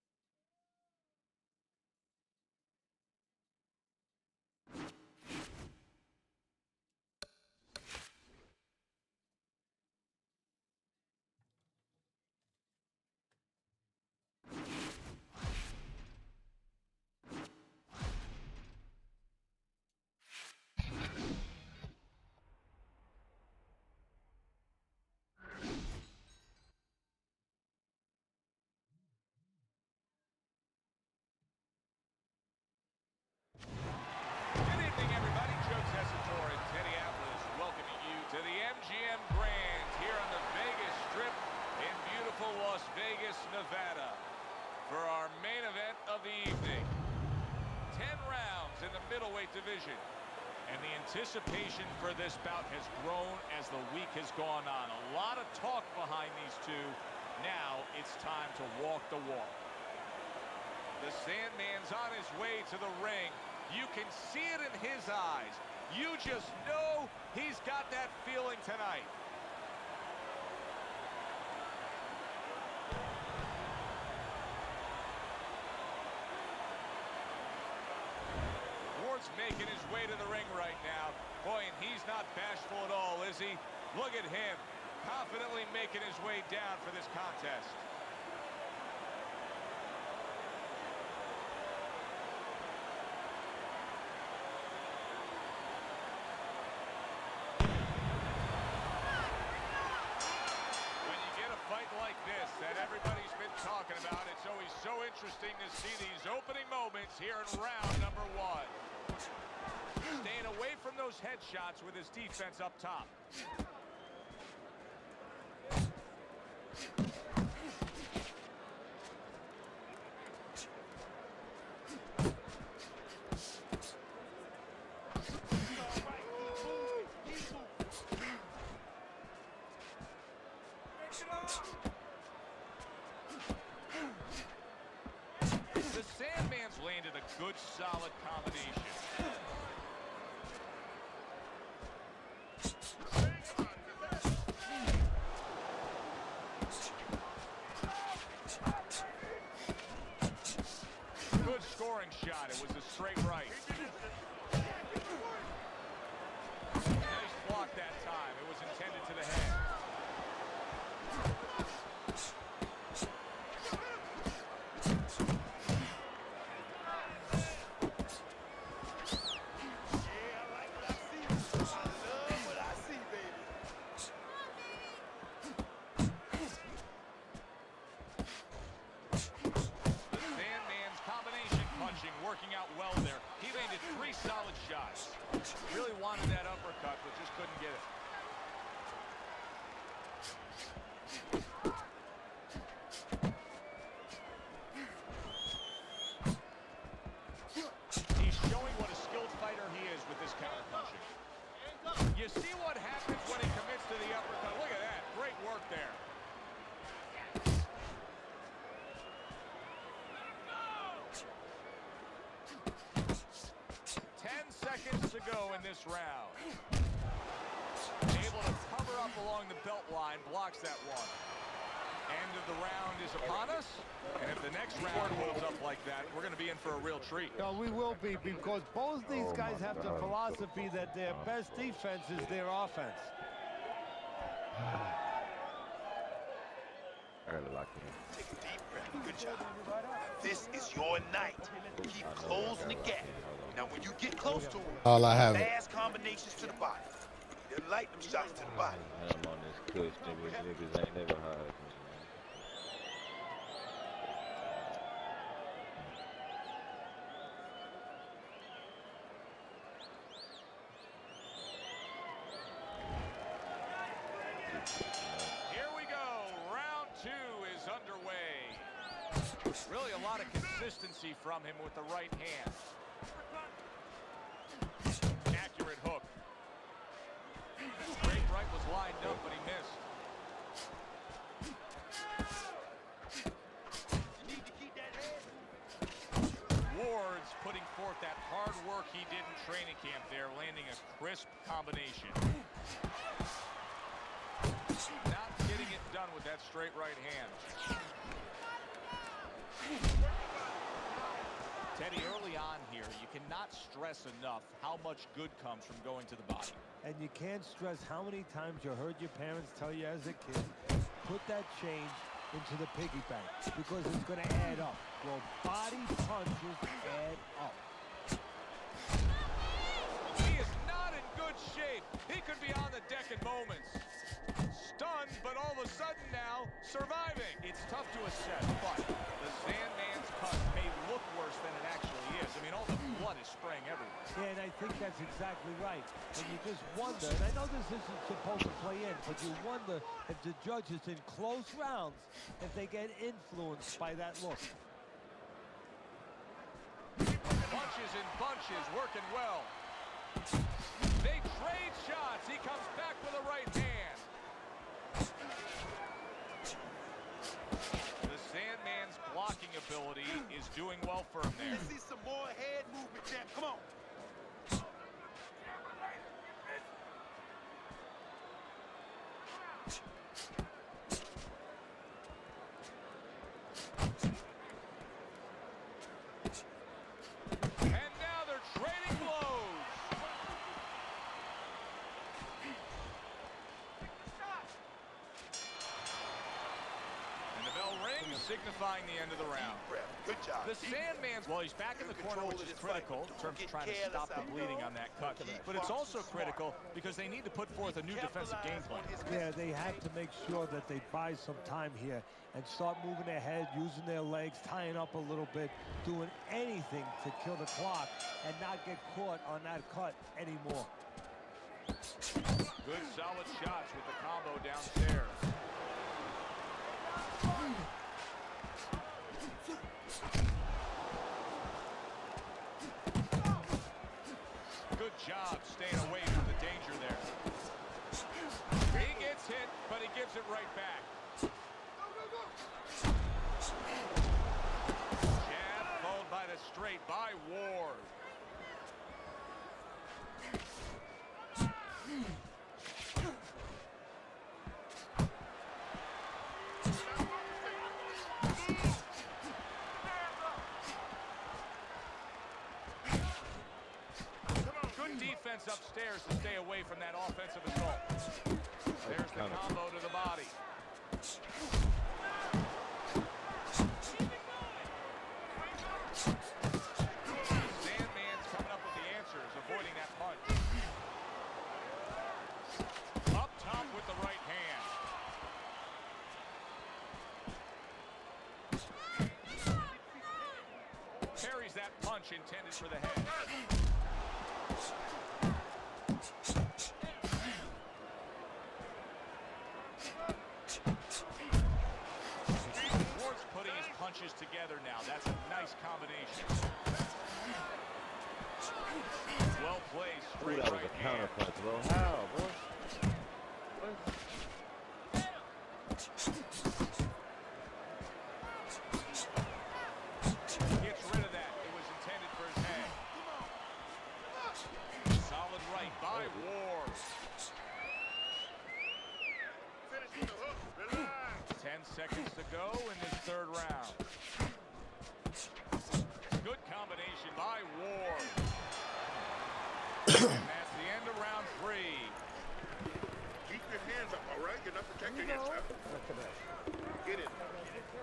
Good evening, everybody. Joe Tessitore and Teddy Atlas welcoming you to the MGM Grand here on the Vegas Strip in beautiful Las Vegas, Nevada for our main event of the evening. 10 rounds in the middleweight division. And the anticipation for this bout has grown as the week has gone on. A lot of talk behind these two. Now it's time to walk the walk. The Sandman's on his way to the ring. You can see it in his eyes. You just know he's got that feeling tonight. Ward's making his way to the ring right now. Boy, and he's not bashful at all, is he? Look at him, confidently making his way down for this contest. That everybody's been talking about. It's always so interesting to see these opening moments here in round number 1. Staying away from those headshots with his defense up top. The Sandman's landed a good, solid combination. Good scoring shot. It was a straight right. Nice block that time. It was intended to the head. Working out well there. He landed 3 solid shots. Really wanted that uppercut, but just couldn't get it. He's showing what a skilled fighter he is with this counter-punching. You see what happens when he commits to the uppercut. Look at that. Great work there. 10 seconds to go in this round. Able to cover up along the belt line, blocks that one. End of the round is upon us, and if the next round holds up like that, we're going to be in for a real treat. No, we will be, because both these guys have the philosophy that their best defense is their offense. I gotta lock in. Take a deep breath. Good job. This is your night. Keep closing the gap. Now, when you get close to him, All I have. fast combinations to the body. Then light them shots to the body. I'm on this push, niggas ain't never hard. Here we go. Round 2 is underway. Really a lot of consistency from him with the right hand. Accurate hook. Straight right was lined up, but he missed. Ward's putting forth that hard work he did in training camp there, landing a crisp combination. Not getting it done with that straight right hand. Teddy, early on here, you cannot stress enough how much good comes from going to the body. And you can't stress how many times you heard your parents tell you as a kid, put that change into the piggy bank because it's going to add up. Well, body punches add up. He is not in good shape. He could be on the deck in moments. Stunned, but all of a sudden now, surviving. It's tough to assess, but the Sandman's cut may look worse than it actually is. I mean, all the blood is spraying everywhere. Yeah, and I think that's exactly right. And you just wonder, and I know this isn't supposed to play in, but you wonder if the judges in close rounds, if they get influenced by that look. Punches and bunches, working well. They trade shots. He comes back with a right hand. The Sandman's blocking ability is doing well for him there. Let's see some more head movement, champ. Come on. And now they're trading blows. And the bell rings, signifying the end of the round. Good job. The Sandman's, well, he's back in the corner, which is critical in terms of trying to stop the bleeding on that cut. But it's also critical because they need to put forth a new defensive game plan. Yeah, they have to make sure that they buy some time here and start moving their head, using their legs, tying up a little bit, doing anything to kill the clock and not get caught on that cut anymore. Good solid shots with the combo downstairs. Good job staying away from the danger there. He gets hit, but he gives it right back. Jab followed by the straight by Ward. Good defense upstairs to stay away from that offensive assault. There's the combo to the body. Sandman's coming up with the answers, avoiding that punch. Up top with the right hand. Carries that punch intended for the head. Ward's putting his punches together now. That's a nice combination. Well played, straight That was right a counter hand. punch, bro. How, bro? Gets rid of that. It was intended for his head. Solid right by Ward. 10 seconds to go in this third round. Good combination by Ward. And that's the end of round 3. Keep your hands up, all right? You're not protecting yourself. Get it.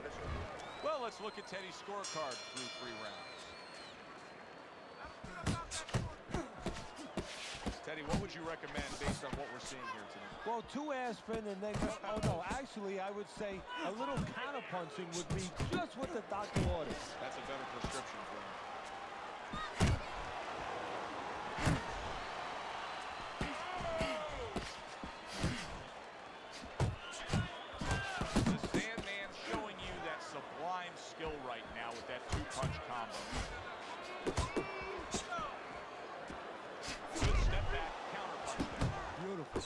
Listen. Well, let's look at Teddy's scorecard through 3 rounds. Teddy, what would you recommend based on what we're seeing here tonight? Well, 2 aspirin and then, oh no, actually I would say a little counterpunching would be just what the doctor ordered. That's a better prescription for him. The Sandman showing you that sublime skill right now with that 2-punch combo. Good step back, counter punch there. Beautiful.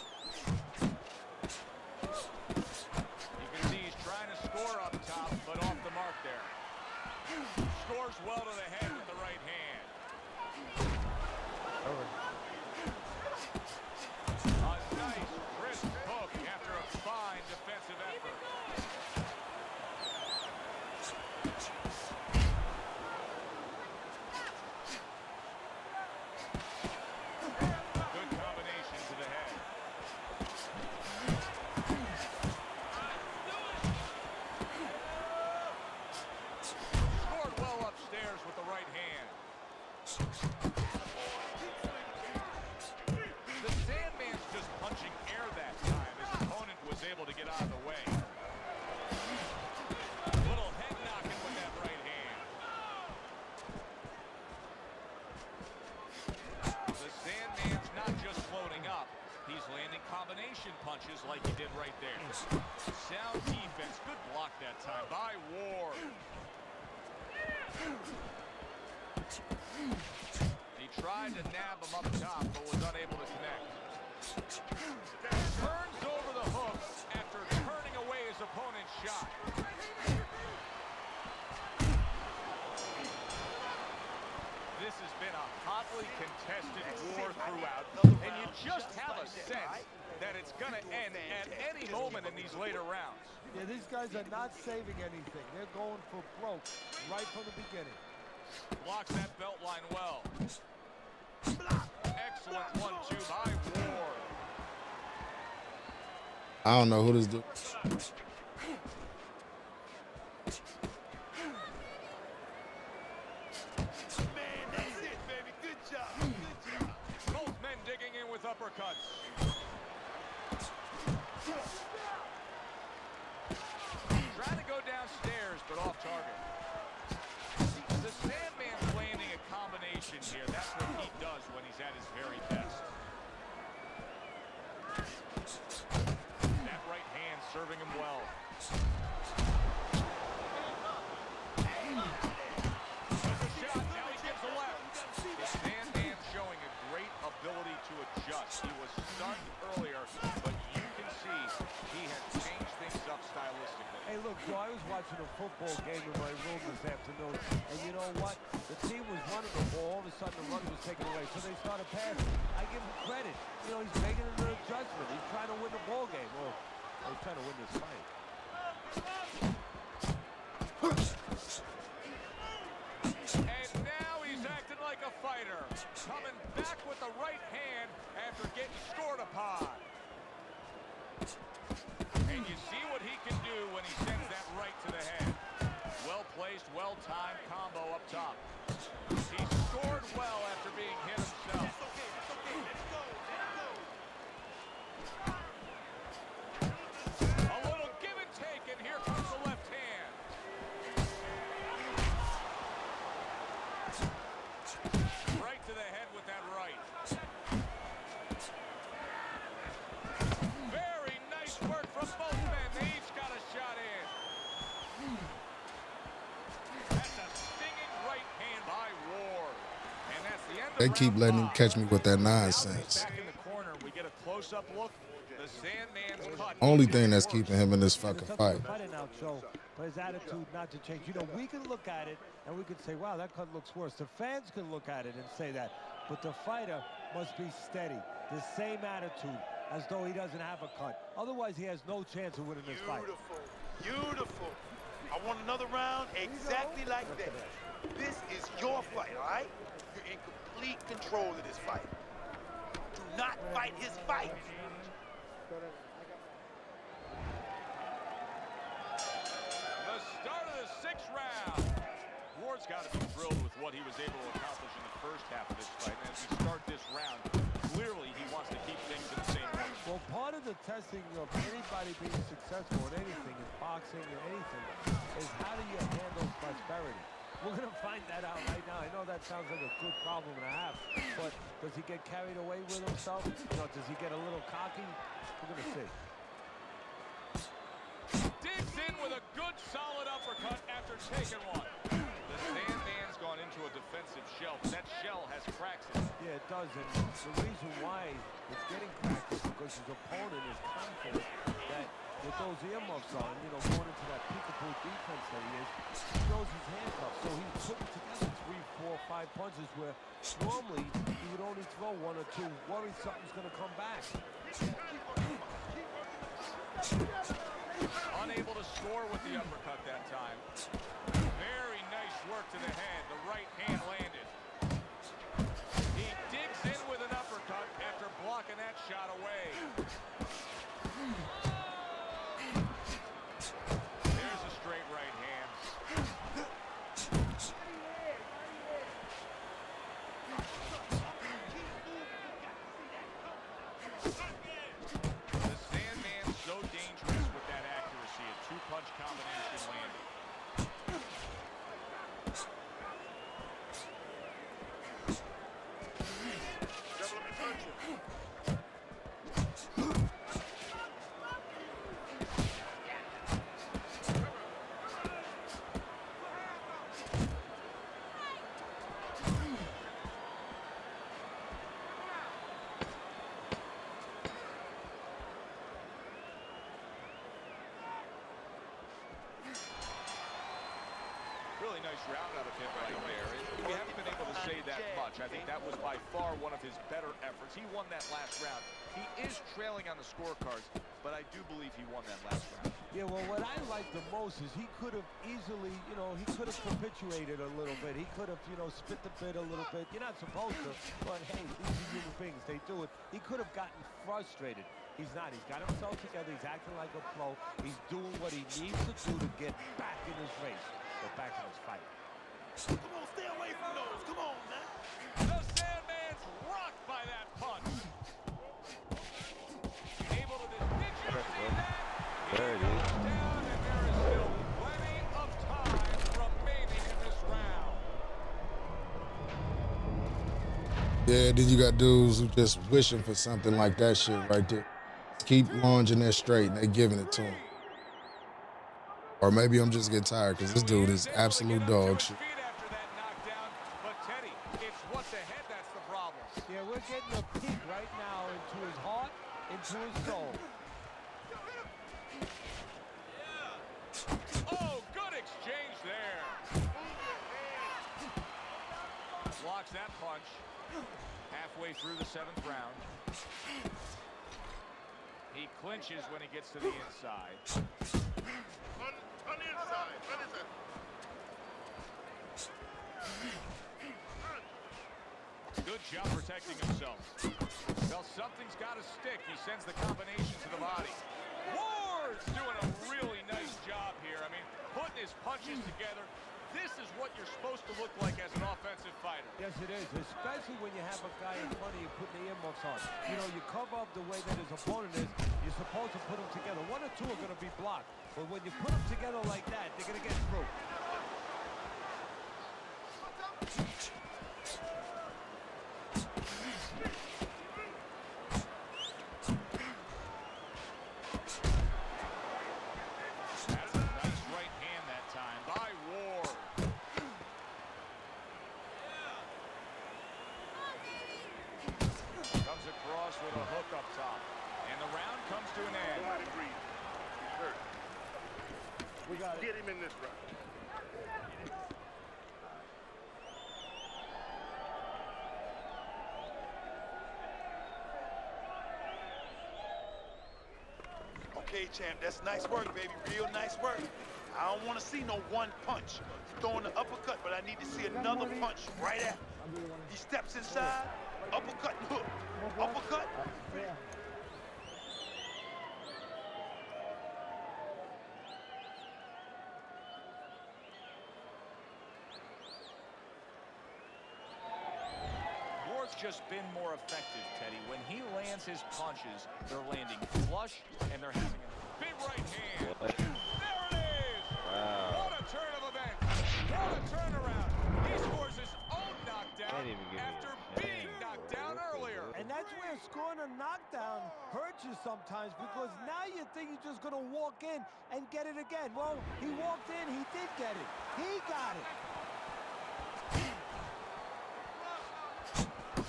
You can see he's trying to score up top, but off the mark there. Scores well to the head with the right hand. A nice, crisp hook after a fine defensive effort. Good combination to the head. Scored well upstairs with the right hand. The Sandman's just punching air that time. His opponent was able to get out of the way. Little head knocking with that right hand. The Sandman's not just floating up. He's landing combination punches like he did right there. Sound defense. Good block that time by Ward. He tried to nab him up top, but was unable to connect. Turns over the hook after turning away his opponent's shot. This has been a hotly contested war throughout, and you just have a sense that it's going to end at any moment in these later rounds. Yeah, these guys are not saving anything. They're going for broke right from the beginning. Blocks that belt line well. Excellent 1-2 by Ward. I don't know who this dude. Man, that's it, baby. Good job. Good job. Both men digging in with uppercuts. Trying to go downstairs, but off target. The Sandman's landing a combination here. That's what he does when he's at his very best. That right hand serving him well. There's a shot. Now he gives a left. The Sandman showing a great ability to adjust. He was stunned earlier, but you can see he has changed things up stylistically. Hey, look, Joe, I was watching a football game in my room this afternoon, and you know what? The team was running the ball. All of a sudden, the run was taken away, so they started passing. I give him credit. You know, he's making an adjustment. He's trying to win the ball game. Well, he's trying to win this fight. And now he's acting like a fighter. Coming back with the right hand after getting scored upon. And you see what he can do when he sends that right to the head. Well-placed, well-timed combo up top. He scored well after being hit himself. A little give and take, and here comes the left hand. Right to the head with that right. Very nice work from both men. They each got a shot in. That's a stinging right hand by Ward. And that's the end of They keep round letting him 5. catch me with that Now he's nonsense. back in the corner. We get a close-up look. The Sandman's cut. Only thing that's keeping him in this fucking It's up fight. to the fighter now, Joe, but his attitude not to change. You know, we can look at it and we can say, wow, that cut looks worse. The fans can look at it and say that, but the fighter must be steady, the same attitude, as though he doesn't have a cut. Otherwise, he has no chance of winning this fight. Beautiful. Beautiful. I want another round exactly like that. This is your fight, all right? You're in complete control of this fight. Do not fight his fight. The start of this 6th round. Ward's got to be thrilled with what he was able to accomplish in the first half of this fight. And as we start this round, clearly he wants to keep things in the same way. Well, part of the testing of anybody being successful in anything, in boxing or anything, is how do you handle prosperity? We're going to find that out right now. I know that sounds like a good problem to have, but does he get carried away with himself? You know, does he get a little cocky? We're going to see. Digs in with a good solid uppercut after taking one. The Sandman's gone into a defensive shell, but that shell has cracks in it. Yeah, it does, and the reason why it's getting cracked is because his opponent is confident that with those earmuffs on, you know, going into that peekaboo defense that he is, he knows his handcuffs, so he's putting together 3, 4, 5 punches where normally he would only throw 1 or 2, worried something's going to come back. Unable to score with the uppercut that time. Very nice work to the head. The right hand landed. He digs in with an uppercut after blocking that shot away. There's a straight right hand. The Sandman's so dangerous with that accuracy. A 2-punch combination landed. Really nice round out of him right there. We haven't been able to say that much. I think that was by far one of his better efforts. He won that last round. He is trailing on the scorecards, but I do believe he won that last round. Yeah, well, what I like the most is he could have easily, you know, he could have capitulated a little bit. He could have, you know, spit the bit a little bit. You're not supposed to, but hey, these are human beings. They do it. He could have gotten frustrated. He's not. He's got himself together. He's acting like a pro. He's doing what he needs to do to get back in his race, or back in his fight. Come on, stay away from those. Come on, man. The Sandman's rocked by that punch. Able to see that. There it is. Down, and there is still plenty of time remaining in this round. Yeah, then you got dudes who just wishing for something like that shit right there. Keep lunging that straight and they giving it to him. Or maybe I'm just getting tired because this dude is absolute dog shit. After that knockdown, but Teddy, it's what's ahead that's the problem. Yeah, we're getting a peek right now into his heart, into his soul. Oh, good exchange there. Blocks that punch. Halfway through the 7th round. He clinches when he gets to the inside. On the inside. What is it? Good job protecting himself. Well, something's got to stick. He sends the combination to the body. Ward's doing a really nice job here. I mean, putting his punches together. This is what you're supposed to look like as an offensive fighter. Yes, it is, especially when you have a guy in front of you putting the earmuffs on. You know, you cover up the way that his opponent is. You're supposed to put them together. 1 or 2 are going to be blocked. But when you put them together like that, they're going to get through. That's a nice right hand that time by Ward. Comes across with a hook up top. And the round comes to an end. Nobody breathe. He's hurt. We got it. Get him in this round. Okay, champ, that's nice work, baby. Real nice work. I don't want to see no one punch. He's throwing the uppercut, but I need to see another punch right after. He steps inside, uppercut and hook. Uppercut. it's just been more effective, Teddy. When he lands his punches, they're landing flush, and they're having a big right hand. There it is! Wow. What a turn of events! What a turnaround! He scores his own knockdown after being knocked down earlier. And that's where scoring a knockdown hurts you sometimes, because now you think you're just going to walk in and get it again. Well, he walked in, he did get it. He got it.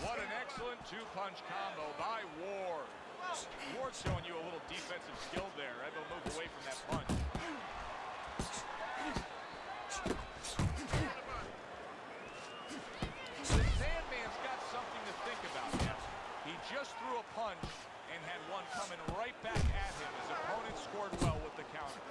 What an excellent two-punch combo by Ward. Ward's showing you a little defensive skill there. Able to move away from that punch. The Sandman's got something to think about now. He just threw a punch and had one coming right back at him. His opponent scored well with the counter.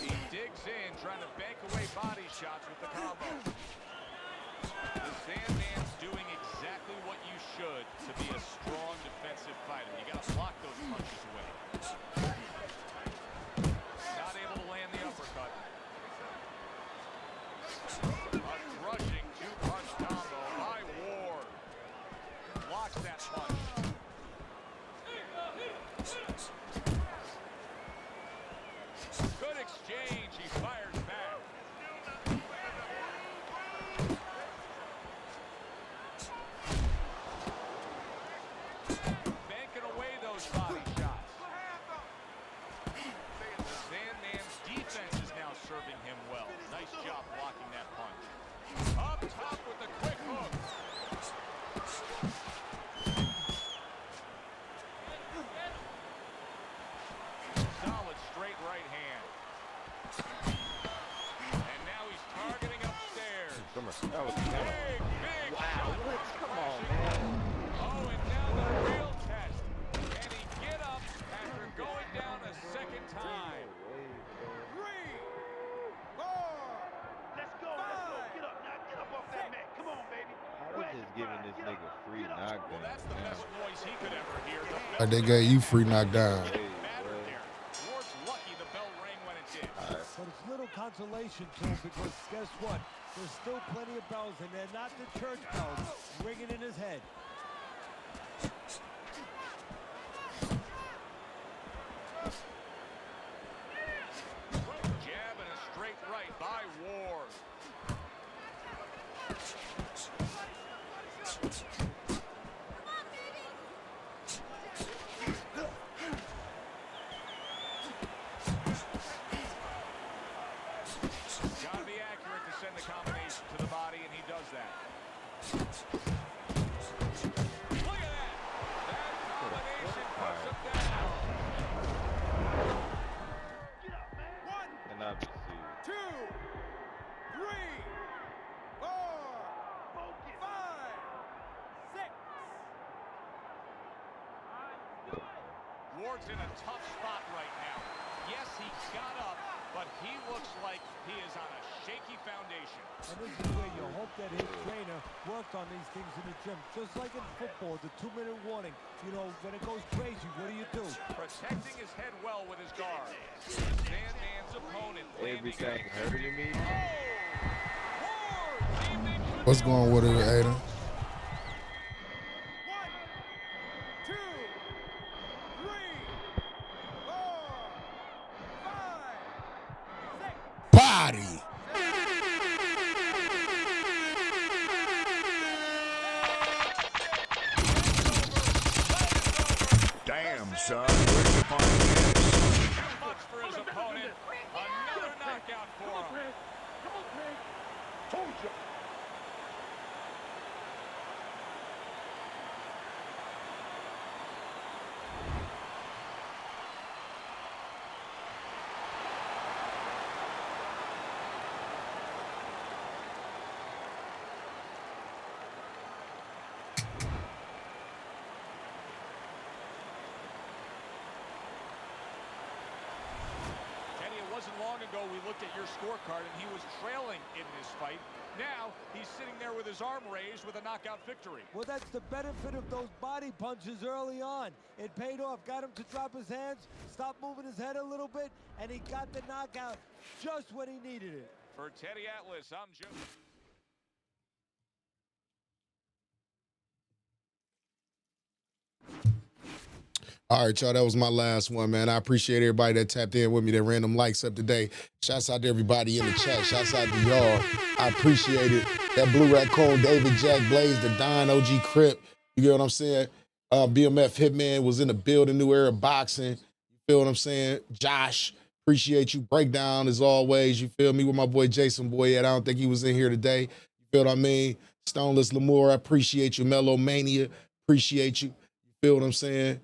He digs in, trying to bank away body shots with the combo. The Sandman's doing exactly what you should to be a strong defensive fighter. You got to block those punches away. Not able to land the uppercut. A crushing two-punch combo by Ward. Blocks that punch. Good exchange. He fires back. Banking away those body shots. The Sandman's defense is now serving him well. Nice job blocking that punch. Up top with the quick hook. Solid straight right hand. And now he's targeting upstairs. That was Big, big wow. shot. Come on, man. Oh, and now the real test. Can he get up after going down a second time? 3, 4, let's go, get up now, get up off that mat, come on, baby. I was just giving this nigga free knockdown. Well, that's the best voice he could ever hear. Like they gave you free knockdown. Ward's lucky the bell rang when it did. But it's little consolation to him, because guess what? There's still plenty of bells, and they're not the church bells ringing in his head. Jab and a straight right by Ward. Gotta be accurate to send the combination to the body, and he does that. Look at that! That combination puts him down. And obviously, 2, 3, 4, 5, 6. Ward's in a tough spot right now. Yes, he got up, but he looks like he is on a shaky foundation. And this is where you hope that his trainer worked on these things in the gym. Just like in football, the 2-minute warning. You know, when it goes crazy, what do? Protecting his head well with his guard. Sandman's opponent everything hurting me. What's going with it, Aiden? 1, 2, 3, 4, 5, 6. Body. Damn, son. Where'd you find this? Too much for his opponent. Another knockout for him. Told you. Teddy, it wasn't long ago we looked at your scorecard and he was trailing in this fight. Now he's sitting there with his arm raised with a knockout victory. Well, that's the benefit of those body punches early on. It paid off, got him to drop his hands, stop moving his head a little bit, and he got the knockout just when he needed it. For Teddy Atlas, I'm Joe. All right, y'all, that was my last one, man. I appreciate everybody that tapped in with me, that random likes up today. Shouts out to everybody in the chat. Shouts out to y'all. I appreciate it. That Blue Raccoon, David, Jack Blaze, the Don, OG Crip. You get what I'm saying? BMF Hitman was in the building, New Era Boxing. You feel what I'm saying? Josh, appreciate you. Breakdown as always. You feel me? With my boy Jason Boyette. I don't think he was in here today. You feel what I mean? Stoneless Lamour, I appreciate you. Mellow Mania, appreciate you. You feel what I'm saying?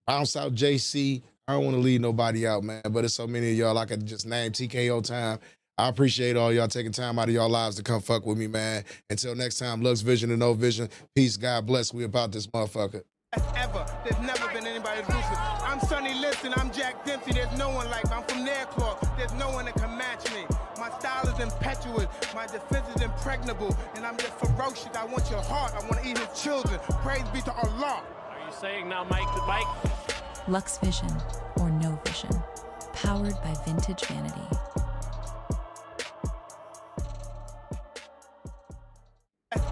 Bounce out JC. I don't want to leave nobody out, man, but it's so many of y'all I could just name. TKO time. I appreciate all y'all taking time out of y'all lives to come fuck with me, man. Until next time, Lux Vision and No Vision. Peace, God bless. We about this motherfucker. Ever. There's never been anybody ruthless. I'm Sonny Liston, I'm Jack Dempsey. There's no one like me. I'm from Nairclaw. There's no one that can match me. My style is impetuous. My defense is impregnable. And I'm just ferocious. I want your heart. I want to eat his children. Praise be to Allah. Are you saying now, Mike, the Mike? Lux Vision or No Vision. Powered by Vintage Vanity.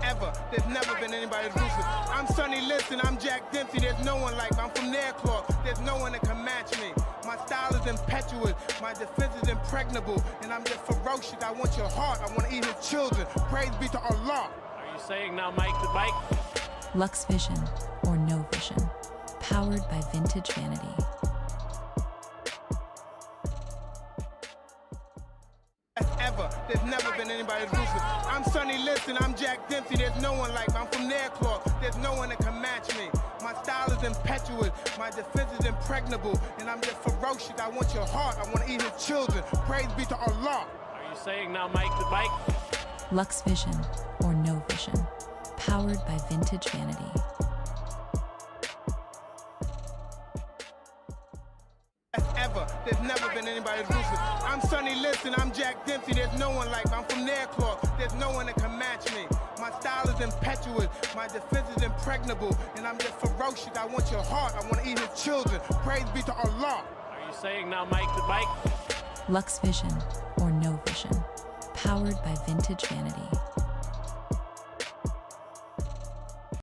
Ever. There's never been anybody ruthless. I'm Sonny Liston, I'm Jack Dempsey. There's no one like me. I'm from Nairclaw. There's no one that can match me. My style is impetuous. My defense is impregnable. And I'm just ferocious. I want your heart. I want to eat his children. Praise be to Allah. Are you saying now, Mike, the Mike? Lux Vision or No Vision. Powered by Vintage Vanity. Ever. There's never been anybody ruthless. I'm Sonny Liston, I'm Jack Dempsey. There's no one like me. I'm from Nairclaw. There's no one that can match me. My style is impetuous. My defense is impregnable. And I'm just ferocious. I want your heart. I want to eat his children. Praise be to Allah. Are you saying now, Mike, the Mike? Lux Vision or No Vision. Powered by Vintage Vanity. Ever. There's never been anybody ruthless. I'm Sonny Liston, I'm Jack Dempsey. There's no one like me. I'm from Nairclaw. There's no one that can match me. My style is impetuous. My defense is impregnable. And I'm just ferocious. I want your heart. I want to eat his children. Praise be to Allah. Are you saying now, Mike, the Mike? Lux Vision or No Vision. Powered by Vintage Vanity.